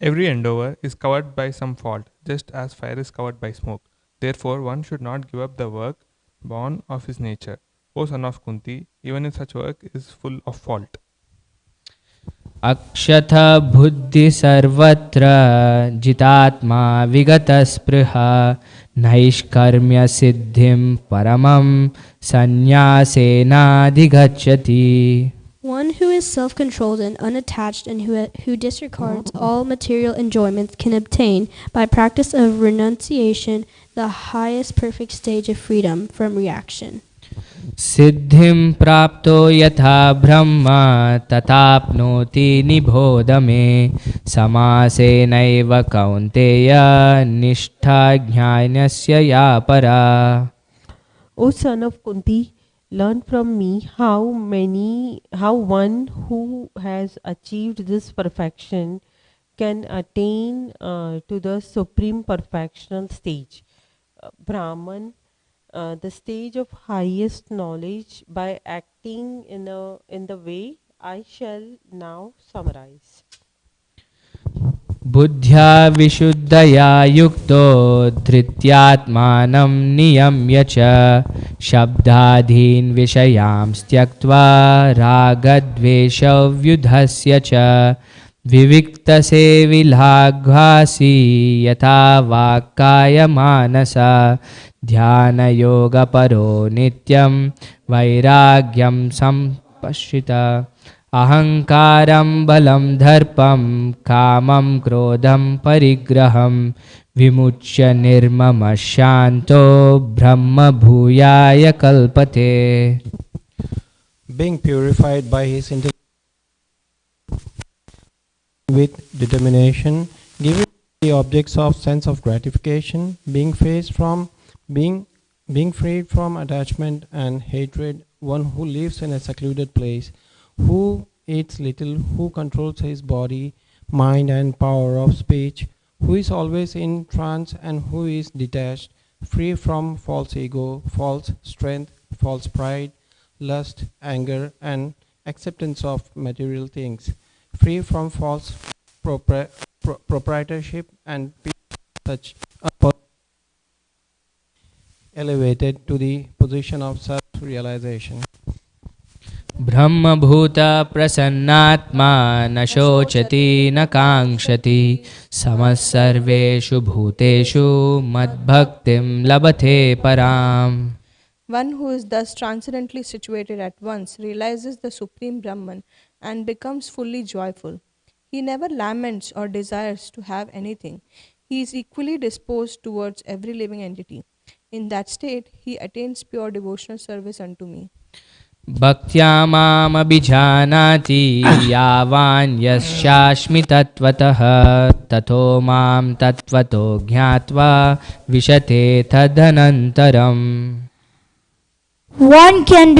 Every endeavor is covered by some fault, just as fire is covered by smoke. Therefore, one should not give up the work born of his nature. O son of Kunti, even if such work is full of fault. Akshatha buddhi sarvatra jitatma vigataspriha naishkarmya siddhim paramam sanyasena digacchati. One who is self-controlled and unattached and who disregards all material enjoyments can obtain, by practice of renunciation, the highest perfect stage of freedom from reaction. Siddhim prapto yatha brahma tatapnoti nibodhame samasenaiva kaunteya nishtha jnanasya ya para. O son of Kunti, learn from me how one who has achieved this perfection can attain to the supreme perfectional stage. Brahman, the stage of highest knowledge, by acting in the way I shall now summarize. Buddhya vishuddhaya yukto dhrityatmanam niyamya cha shabdadhin vishayam styaktva ragadvesha vyudhasya cha vivikta se vilagvasi yatha vakkaya manasa dhyana yoga paro nityam vairagyam sampashita. Ahankaram balam dharpam kamam krodham parigraham vimuchya nirmama shanto brahma bhuyaya kalpate. Being purified by his intellect with determination, giving the objects of sense of gratification, being freed from attachment and hatred, one who lives in a secluded place, who eats little, who controls his body, mind and power of speech, who is always in trance and who is detached, free from false ego, false strength, false pride, lust, anger and acceptance of material things, free from false proprietorship and such a person elevated to the position of self-realization. Brahma bhuta prasannatma na shochati na kankshati samasarveshu bhuteshu madbhaktim labate param. One who is thus transcendently situated at once realizes the Supreme Brahman and becomes fully joyful. He never laments or desires to have anything. He is equally disposed towards every living entity. In that state, he attains pure devotional service unto me. Bhaktya mam abhijanati yavan yasyashmi tatvatah tato mam tatvato jnatva vishate tadhanantaram. One can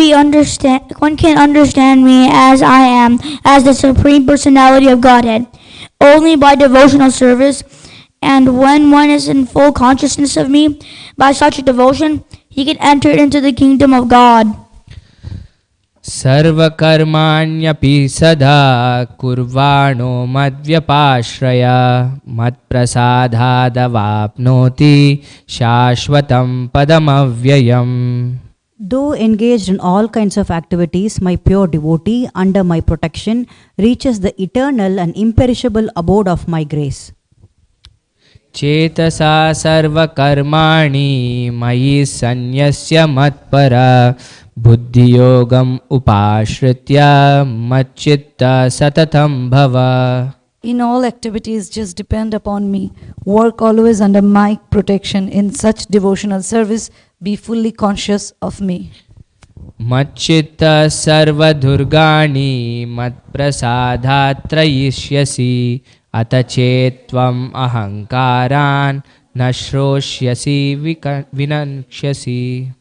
understand me as I am, as the Supreme Personality of Godhead, only by devotional service, and when one is in full consciousness of me, by such a devotion, he can enter into the kingdom of God. सर्वकर्माण्यपि सदा कुर्वाणो मद्व्यपाश्रया मत्प्रसादादवाप्नोति शाश्वतं पदमव्ययम्. Though engaged in all kinds of activities, my pure devotee, under my protection, reaches the eternal and imperishable abode of my grace. चेतसा सर्वकर्माणि मयि सन्न्यस्य मत्परा बुद्धियोगम् उपाश्रित्य मच्चित्ता सततं भव. In all activities, just depend upon me. Work always under my protection. In such devotional service, be fully conscious of me. मच्चित्ता सर्वदुर्गाणि मत्प्रसादात् त्रयिष्यसि अत चेत्त्वम् अहङ्कारान् न श्रोष्यसि विनक्ष्यसि.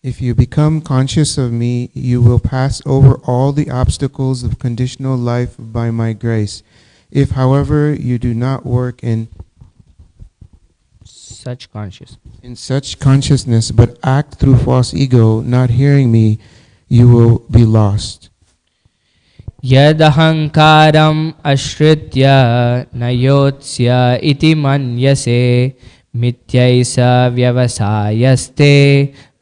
If you become conscious of me, you will pass over all the obstacles of conditional life by my grace. If, however, you do not work in such consciousness, but act through false ego, not hearing me, you will be lost. यदहंकारम् अश्रित्य न योत्स्य इति मन्यसे मिथ्यैष व्यवसायस्ते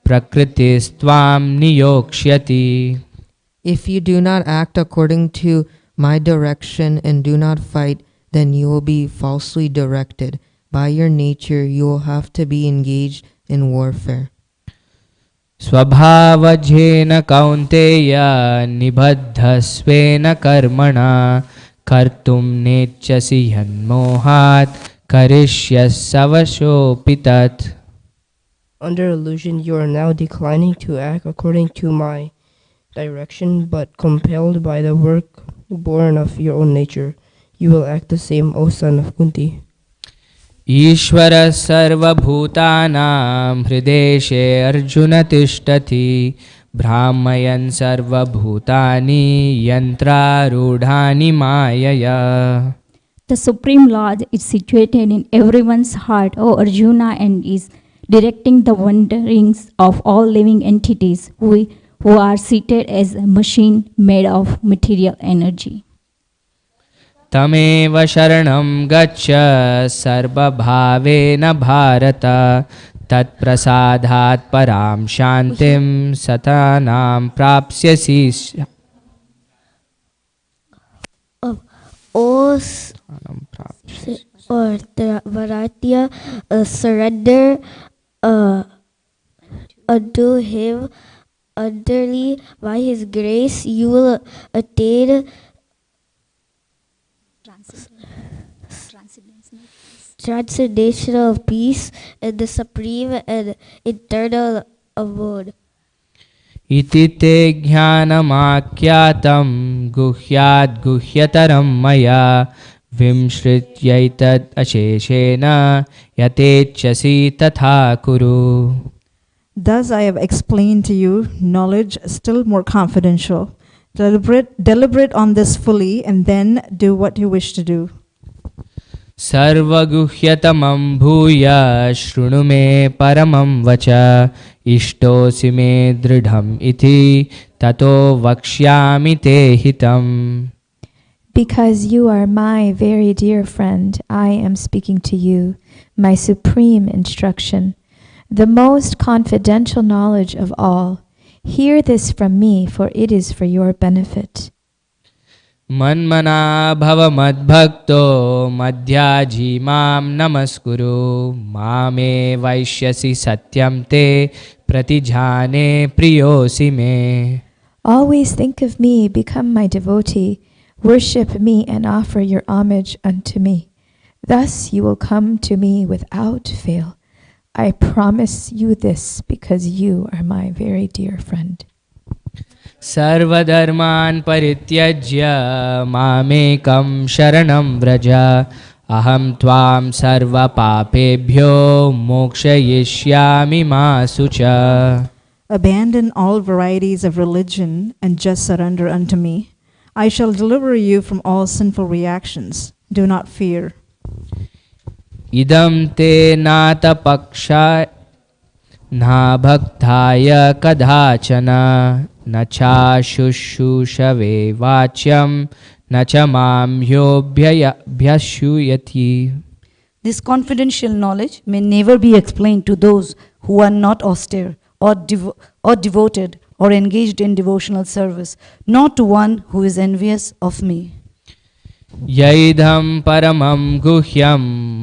प्रकृतिस्त्वां नियोक्ष्यति. If you do not act according to my direction and do not fight, then you will be falsely directed. By your nature, you will have to be engaged in warfare. स्वभावजेन कौन्तेय निबद्धस्वेन कर्मणा कर्तुं नेच्छसि यन्मोहात् करिष्यस्सवशोऽपि तत्. Under illusion, you are now declining to act according to my direction, but compelled by the work born of your own nature, you will act the same, O son of Kunti. ईश्वर सर्वभूतानां हृदेशे अर्जुन तिष्ठति भ्रामयन् सर्वभूतानि यन्त्रारूढानि मायया. The Supreme Lord is situated in everyone's heart, O Arjuna, and is directing the wanderings of all living entities who are seated as a machine made of material energy. तमेव शरणं गच्छ सर्वभावेन भारत तत्प्रसादात् परां शान्तिं सतानां प्राप्स्यसि. Or Varatya, surrender unto him utterly. By his grace you will attain transcendental peace and the supreme and eternal abode. इति ते ज्ञानमाख्यातं गुह्याद् गुह्यतरं मया विमृश्यैतद् अशेषेण यथेच्छसि तथा कुरु. Thus I have explained to you knowledge still more confidential. Deliberate on this fully and then do what you wish to do. सर्वगुह्यतमं भूय शृणु मे परमं वच इष्टोऽसि मे दृढम् इति ततो वक्ष्यामि ते हितम्. Because you are my very dear friend, I am speaking to you, my supreme instruction, the most confidential knowledge of all. Hear this from me, for it is for your benefit. मन्मना भव मद्भक्तो मध्याजी मां नमस्कुरु मामे वैश्यसि सत्यं ते प्रतिजाने प्रियोसि मे. Always think of me, become my devotee, worship me and offer your homage unto me. Thus you will come to me without fail. I promise you this because you are my very dear friend. सर्वधर्मान् परित्यज्य मामेकं शरणं व्रज अहं त्वां सर्वपापेभ्यो मोक्षयिष्यामि मा शुच. Abandon all varieties of religion and just surrender unto me. I shall deliver you from all sinful reactions. Do not fear. इदं ते नातपक्षा ना भक्ताय कदाचन न चाशुश्रूषवे वाच्यं न च मां ह्योऽभ्यश्रूयति. This confidential knowledge may never be explained to those who are not austere or devoted or engaged in devotional service, not to one who is envious of me. Yaidham paramam guhyam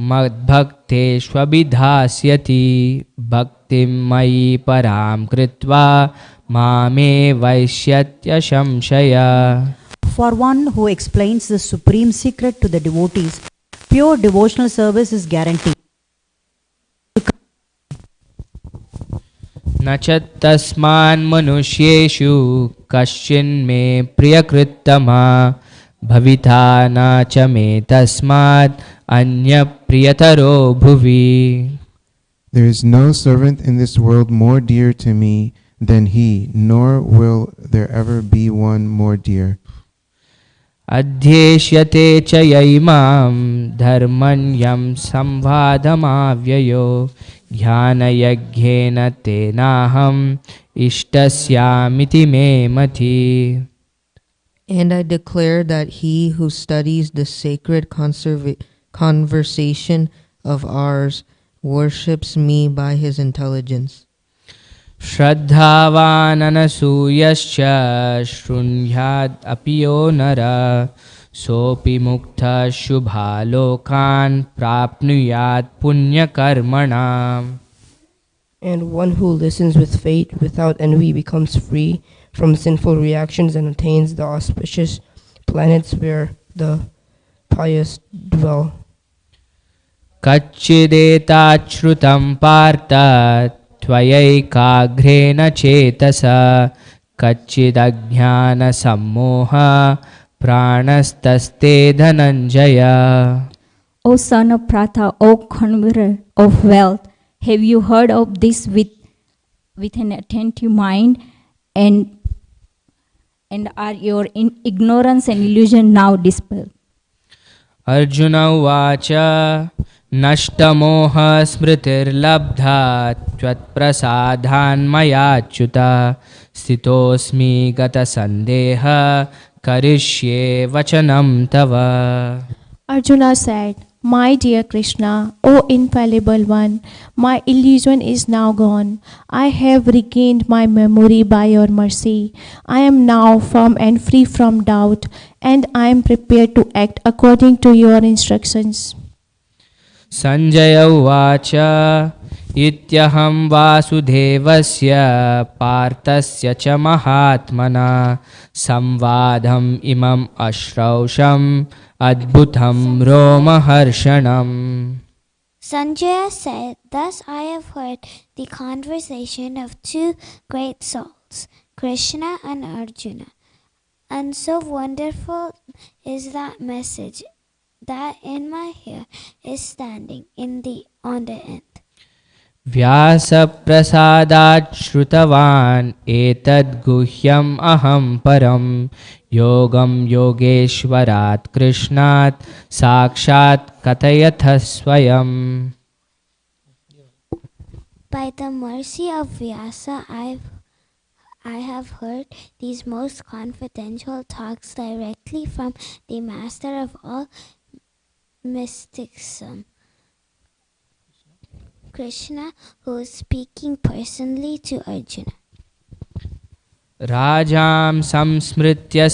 madbhakteshvabhidhasyati bhaktim mayi param kritva mame vaishyatya shamshaya. For one who explains the supreme secret to the devotees, pure devotional service is guaranteed. न च तस्मान् मनुष्येषु कश्चिन्मे प्रियकृत्तमा भविता न च मे तस्मात् अन्यप्रियतरो भुवि. There is no servant in this world more dear to me than he, nor will there ever be one more dear. अध्येष्यते च यैमां धर्मण्यं संवादमाव्ययो ध्यानयज्ञेन तेनाहम् इष्टस्यामिति मे मति. And I declare that he who studies the sacred conversation of ours worships me by his intelligence. श्रद्धावान् अनसूयश्च शृण्व्याद् अपि यो नरः सोऽपि मुक्तः शुभालोकान् प्राप्नुयात् पुण्यकर्मणाम्. And one who listens with faith without envy becomes free from sinful reactions and attains the auspicious planets where the pious dwell. कच्चिदेताच्छ्रुतं Partha त्वयैकाग्रेण चेतसा कच्चिदज्ञानसम्मोहः प्राणस्तस्ते Dhananjay. O son of Pratha, O conqueror of wealth, have you heard of this with an attentive mind, and are your ignorance and illusion now dispelled? Arjuna uvacha nashtamoha smritirlabdha tvatprasadhanmayachyuta stitosmi gata sandeha karishye vachanam tava. Arjuna said, My dear Krishna, O infallible one, my illusion is now gone. I have regained my memory by your mercy. I am now firm and free from doubt, and I am prepared to act according to your instructions. Sanjaya uvacha ityaham vasudevasya partasya cha mahatmana samvadham imam ashrausham adbhutam romaharshanam. Sanjaya said, Thus I have heard the conversation of two great souls, Krishna and Arjuna. And so wonderful is that message that in my ear is standing on the end. Vyasa prasadat shrutavan etad guhyam aham param yogam yogeshwarat krishnat sakshat katayatha swayam. By the mercy of Vyasa, I have heard these most confidential talks directly from the master of all mysticism, Krishna, who is speaking personally to Arjuna. Rajam samsmritya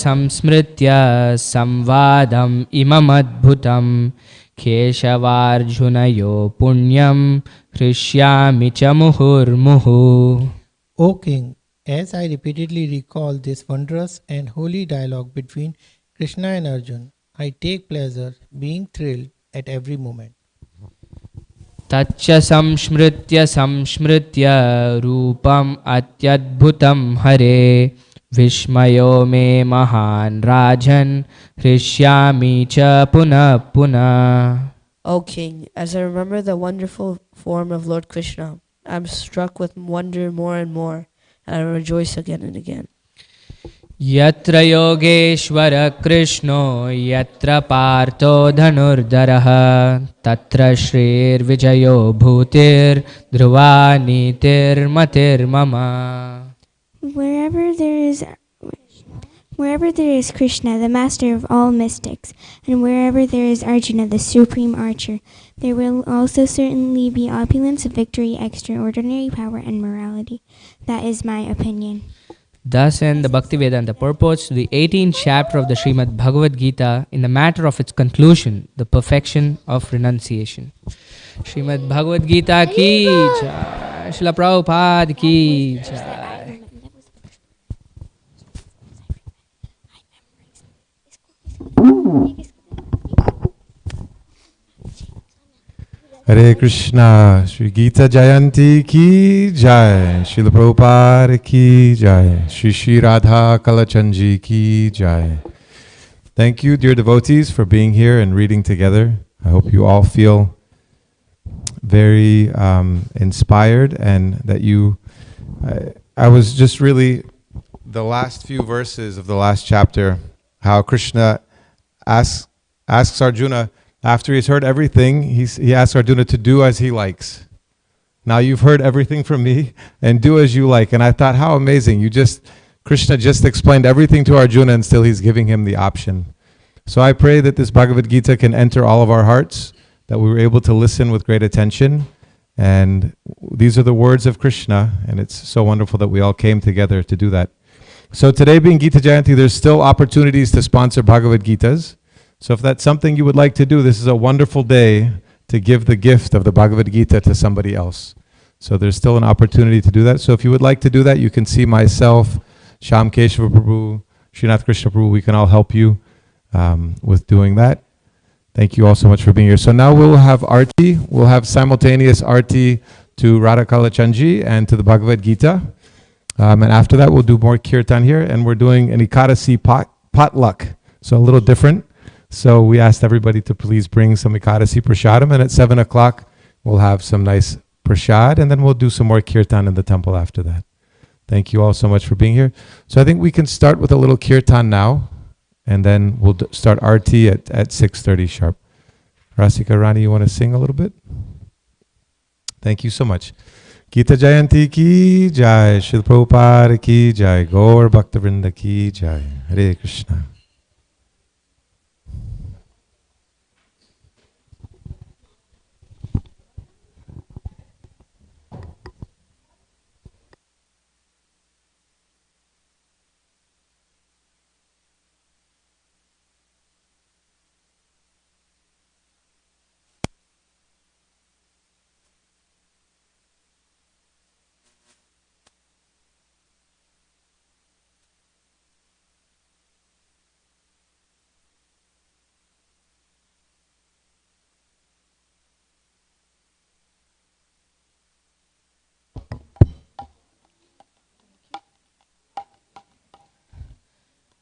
samvadam imam adbhutam keshavarjunayo punyam hrishyami cha muhurmuhu. O king, as I repeatedly recall this wondrous and holy dialogue between Krishna and Arjuna, I take pleasure, being thrilled at every moment. Tacha samshmritya rupam atyadbhutam hare vishmayo me mahan rajan hrishyami cha puna. O king, as I remember the wonderful form of Lord Krishna, I am struck with wonder more and more, and I rejoice again and again. Yatra yogeshwara krishno yatra partho dhanurdaraha tatra shrir vijayo bhutir dhruvanitir matir mama. Wherever there is Krishna, the master of all mystics, and wherever there is Arjuna, the supreme archer, there will also certainly be opulence, victory, extraordinary power, and morality. That is my opinion. Thus end the Bhaktivedanta purports to the 18th chapter of the Srimad Bhagavad Gita in the matter of its conclusion, the perfection of renunciation. Srimad Bhagavad Gita ki jai, Srila Prabhupada ki jai. Hare Krishna, Shri Gita Jayanti ki jai, Srila Prabhupada ki jai, Shri Shri Radha Kalachanji ki jai. Thank you, dear devotees, for being here and reading together. I hope you all feel very inspired and that I was just really, the last few verses of the last chapter, how Krishna asks Arjuna, after he's heard everything, he asks Arjuna to do as he likes. Now you've heard everything from me, and do as you like. And I thought, how amazing. Krishna just explained everything to Arjuna, and still he's giving him the option. So I pray that this Bhagavad Gita can enter all of our hearts, that we were able to listen with great attention. And these are the words of Krishna, and it's so wonderful that we all came together to do that. So today being Gita Jayanti, there's still opportunities to sponsor Bhagavad Gitas. So if that's something you would like to do, this is a wonderful day to give the gift of the Bhagavad Gita to somebody else. So there's still an opportunity to do that. So if you would like to do that, you can see myself, Shyam Keshava Prabhu, Srinath Krishna Prabhu. We can all help you with doing that. Thank you all so much for being here. So now we'll have Arti. We'll have simultaneous Arti to Radha Kalachanji and to the Bhagavad Gita. And after that, we'll do more kirtan here. And we're doing an Ekadasi potluck. So a little different. So we asked everybody to please bring some Ekadasi Prashadam, and at 7 o'clock we'll have some nice prashad, and then we'll do some more kirtan in the temple after that. Thank you all so much for being here. So I think we can start with a little kirtan now, and then we'll start Arti at 6:30 sharp. Rasika Rani, you want to sing a little bit? Thank you so much. Gita Jayanti ki jai, Srila Prabhupada ki jai, Gaur Bhaktavrinda ki jai. Hare Krishna.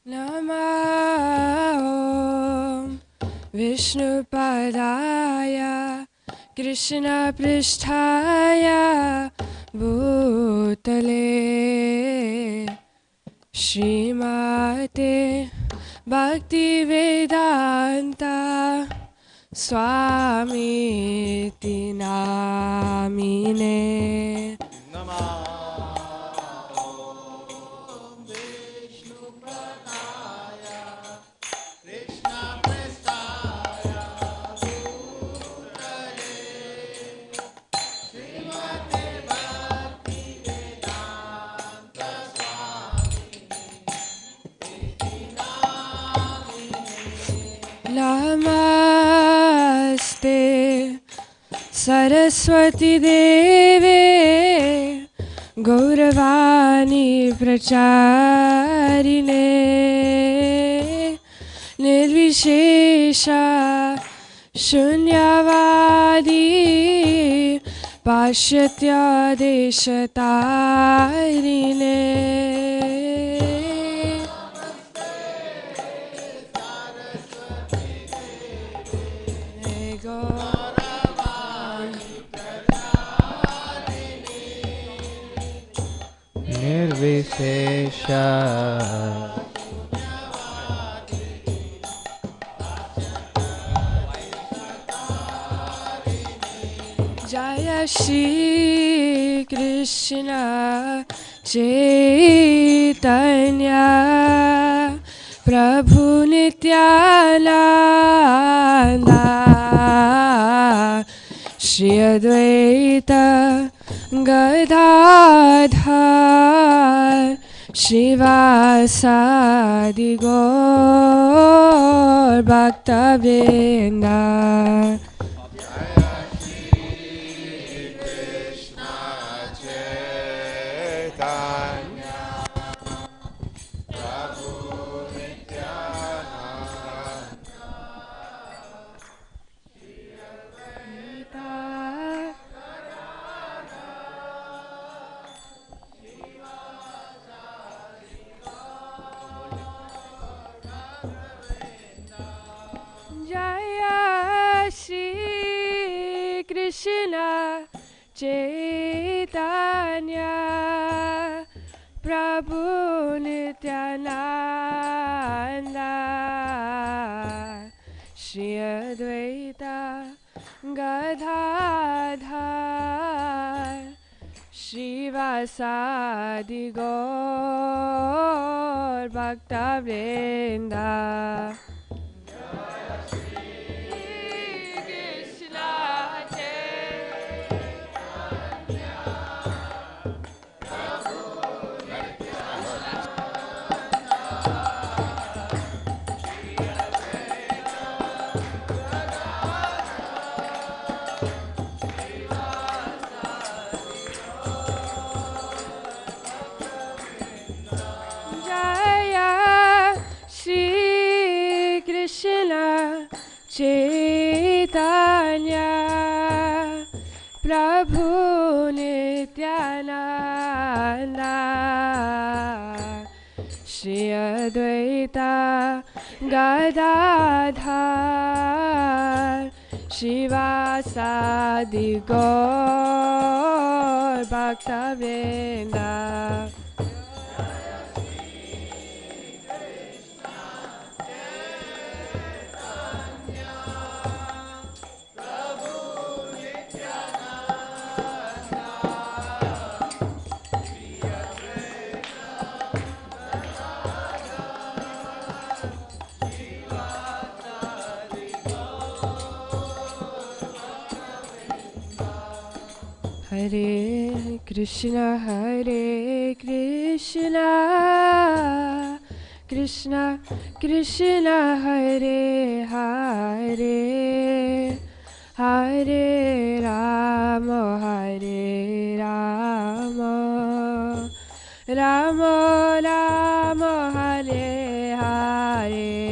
Namo Vishnu Padaya Krishna Pristhaya Bhutale Srimate Bhakti Vedanta Swami Namine Namaste Saraswati Deve Gauravani Pracharine Nirvishesha Shunyavadi Pashyatya Deshatarine Nirvishesha Jaya Shri Krishna Krishna Chaitanya Prabhu Nityananda Shri Advaita Gadadhar Shivasadi Gaur Bhakta-vrinda. Jaya Shri Krishna Chaitanya Prabhu Nityananda Shri Advaita Gadadhar Shivasadi Gaur Bhakta-vrinda. Jaya Shri Krishna Chaitanya Prabhu Nityananda Shri Advaita Gadadhar Shivasadi Gaur Bhakta-vrinda. Hare Krishna, Krishna Krishna, Hare Hare, Hare Rama, Hare Rama, Rama Rama, Hare Hare.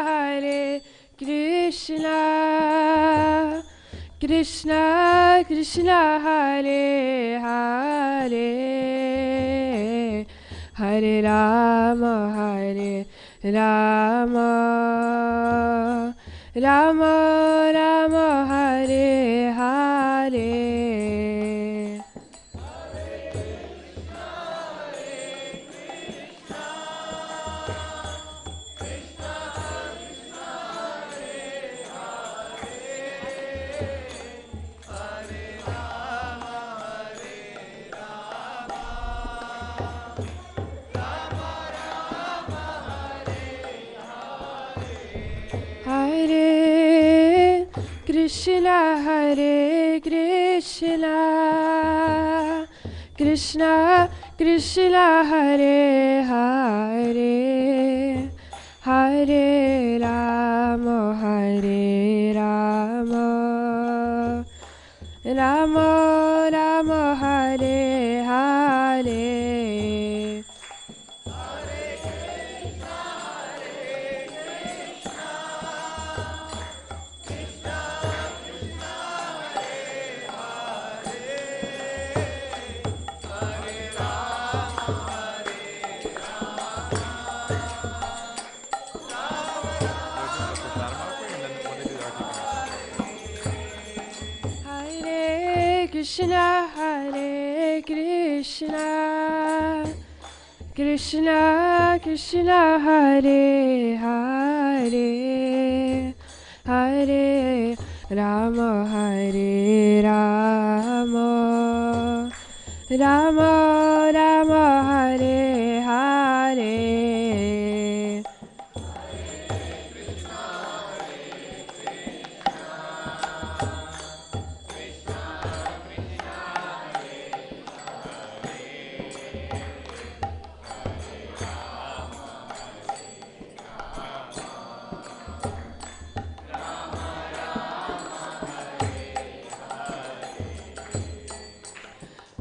Hare Krishna, Krishna Krishna, Hare Hare, Hare Rama, Rama Rama, Hare Hare. Hare Krishna, Krishna Krishna, Hare Hare, Hare Rama, Rama Rama, Hare Hare. Krishna, Hare Krishna, Krishna Krishna, Hare Hare, Hare Rama, Hare Rama, Rama Rama, Hare Hare.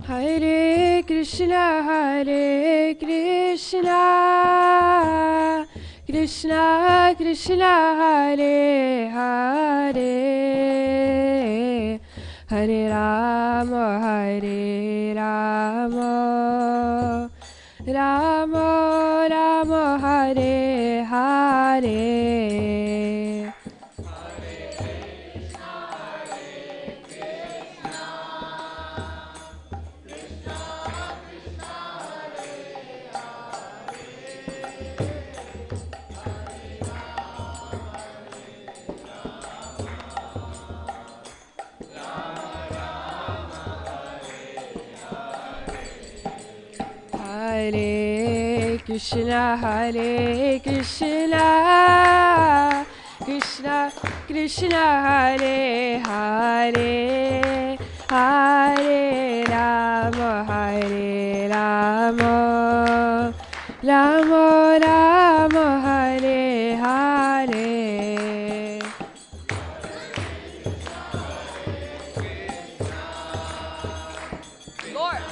Hare Krishna, Hare Krishna, Krishna Krishna, Hare Hare, Hare Rama, Hare Rama, Rama Rama, Hare Hare. Hare Krishna, Hare Krishna, Krishna Krishna, Hare Hare, Hare Rama, Hare Rama, Rama Rama, Hare Hare. Lord.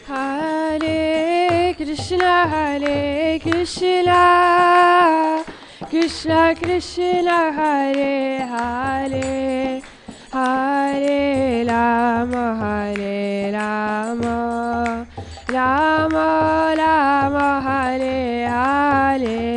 Hare Krishna, Hare Krishna, Krishna Krishna, Hare Hare, Hare Rama, Hare Rama, Rama Rama, Hare Hare.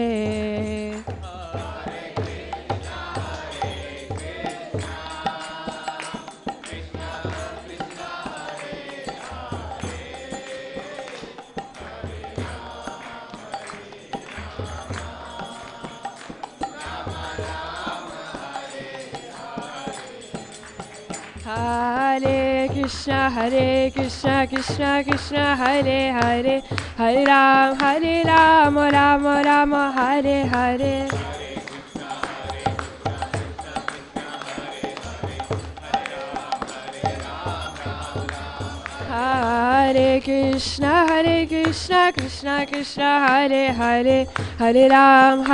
Hare Krishna, Krishna Krishna, Hare Hare, Hare Ram, Rama Rama, Hare Hare. Hare Krishna, Krishna Krishna, Hare Hare, Hare Ram,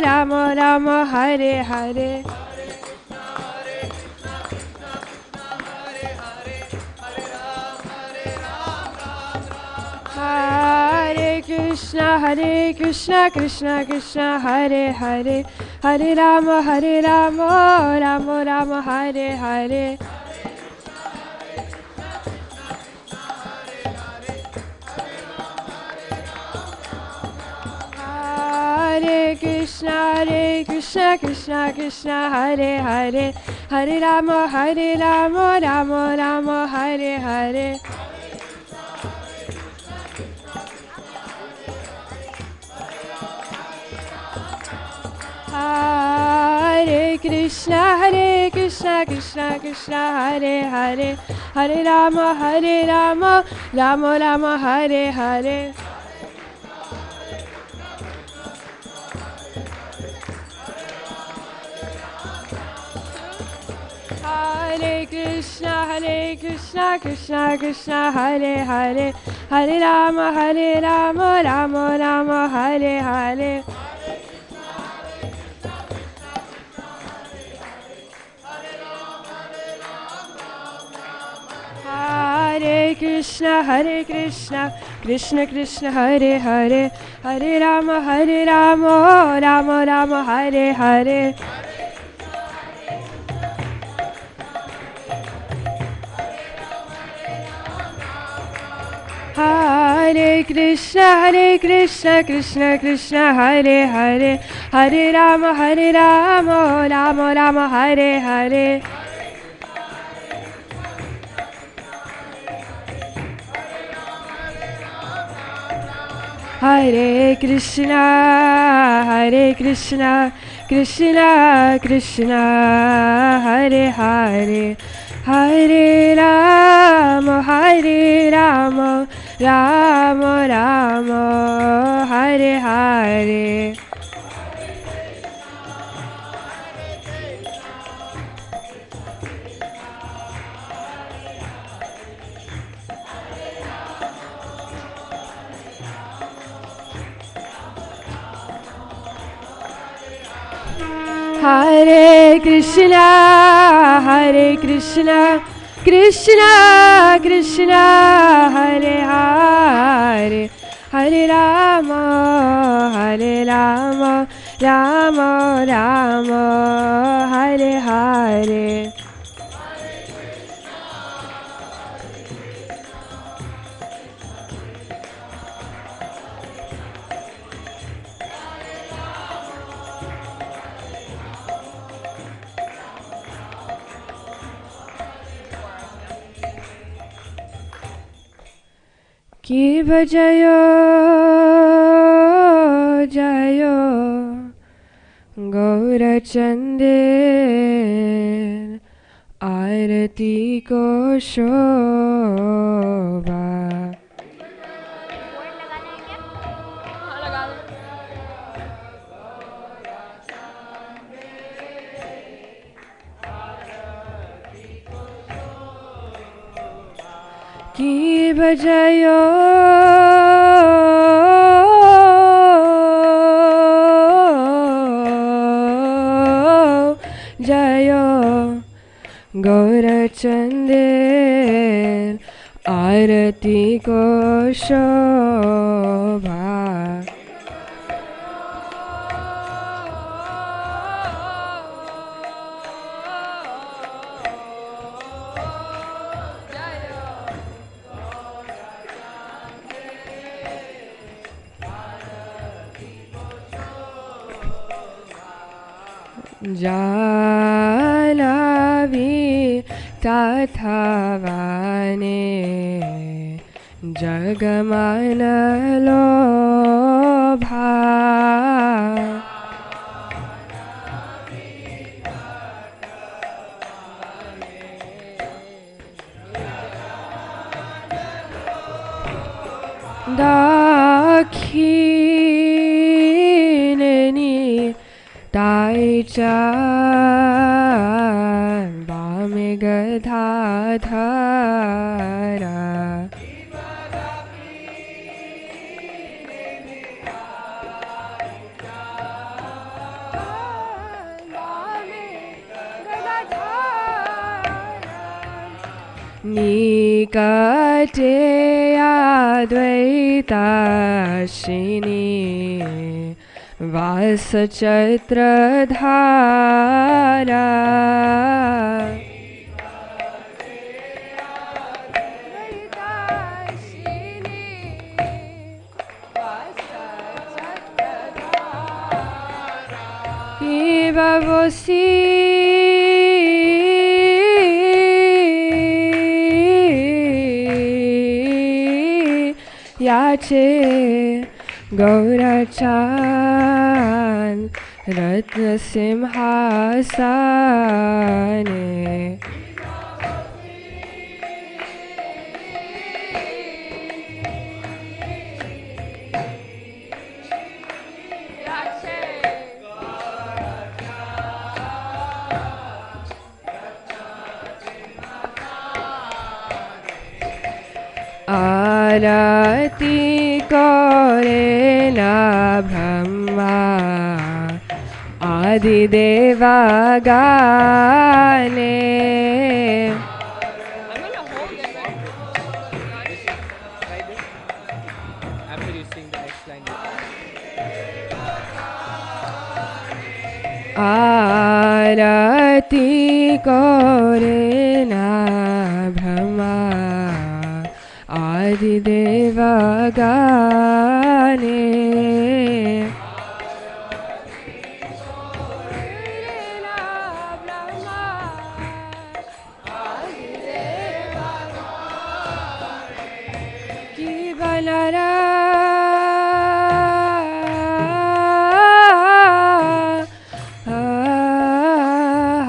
Rama Rama, Hare Hare. Hare Krishna, Krishna Krishna, Hare Hare, Hare Rama, Rama Rama, Hare Hare. Hare Krishna, Krishna Krishna, Hare Hare, Hare Rama, Rama Rama, Hare Hare. Hare Krishna, Krishna Krishna, Hare Hare, Hare Rama, Rama Rama, Hare Hare. Hare Krishna, Krishna Krishna, Hare Hare, Hare Rama, Rama Rama, Hare Hare. Hare Krishna, Krishna Krishna, Hare Hare, Hare Rama, Rama Rama, Hare Hare. Hare Krishna Krishna Krishna Hare Hare Hare Rama Rama Rama Hare Hare Hare Krishna Krishna Krishna Hare Hare Hare Rama Rama Rama Hare Hare Hare Krishna Krishna Krishna Hare Hare Hare Rama Rama Rama Hare Hare Ki bajayo jayo Gaurachandin Arati ko shobha Ki bajayo jayo Gaurachandin Arati ko shobha Jalavi tathavane Jagamana lobha Dakhineni Taichan Bame Gadadhara Nikate Advaita Shini Vasachitradhara Vivavosi Yache Gaurachan Ratna Simhasane Arati kore na Brahma Adi Deva Gane After you sing the next line. Arati kore na Brahma Adi Deva की बनरा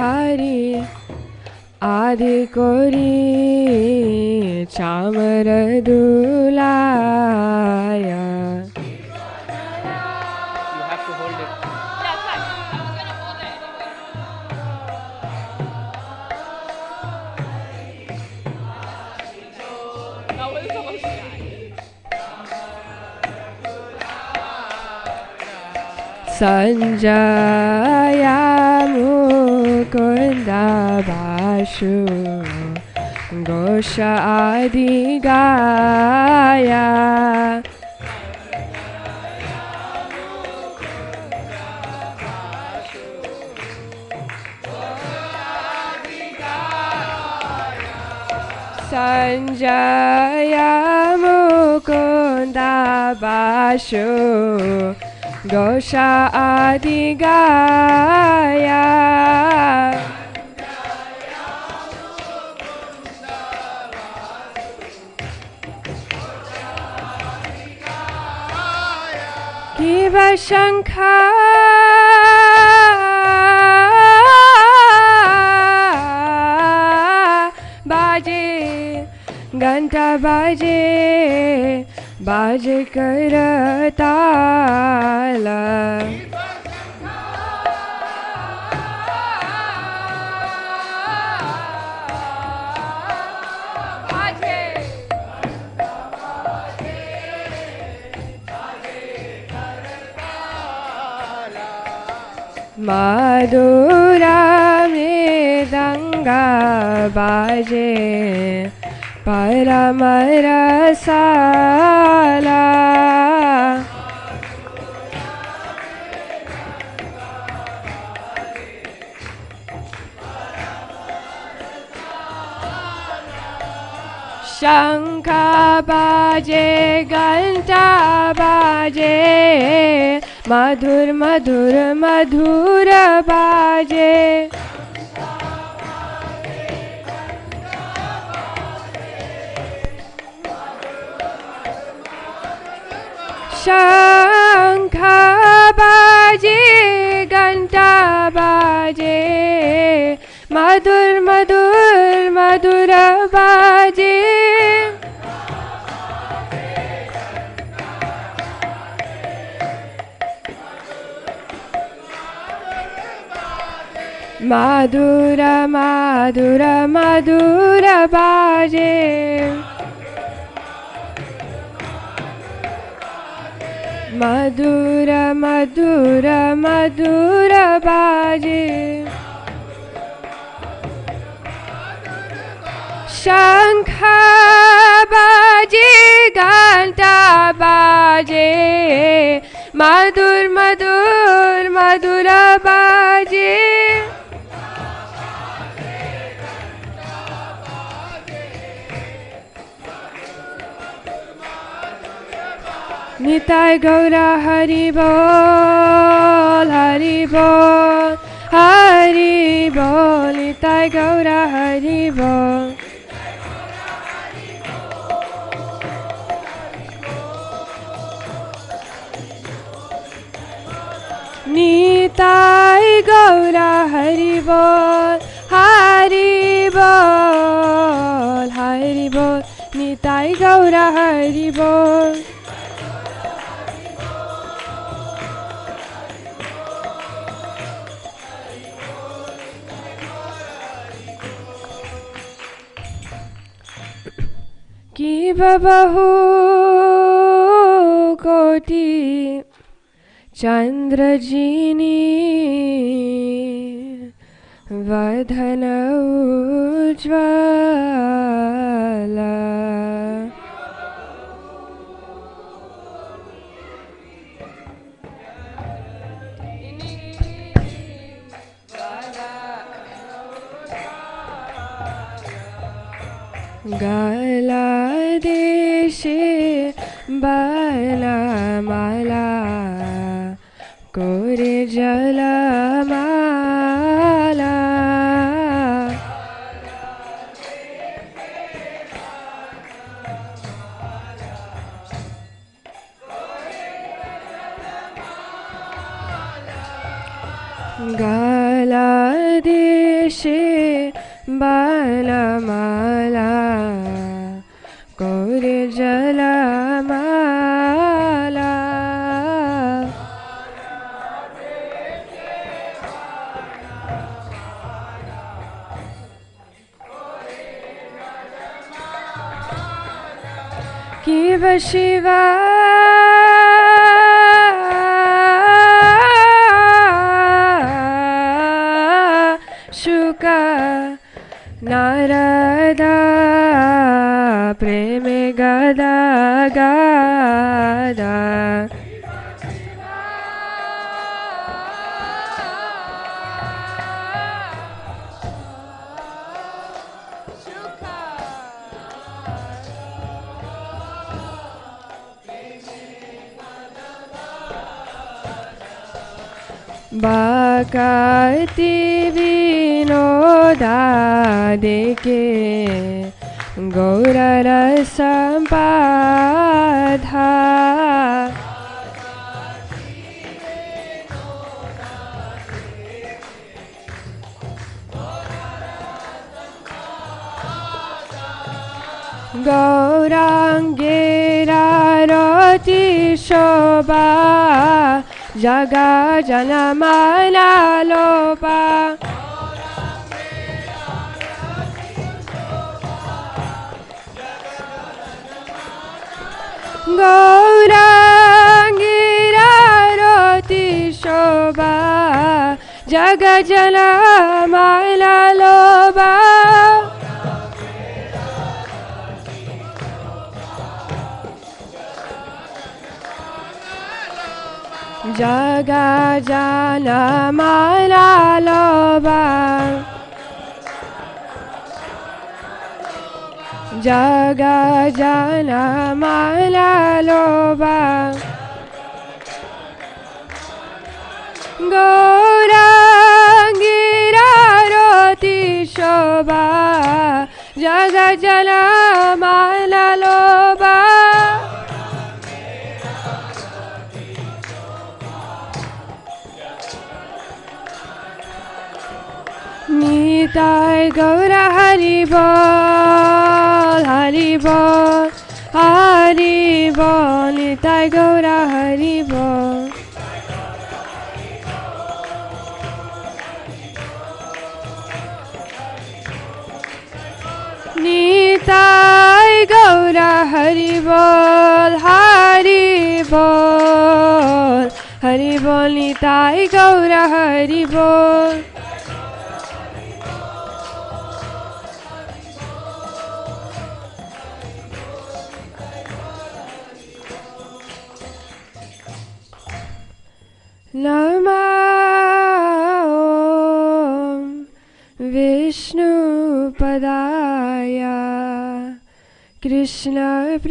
हरि आदि कोरी चामर दुलाया संजया मुकुंद बाशु घोष आदि गाया संजया मुकुंद बाशु घोष आदि गाया शिव शंख बाजे घंटा बाजे बाजे करताला मधुरा मृदंगा बाजे परम रसाला शंख बाजे घंटा बाजे मधुर मधुर मधुर बाजे शंख बाजे घंटा बाजे मधुर मधुर मधुर बाजे मधुर मधुर मधुर बाजे मधुर मधुर मधुर बाजे शंख बाजे घंटा बाजे मधुर मधुर मधुर बाजे निताय गौरा हरि बोल हरि बोल हरि बोल निताय गौरा हरि बोल निताय गौरा हरि बोल हरि बोल हरि बोल निताय गौरा हरि बोल की बहू कोटि चंद्रजीनी वदन उज्ज्वला गला देशे बलमाला कोरे जलमाला गलादेशे बलमाला कोरे जलमाला शिव शिवा शुका नारदा प्रेम गदा गदा बाकाति विनोदा देके गौरर संपाधा गौरांगेरा रति शोभा जगा जनमाना लोपा गौरांगीरा रोति शोभा जग जनमाना लोपा जगा जाना माला लोबा जगा जाना माला लोबा गौरांगीरा रोति शोभा जगा जाना माला लोबा निताय गौर हरि बोल हरि बोल हरि बोल निताय गौर हरि बोल निताय गौर हरि बोल हरि बोल हरि बोल निताय गौर हरि बोल नमो विष्णुपदाय कृष्णपृष्ठाय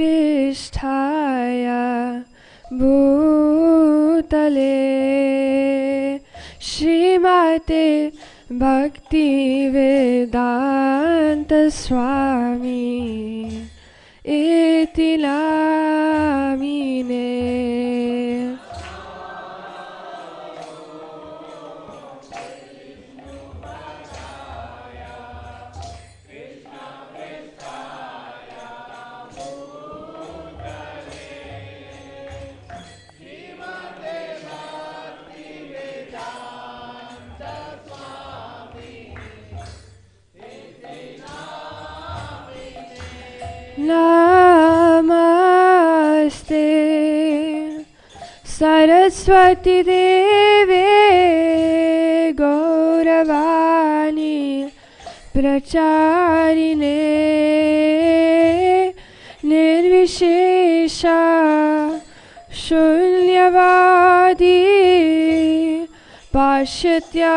भूतले श्रीमते भक्तिवेदान्त स्वामी इति नामिने नमस्ते सरस्वती देवे गौरवाणी प्रचारिणे निर्विशेषा शून्यवादी पाश्चात्यादिशतारिणे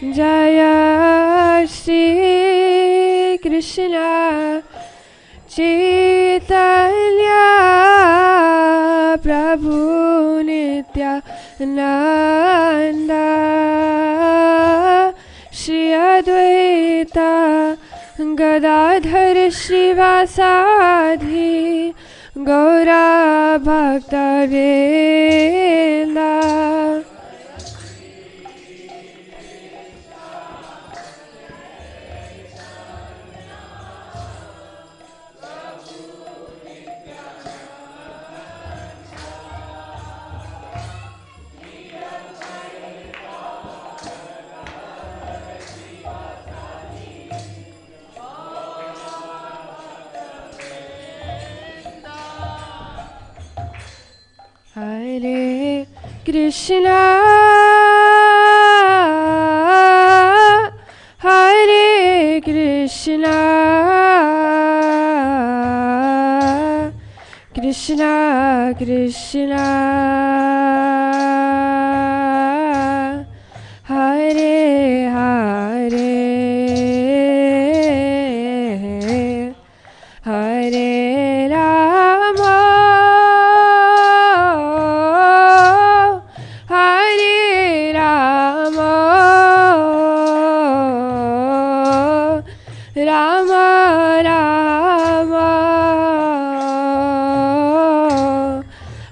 Jaya Shri Krishna Chaitanya Prabhu Nityananda Shri Advaita Gadadhar Srivasadi Gaura Bhakta Vrinda. Hare Krishna, Hare Krishna, Krishna Krishna, Hare Hare, Hare Rama, Hare Rama, Rama Rama,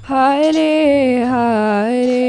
Hare Hare.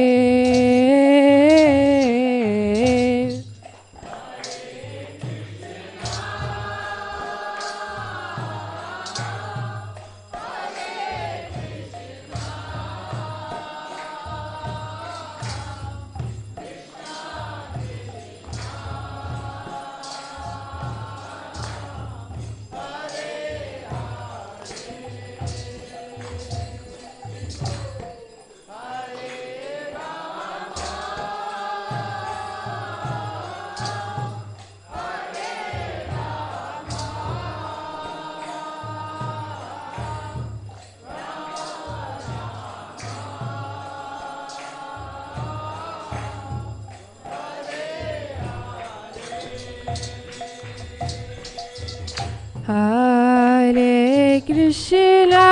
Hare Krishna,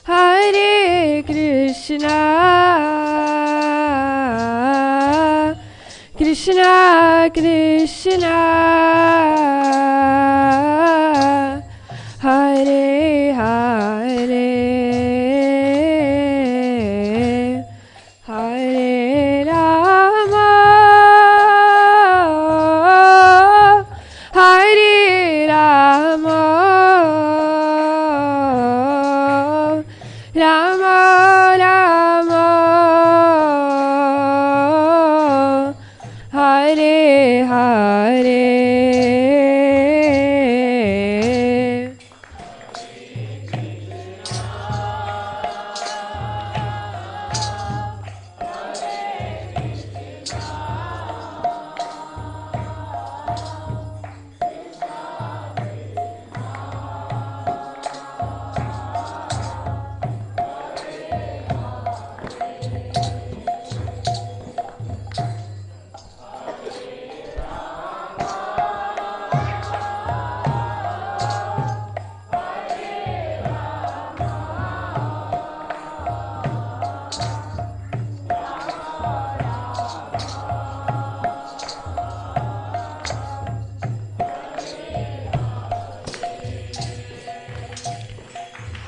Hare Krishna, Krishna Krishna, Hare Hare, Hare Rama, Hare Rama, Rama Rama, Hare Hare.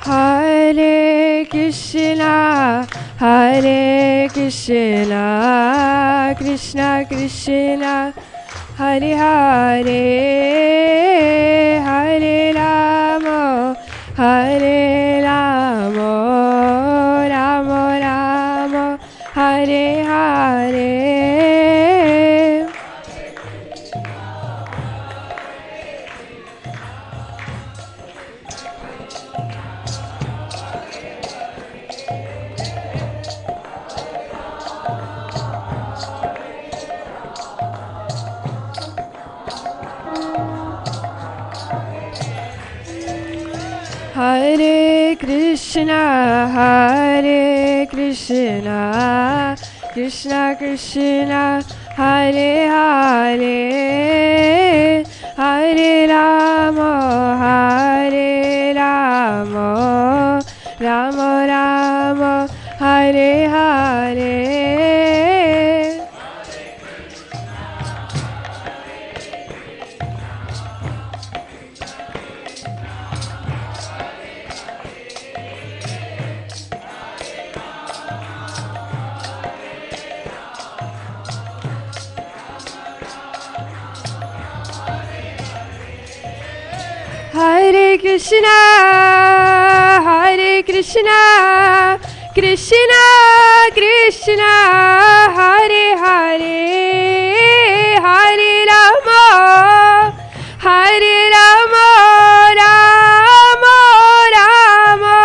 Hare Krishna, Hare Krishna, Krishna Krishna, Hare Hare, Hare Rama, Hare Rama, Rama Rama, Hare Hare. Hare Krishna, Hare Krishna, Krishna Krishna Hare Hare Hare Rama Hare Rama Rama Rama Hare Hare Hare Krishna, Hare Krishna, Krishna Krishna, Hare Hare, Hare Rama, Hare Rama, Rama Rama,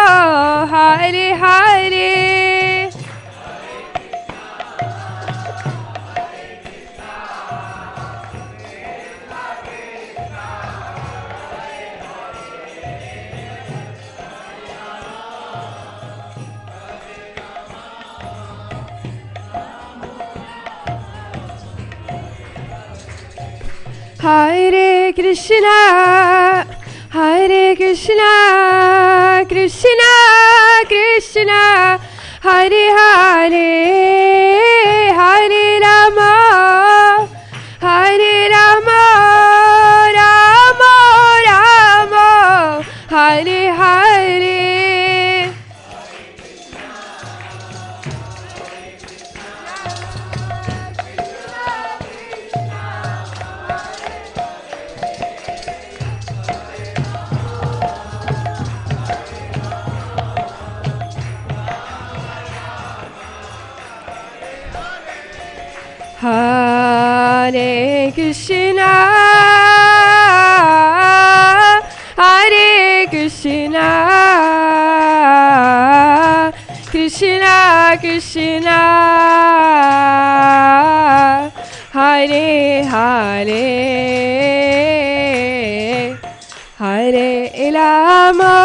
Hare Hare. Hare Krishna, Hare Krishna, Krishna Krishna, Hare Hare, Hare Rama, Hare Rama, Rama Rama, Hare Hare. Hare Krishna, Hare Krishna, Krishna Krishna, Hare Hare, Hare Rama,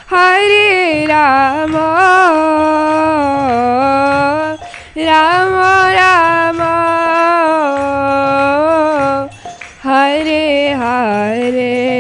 Hare Rama, Rama Rama, Hare Hare.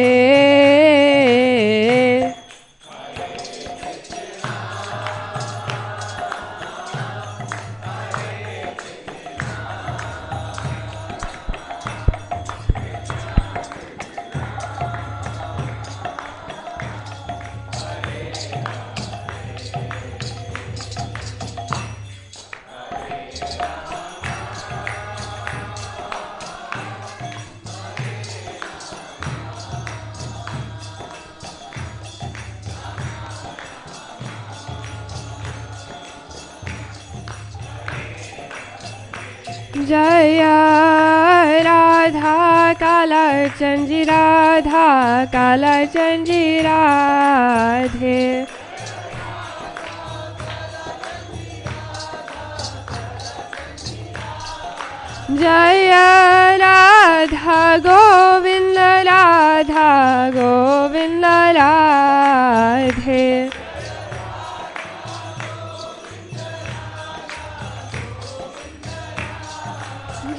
Jaya Radha Kala Chanji Radha Kala Chanji Radhe. Jaya Radha Govinda Radha Govinda Radhe.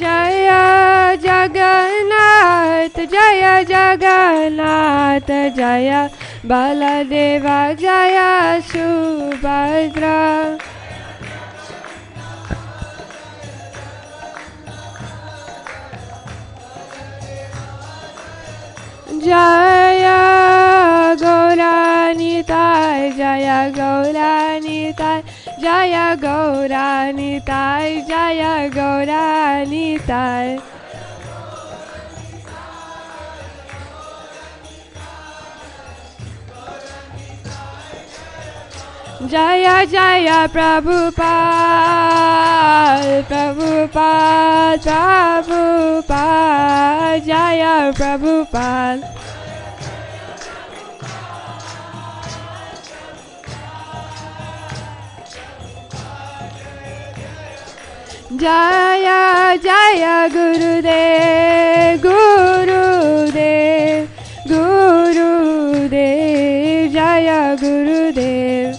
Jaya Jagannath, Jaya Jagannath, Jaya Baladeva, Jaya Subhadra. Jaya Gauranitai, Jaya Gauranitai, Jaya Gauranitai, Jaya Gauranitai. Jaya Jaya Prabhupada, Prabhupada, Prabhupada, Jaya Prabhupada. Jaya Jaya Gurudev, Gurudev, Gurudev, Jaya Gurudev.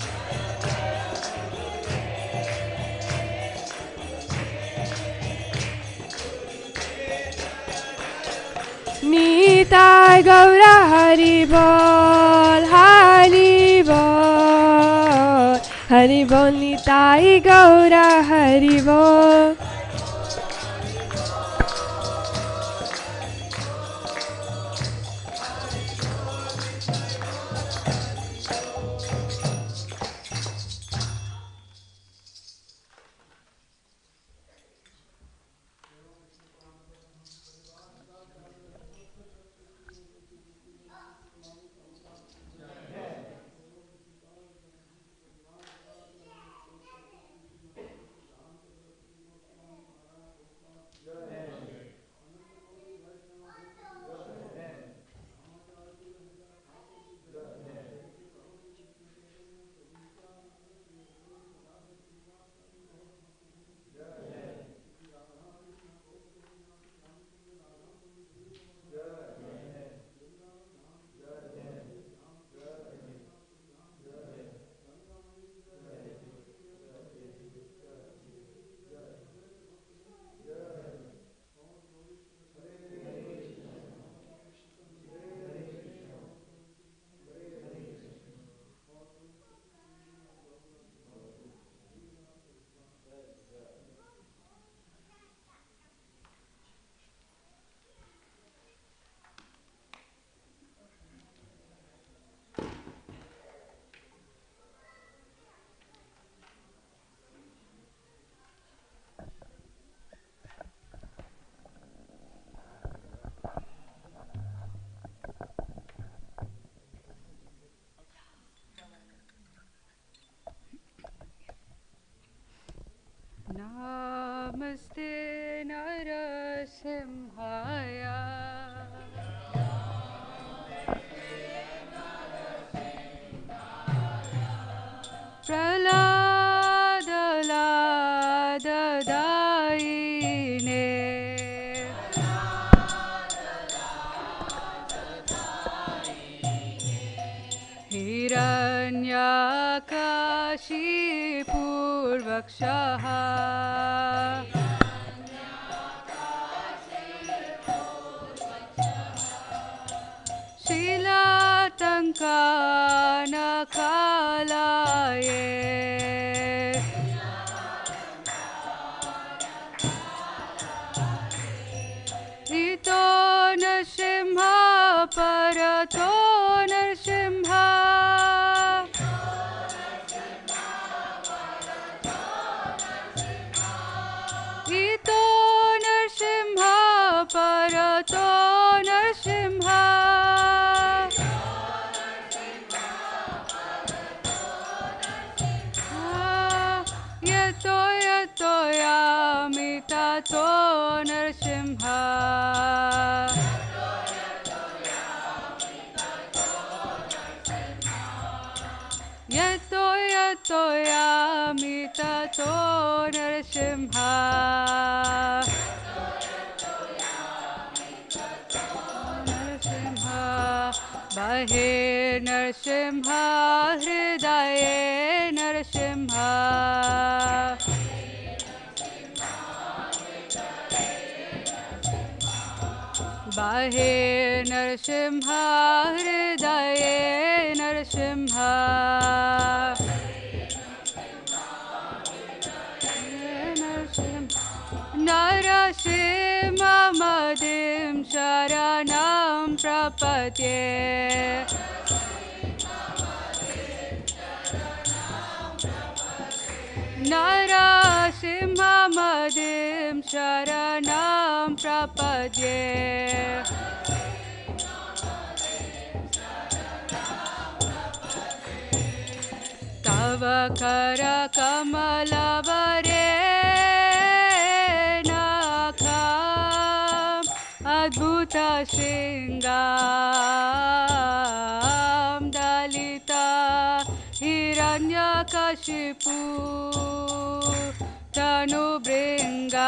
Nitai Gaura Hari Bol, Hari Bol, Hari Bol Nitai Gaura Hari Bol. Namaste Narasimhaya. Praladadayine. Hiranyakashipurvakshaha. Shilatankanakalaye. Ito Narsimha Parato Narsimha. Ito Narsimha Parato Narsimha. Yato yato yamitato Narsimha. Yato yato yamitato Narsimha. Narsimha. Bahe Narsimha Hridaye Narsimha. Bahe Narsimha Hridaye Narsimha. Narasimha Madim Sharanam Prapatye. Narasimha Madim Sharanam Prapatye. Tava Kara Kamalavare Nakam Adbhuta Shingam Dalita Hiranyakashipu Tanu Bringam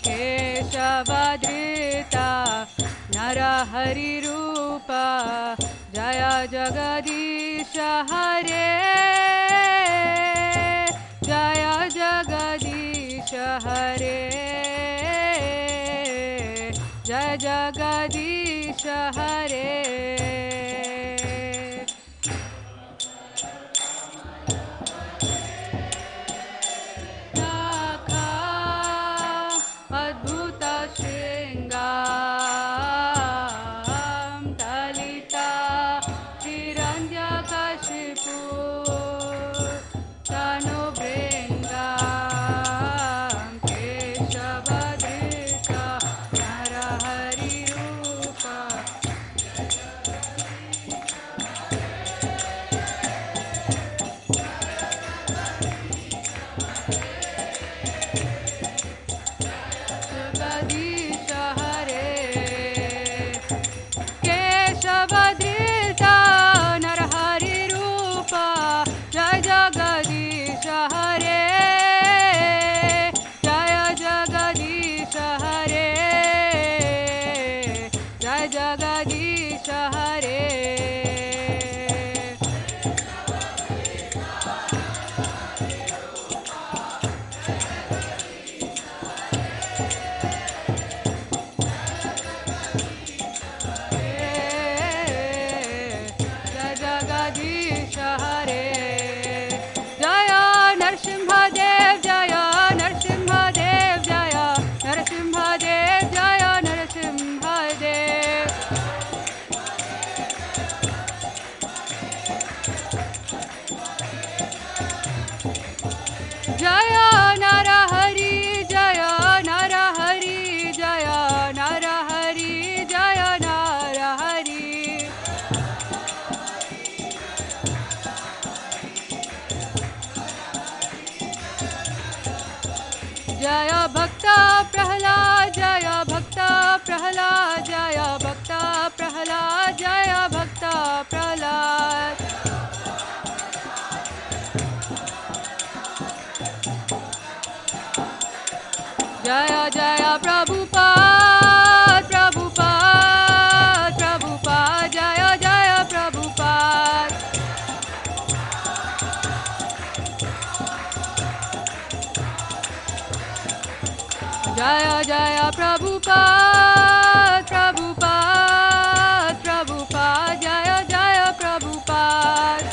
Keshavadrita Narahari Rupa Jaya Jagadisha Hare. Jaya Jagadisha Hare. Jaya Jagadisha जय भक्ता प्रहलाद जय भक्ता प्रहलाद जय भक्ता प्रहलाद जय भक्ता प्रहलाद जय जय प्रभुपाद प्रभुपाद प्रभुपाद जय जय प्रभुपाद जय जय प्रभुपाद प्रभुपाद प्रभुपाद जय जय प्रभुपाद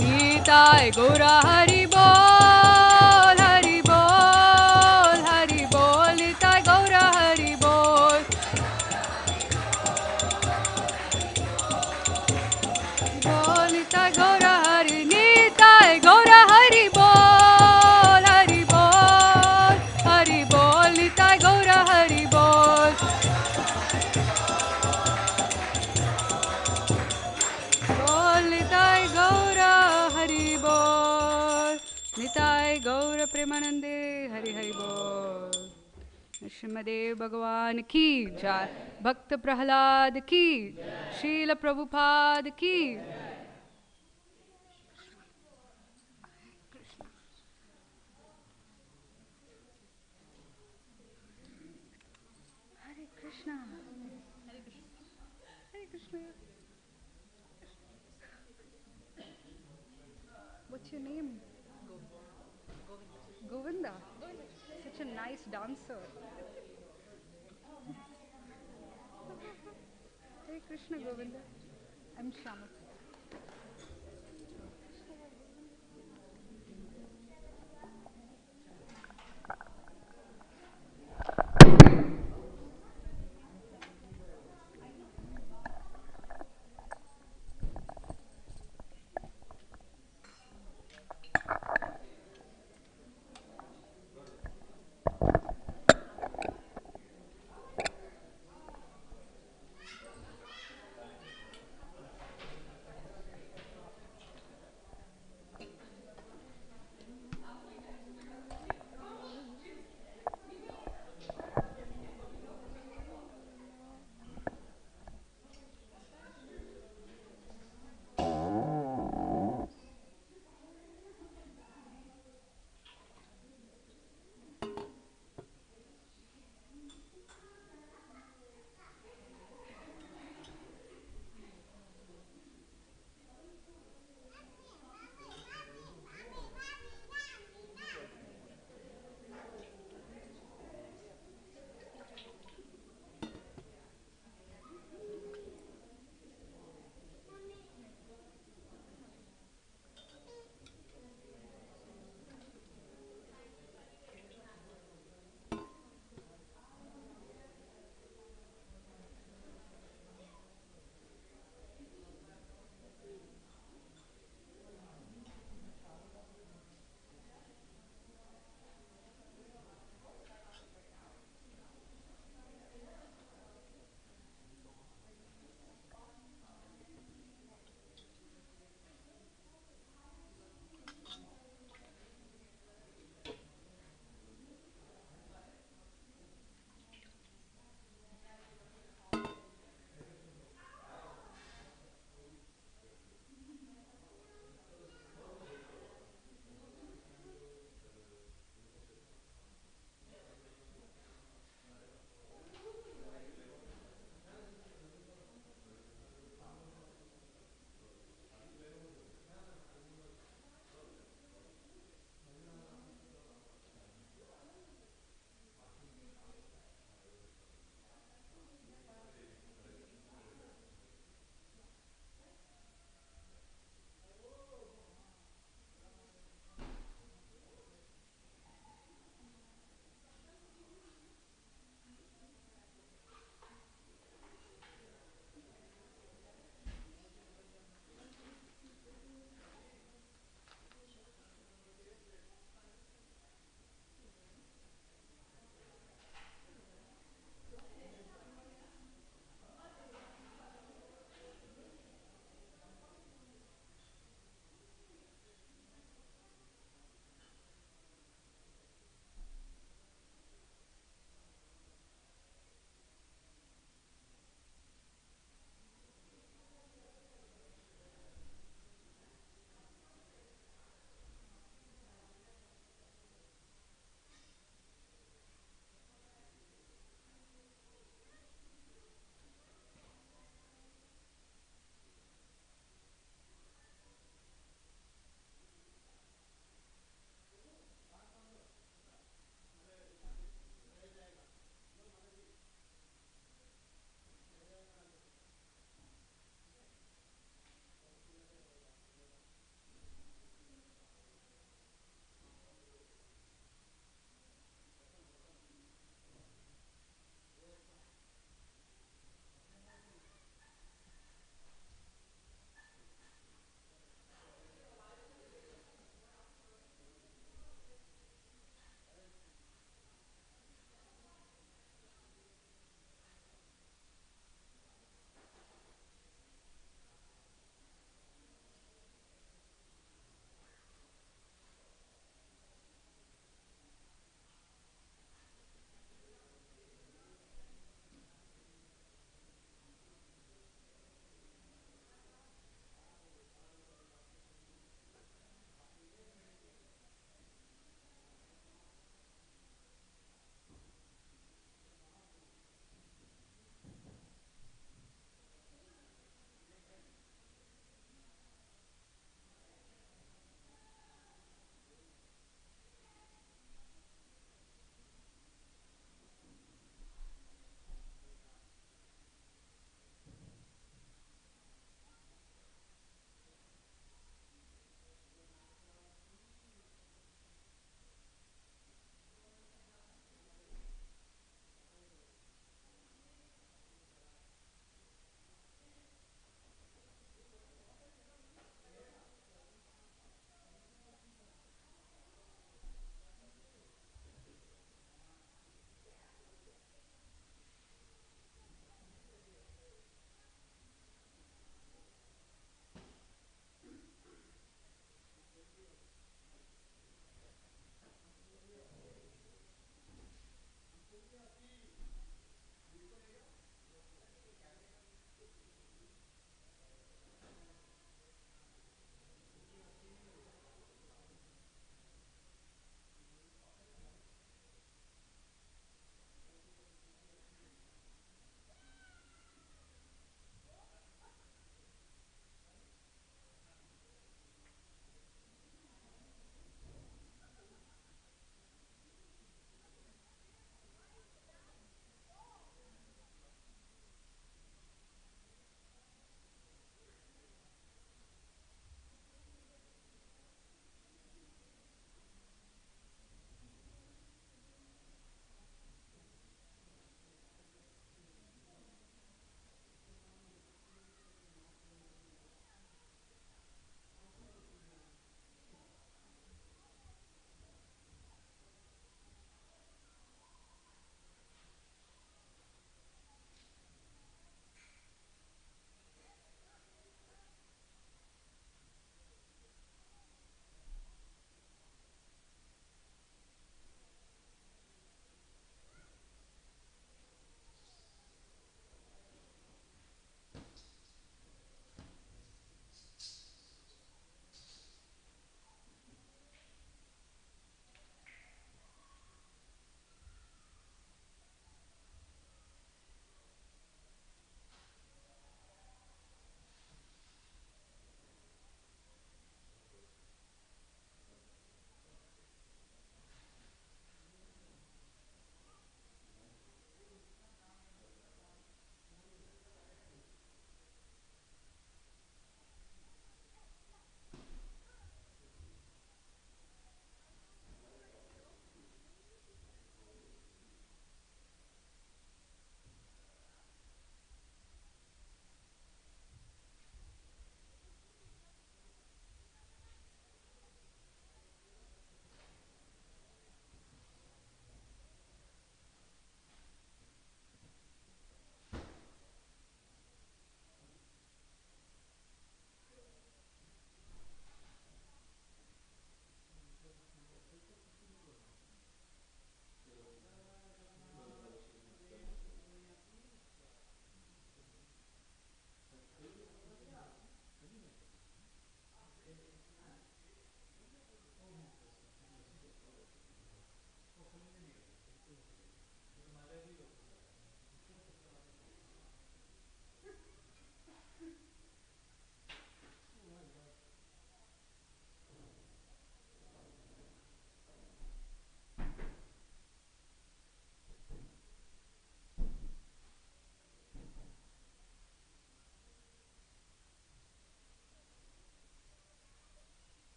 निताय गौर हरि बोल हरि बोल हरि बोल निताय गौर हरि बोल बोल निताय गौर हरि निताय गौर हरि बोल हरि बोल हरि बोल निताय गौर हरि बोल बोल निताय गौर हरि बोल निताय गौर प्रेमानंदे हरि हरि बोल श्रीमदेव भगवान की जय भक्त प्रहलाद की शील प्रभुपाद की हरे कृष्णा हरे Krishna What's your name? Govinda. Such a nice dancer. Hare Krishna Govinda. I'm Shama.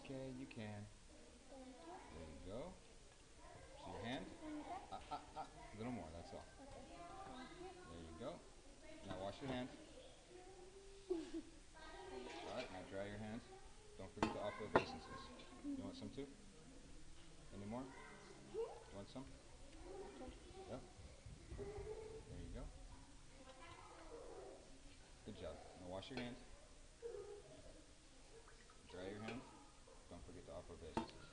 Okay, you can. There you go. See your hand? A little more, that's all. There you go. Now wash your hands. Alright, now dry your hands. Don't forget to offer obeisances. You want some too? Any more? You want some? Yep. There you go. Good job. Now wash your hands. Dry your hands. Don't forget to offer obeisances.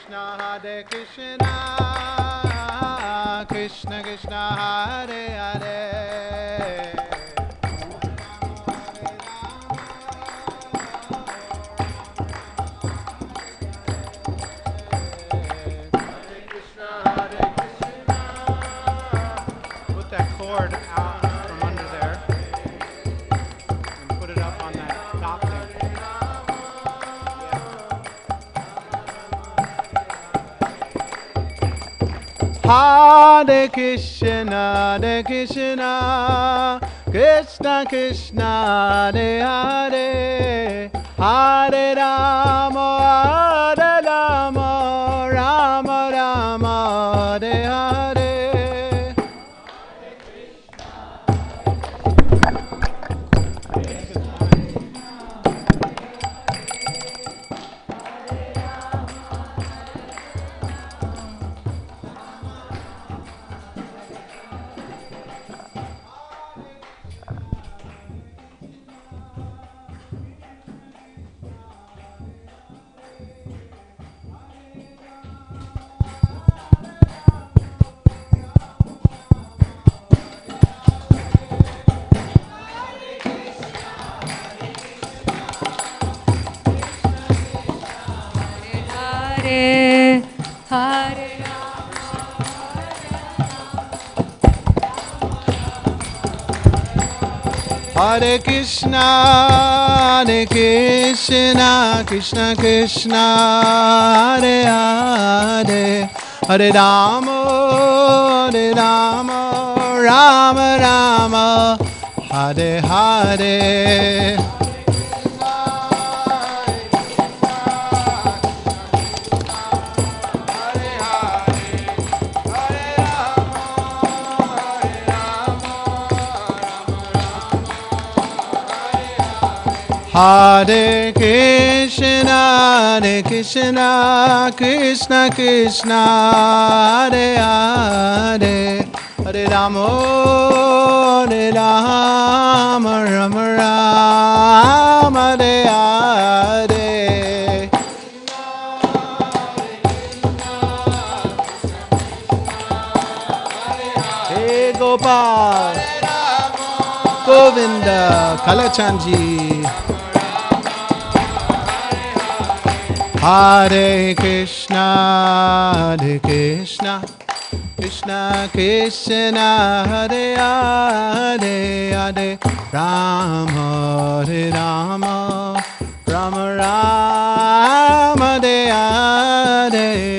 Krishna, Hare Krishna, Krishna Krishna, Hare Hare. Put that cord out from under there and put it up on that top thing. Hare Krishna, Hare Krishna, Krishna Krishna, Hare Hare, Hare Rama, Hare Rama, Rama Rama, Hare Hare. Hare Hare Hare Krishna, Hare Krishna, Krishna Krishna, Hare Hare, Hare Rama, Hare Rama, Rama Rama, Hare Hare. Hare Krishna, Hare Krishna, Krishna Krishna, Hare Hare, Hare Rama, Hare Rama, Rama Rama, Hare Hare. Hey Gopal, Govinda, Kalachandji. Hare Krishna, Hare Krishna, Krishna Krishna, Hare Hare, Hare Rama, Hare Rama, Rama Rama, Hare Hare.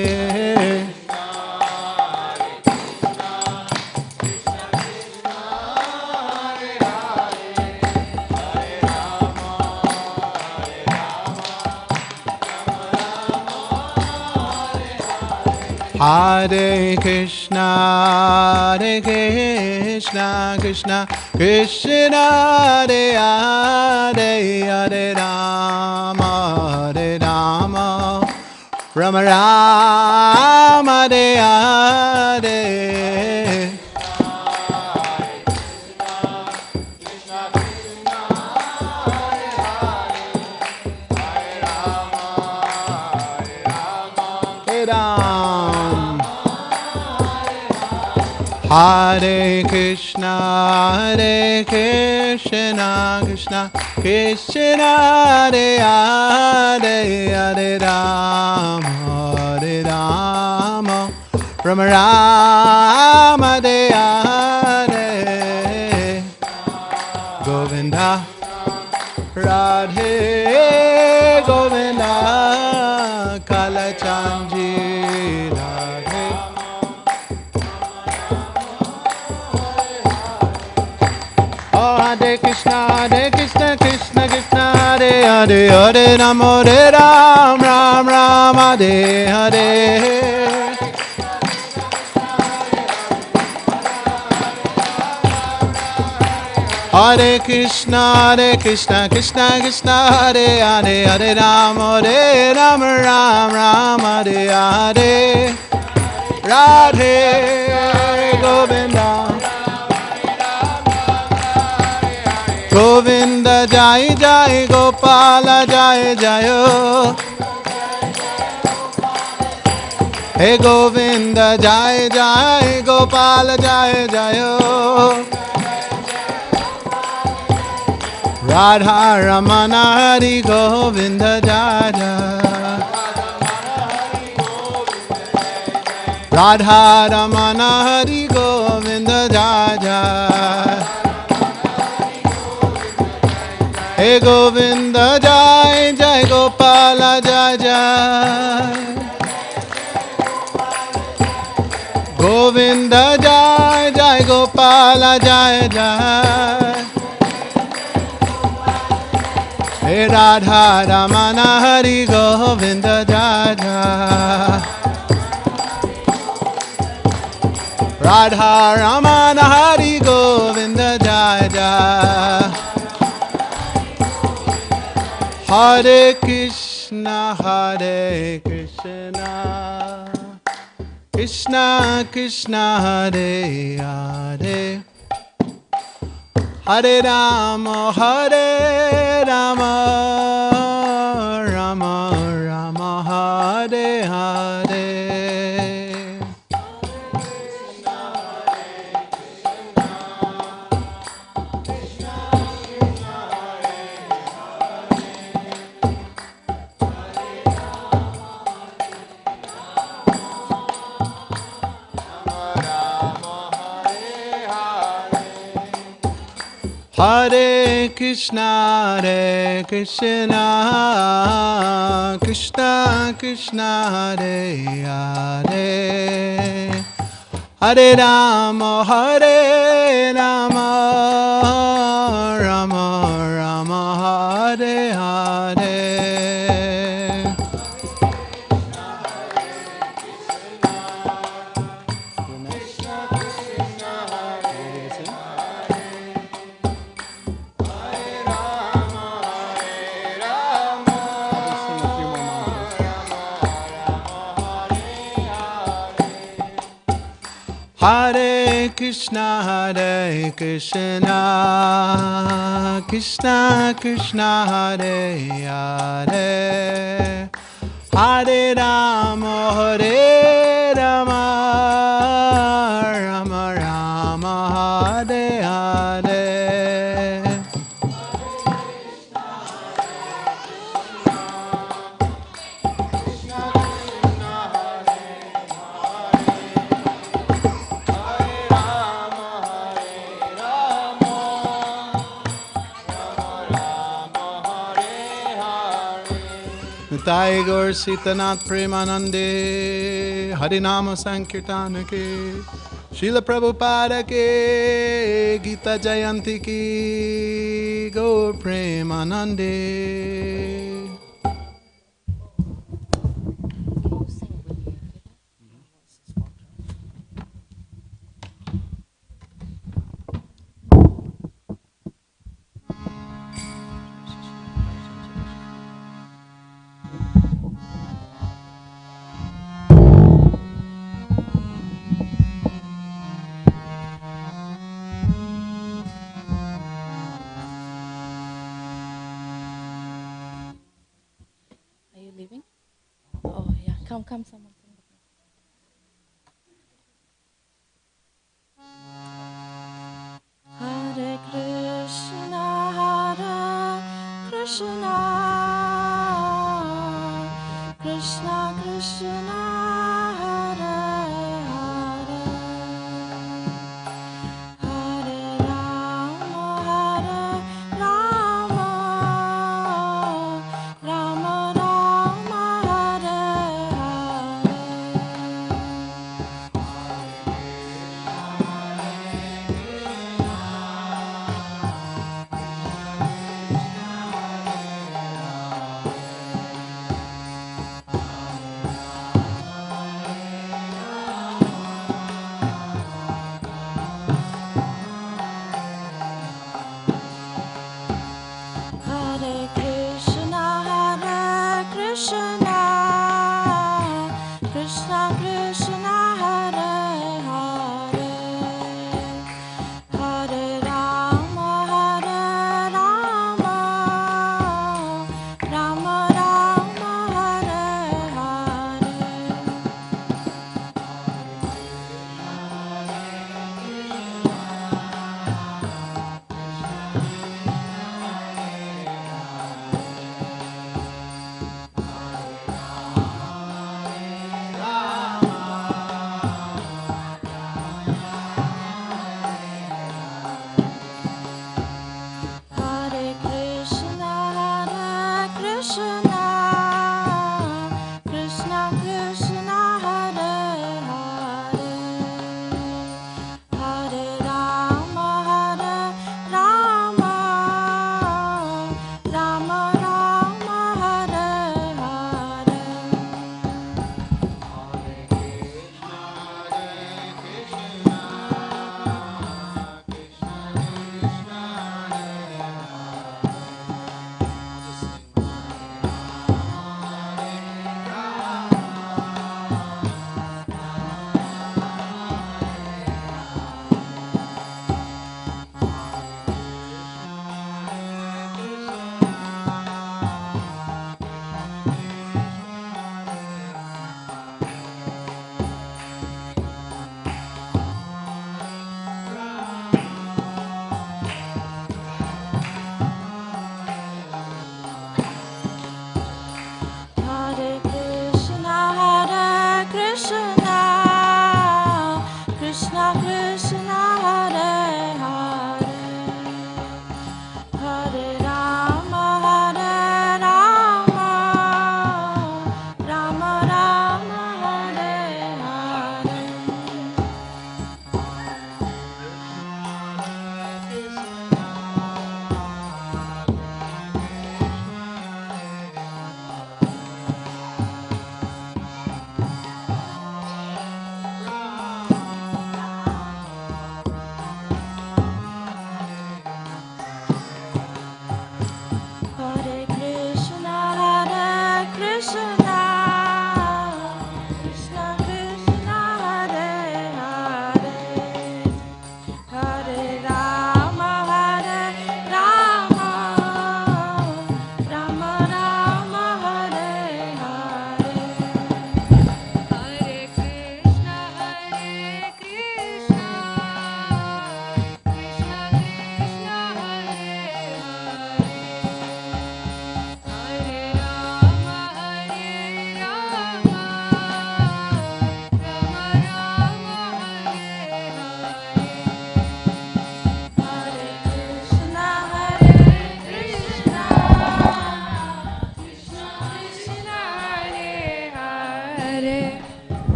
Hare Krishna, Hare Krishna, Krishna Krishna, Hare Hare, Hare Rama, Hare Rama, Rama Rama, Hare Hare. Hare Krishna, Hare Krishna, Krishna Krishna, Hare Hare, Hare Rama, Hare Rama, Rama Rama, Hare Hare. Govinda, Radhe, Govinda, Kalachandji, Radhe. Hare Krishna, Hare Krishna, Krishna Krishna, Hare Hare, Hare Rama, Hare Ram, Ram Ram, Hare Hare. Hare Krishna, Krishna Krishna, Hare Hare, Hare Rama, Hare Rama, Ram Ram, Hare Hare. Radhe, Govinda. Govinda Jai Jai, Gopala Jai Jayo. Hey Govinda Jai Jai Gopal Jai Jai Radha Ramana Hari Govinda Jai Jai Radha Ramana Hari Govinda Jai Jai Hey Govinda Jai Jai Gopala Jai Jai Govinda Jai Jai Gopala Jai Jai Hey Radha Ramana Hari Govinda Jai Jai Radha Ramana Hari Govinda Jai Jai Hare Krishna Krishna Krishna Hare Hare Hare Rama Rama Rama Hare Hare Hare Krishna Krishna Krishna Hare Hare Hare Rama Rama Rama Hare Hare Hare Krishna Krishna Krishna Hare Hare Hare Rama Rama Rama Hare Hare Nitai Gaur Sitanath Premanande Harinama Sankirtana Ke Srila Prabhupada Ke Gita Jayanti Ki Gaur Premanande. Come, someone. Hare Krishna, Krishna Krishna, Hare Hare, Hare Rama, Rama Rama, Hare Krishna Krishna Hare Hare, Hare Rama Rama, Rama Rama Hare Hare. Hare Krishna, Krishna Krishna, Hare Hare, Hare Rama, Rama Rama, Hare Hare. Hare Krishna, Krishna Krishna, Hare Hare, Hare Rama, Rama Rama, Hare Hare.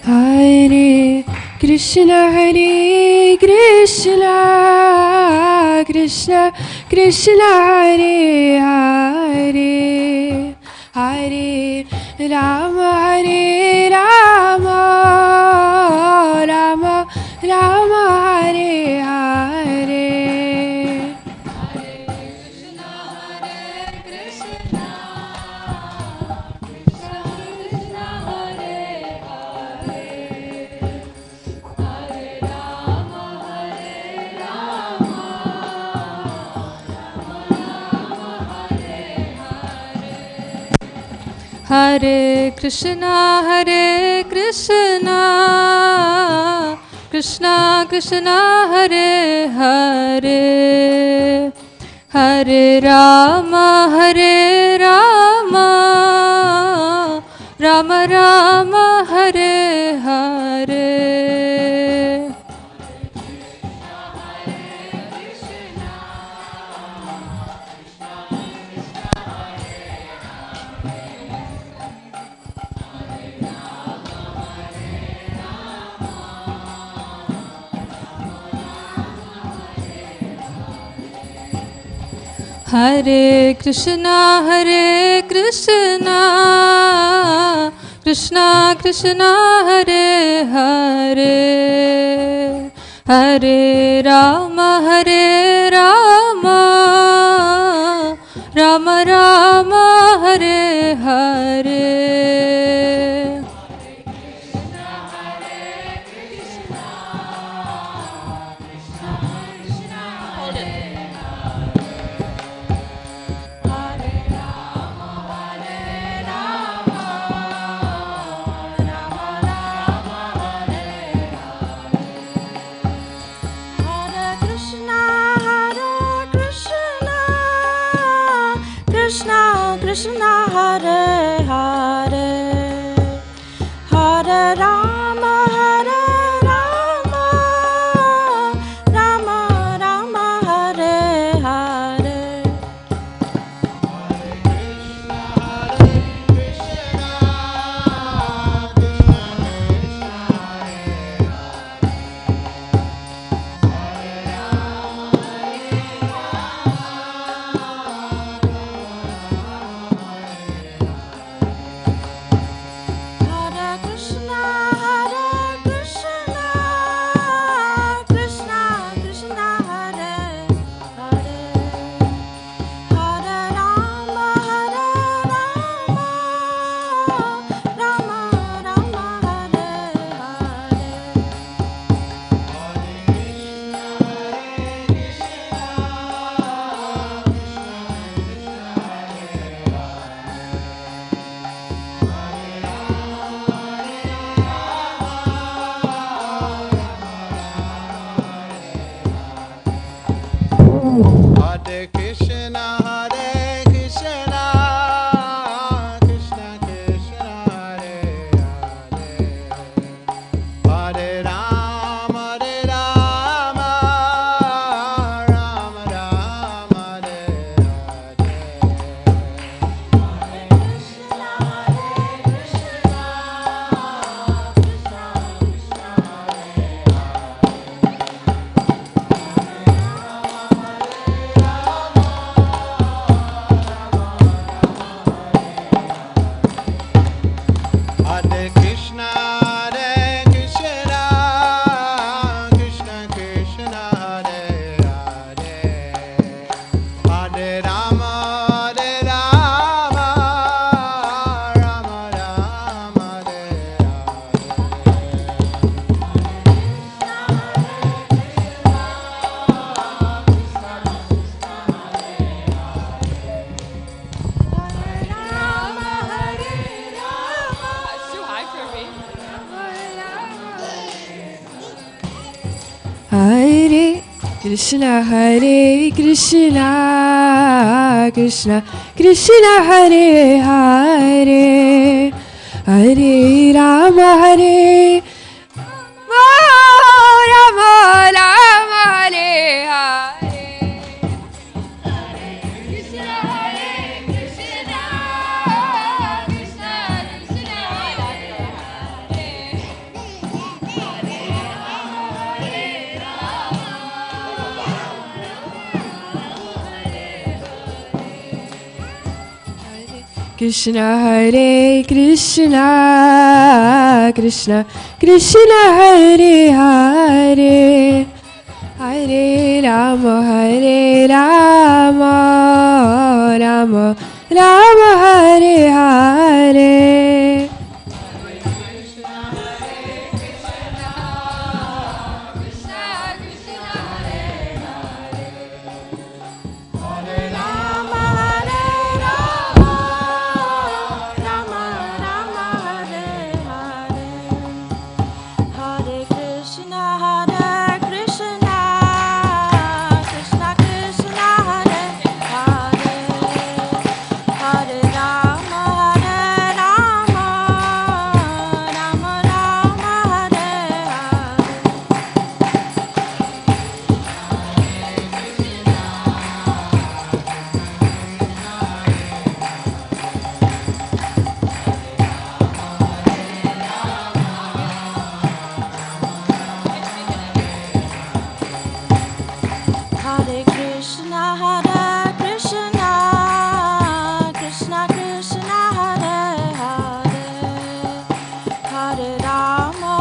Hare Krishna, Krishna Krishna, Hare Hare, Hare Rama, Rama Rama, Hare Hare. Hare Krishna, Krishna Krishna, Hare Hare, Hare Rama, Rama Rama, Hare Hare. Hare Krishna, Krishna Krishna, Hare Hare, Hare Rama, Rama Rama, Hare Hare. Hare Krishna, Krishna Krishna, Hare Hare, Hare Rama, Rama Rama, Hare Hare. Hare Krishna, Krishna Krishna, Hare Hare, Hare Rama, Rama Rama, Hare Hare. Krishna Krishna, Hare Hare, Hare Rama, Hare Krishna, Krishna Krishna, Hare Hare, Hare Rama, Rama Rama, Hare Hare Krishna, Krishna Krishna, Hare Hare, Hare Rama, Rama Rama, Hare It's too high for me. Hare Krishna, Krishna Krishna, Hare Hare, Hare Rama, Rama Rama, Hare Hare. Krishna, Hare Krishna, Krishna Krishna, Hare Hare, Hare Rama, Rama Rama, Hare Hare. Hare Krishna, Krishna Krishna, Hare Hare, Hare Rama, Rama Rama, Hare Hare. Hare Krishna, Krishna Krishna, Hare Hare, Hare Rama,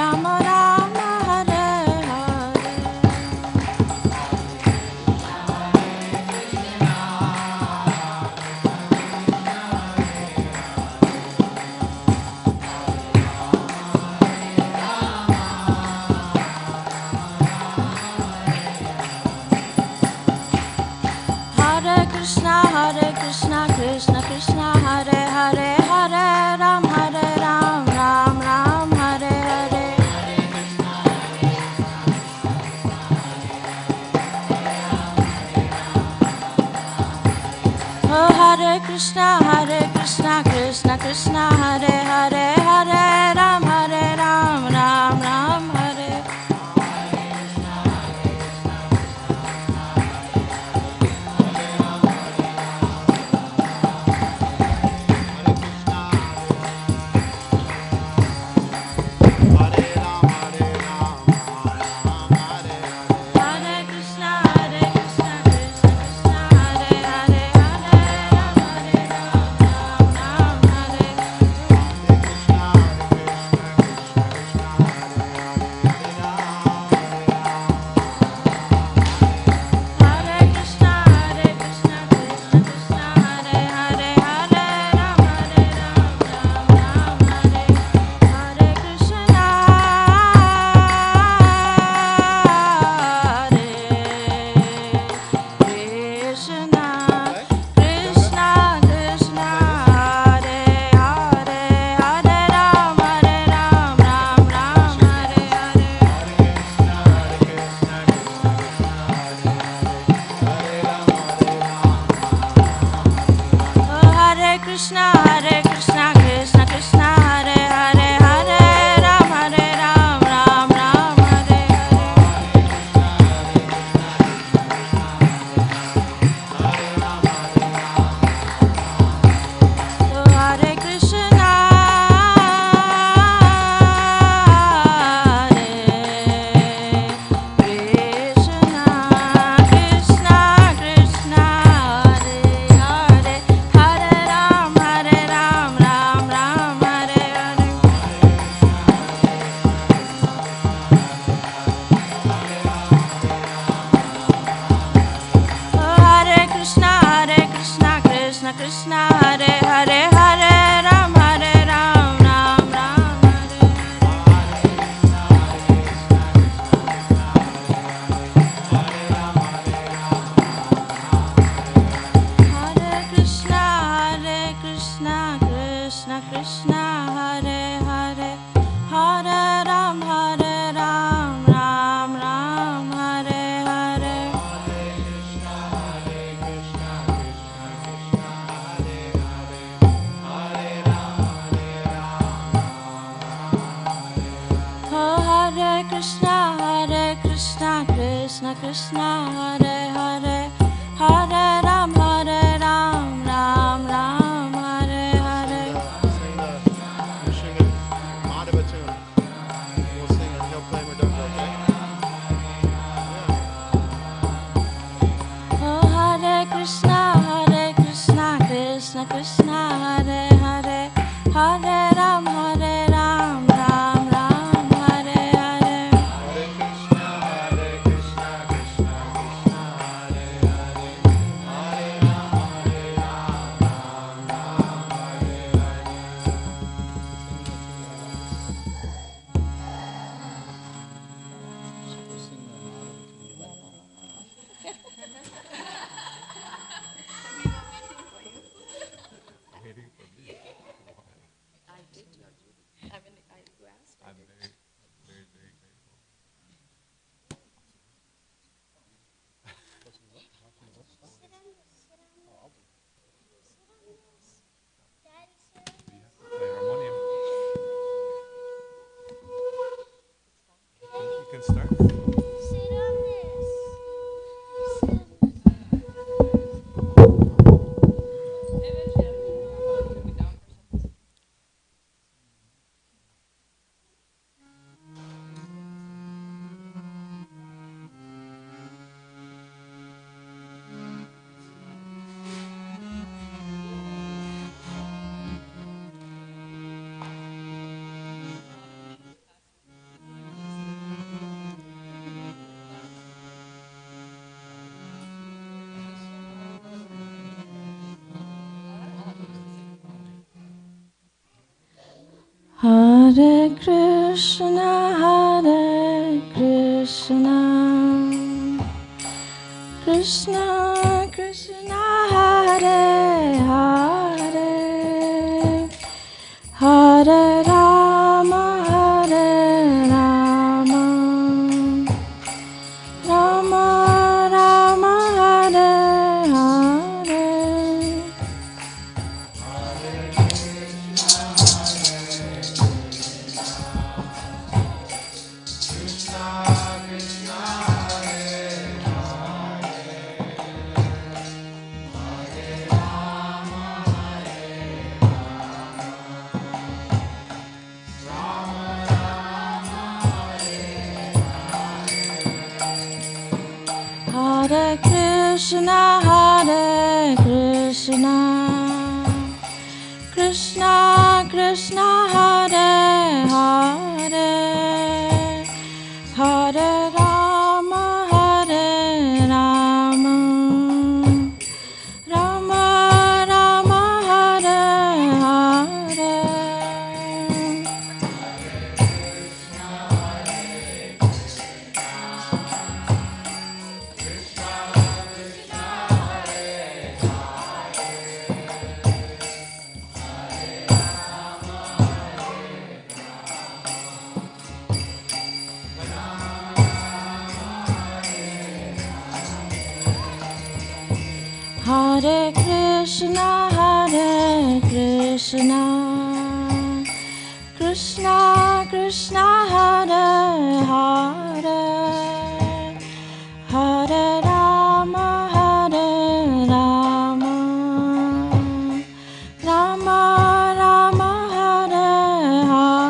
Rama Rama, Hare Hare. Hare Krishna, Krishna Krishna, Hare Hare, Hare Ram, Ram Ram, Hare Hare. Oh, Hare Krishna, Krishna Krishna, Hare Hare, Hare Ram, Ram Ram, Hare. Hare Krishna, Krishna Krishna, Hare Hare, Hare Ram, Ram Ram, Hare. Hare Hare, Hare Ram, Ram Ram, Hare Hare. Hare Krishna, Krishna Krishna, Hare Hare, Hare Ram, Ram Ram, Hare Hare. We'll sing a Madhava tune. We'll sing and he'll play Mridanga, okay? Hare Krishna, Krishna Krishna, Hare Hare, Hare Ram, Ram Ram, Hare Hare. You can start. Hare Krishna, Krishna Krishna, Hare Hare, Hare Rama, Rama Rama, Hare Hare. Hare Krishna, Krishna Krishna, Hare Hare, Hare Rama, Rama Rama, Hare Hare. Hare Krishna, Krishna Krishna, Hare Hare, Hare Rama, Rama Rama, Hare Hare.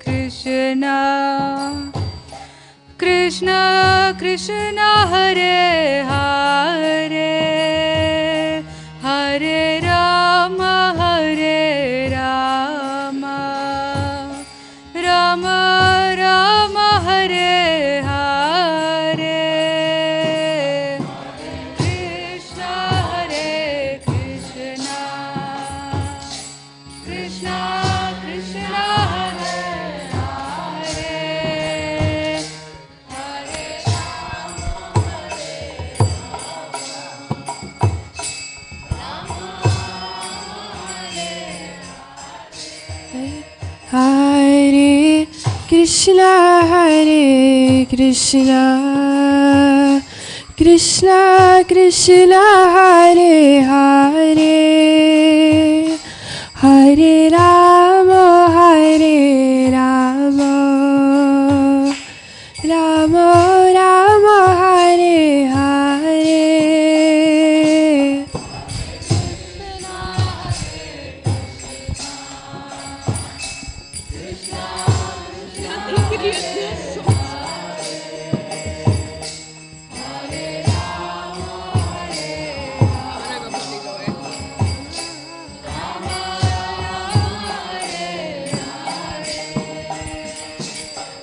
Krishna, Krishna Krishna, Hare Hare, Hare Rama, Rama Rama Hare Hare Krishna Hare Krishna Krishna Krishna Hare Hare Hare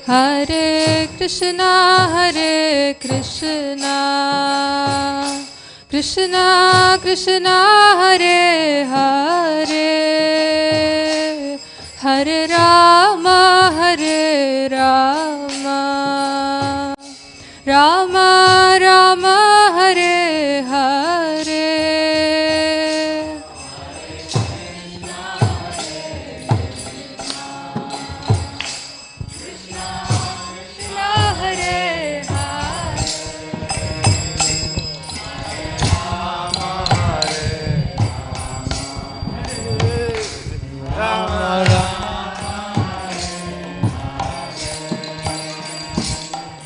Hare Krishna, Hare Krishna, Krishna Krishna, Hare Hare, Hare Rama, Hare Rama, Rama Rama, Hare Hare.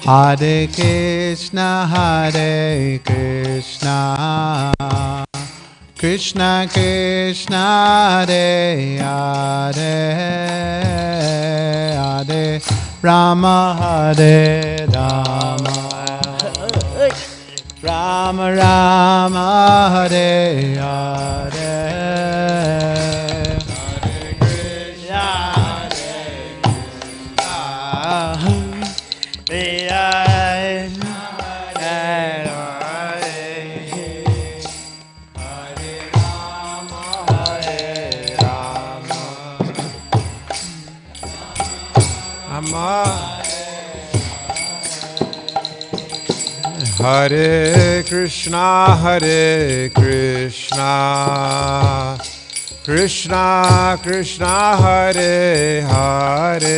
Hare Krishna, Hare Krishna, Krishna Krishna, Hare Hare, Hare Rama, Hare Rama, Rama Rama, Hare Hare. Hare Krishna, Hare Krishna, Krishna Krishna, Hare Hare,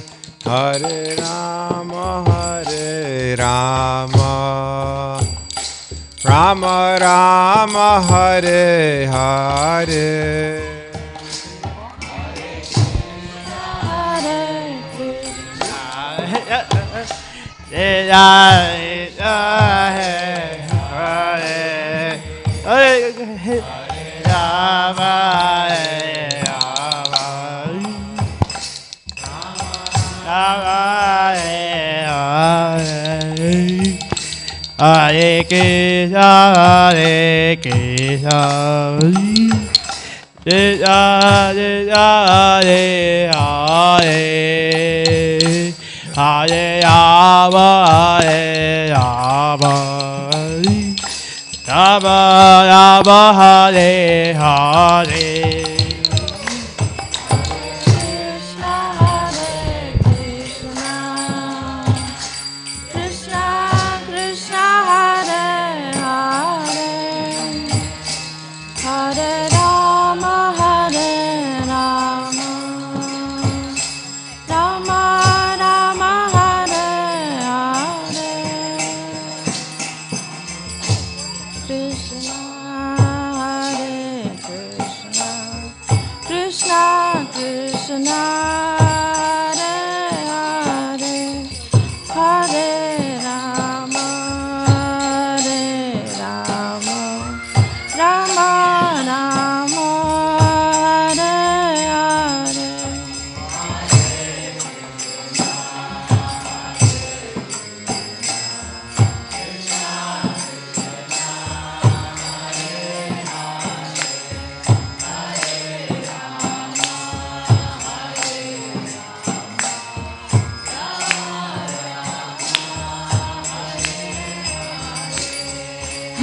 Hare Rama, Hare Rama, Rama Rama, Hare Hare. Hare Krishna, Hare Krishna, Krishna Krishna, Hare Hare, Hare Rama, Hare Rama, Rama Rama, Hare Hare. Hare Krishna, Hare Krishna, Krishna Krishna, Hare Hare, Hare Rama, Hare Rama, Rama Rama, Hare Hare. Krishna, Hare Krishna,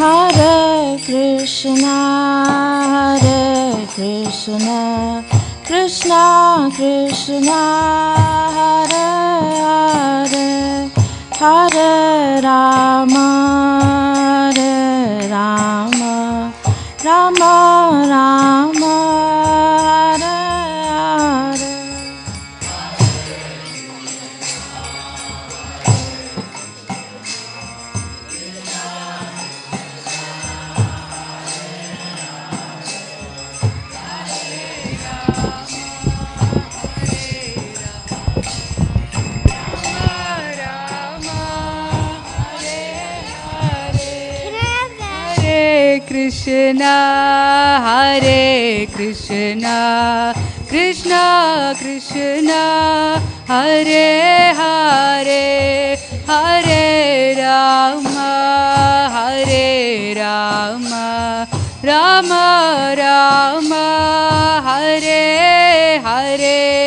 Hare Krishna, Hare Krishna, Krishna Krishna, Hare Hare, Hare Rama, Hare Rama, Rama Rama, Hare Hare. Hare Krishna, Hare Krishna, Krishna Krishna, Hare Hare, Hare Rama, Hare Rama, Rama Rama, Hare Hare.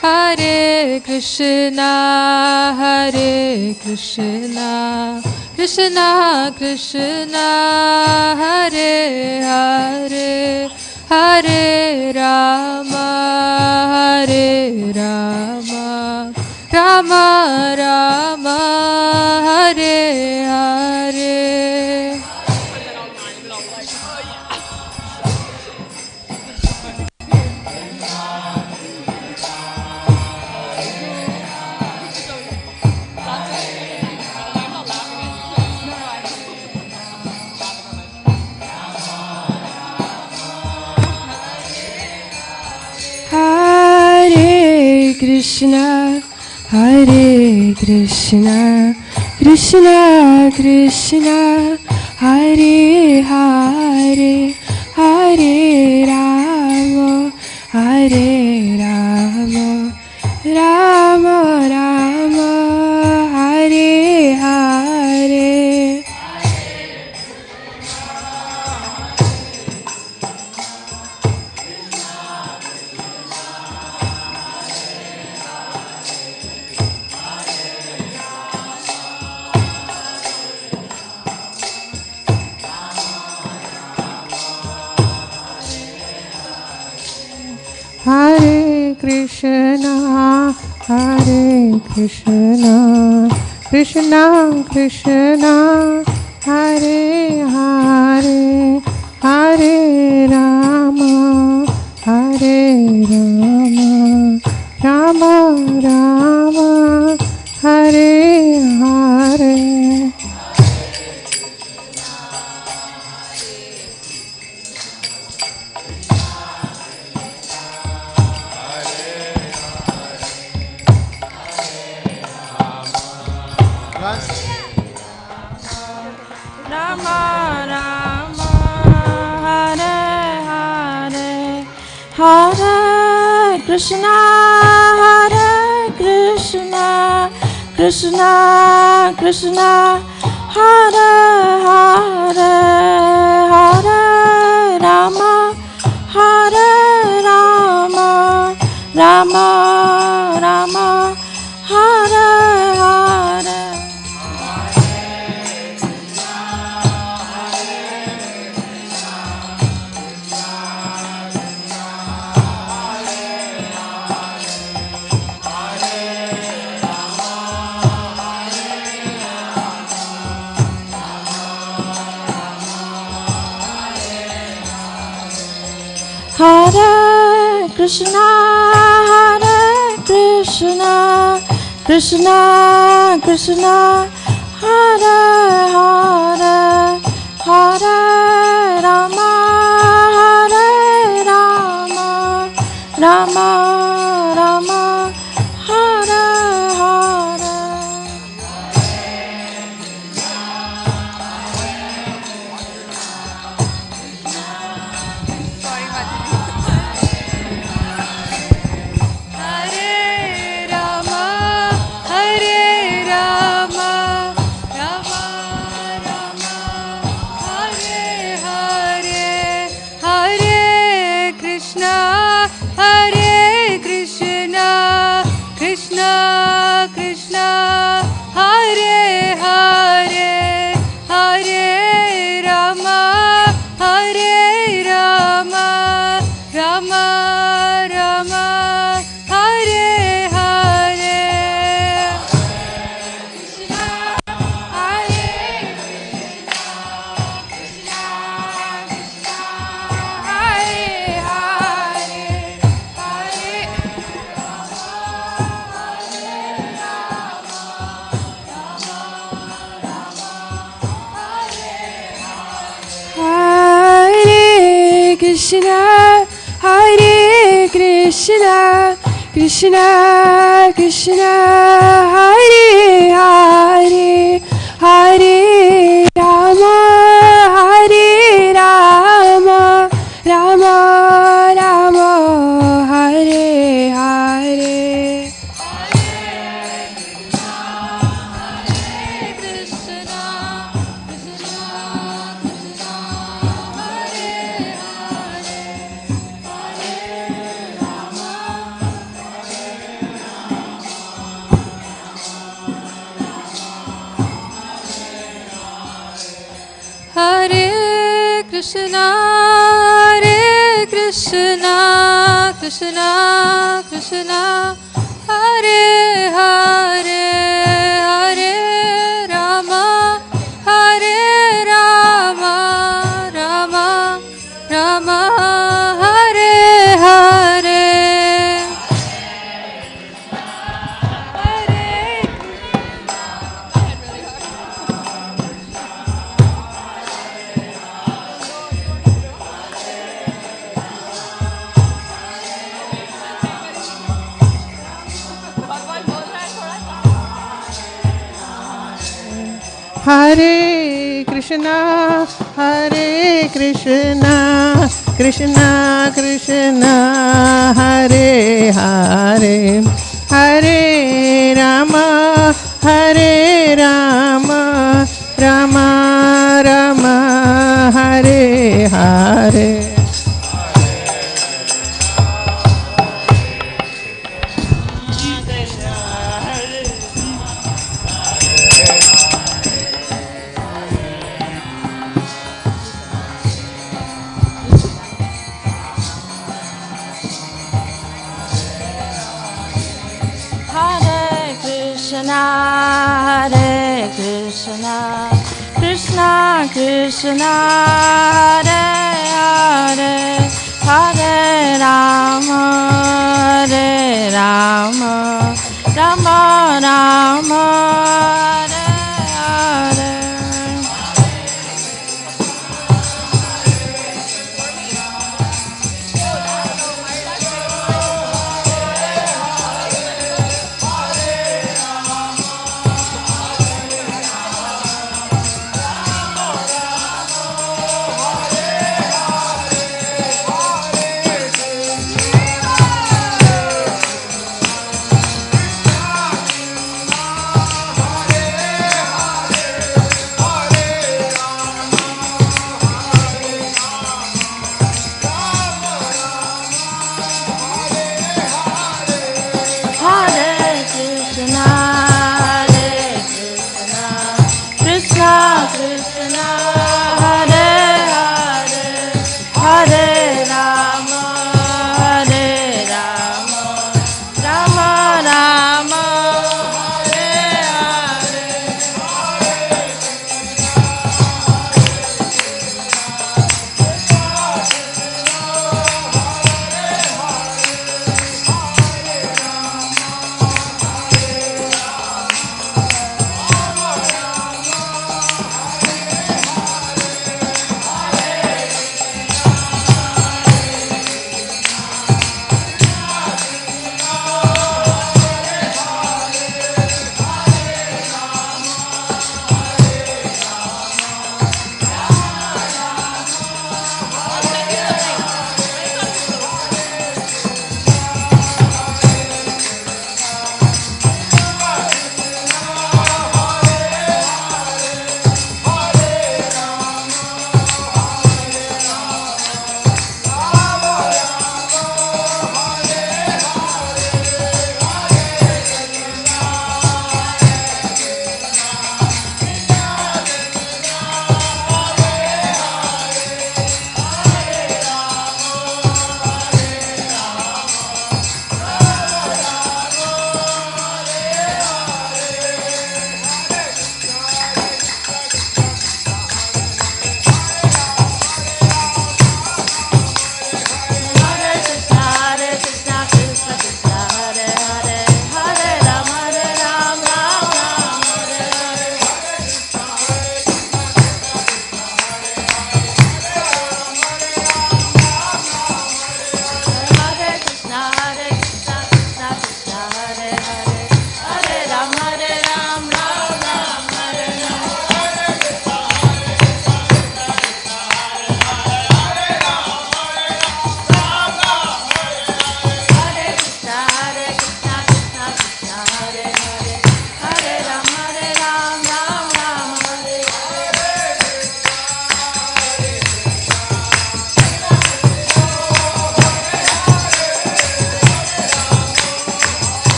Hare Krishna, Hare Krishna, Krishna Krishna, Hare Hare, Hare Rama, Hare Rama, Rama Rama, Hare Hare. Hare Krishna, Hare Krishna, Krishna Krishna, Hare Hare, Hare Rama, Hare Rama, Rama Rama, Hare Hare. Hare Krishna, Hare Krishna, Krishna Krishna, Hare Hare, Hare Rama, Hare Rama, Rama Rama, Hare Hare. Rama Rama, Hare Hare, Hare Krishna, Hare Krishna, Krishna Krishna, Hare Hare, Hare Rama, Hare Rama, Rama Rama, Hare Hare. Hare Krishna, Hare Krishna, Krishna Krishna, Hare Hare, Hare Rama, Hare Rama, Rama Rama, Hare Hare. Hare Krishna, Hare Krishna, Krishna Krishna, Hare Hare, Hare Rama, Hare Rama, Rama Rama, Hare Hare. Hare Krishna, Krishna Krishna, Hare Hare, Hare Rama, Hare Rama, Rama Rama, Hare Hare. Hare Krishna, Hare Krishna, Krishna Krishna, Hare Hare, Hare Rama, Hare Rama, Rama Rama, Hare Hare. Hare Krishna, Hare Krishna, Krishna Krishna, Hare Hare, Hare Rama, Hare Rama, Rama Rama, Hare Hare.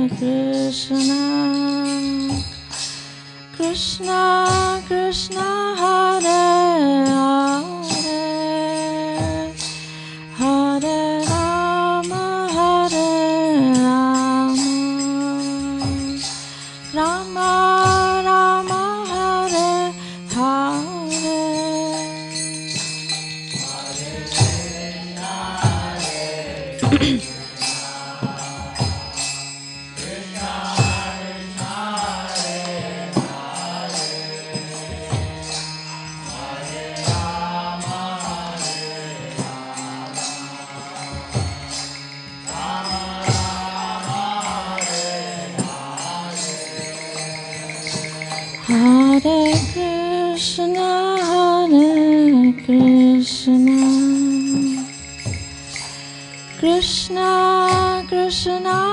Krishna, Krishna Krishna Hare Hare, Hare Rama, Hare Rama, Rama Rama, Hare Hare. Hare Krishna, Hare Krishna, Krishna Krishna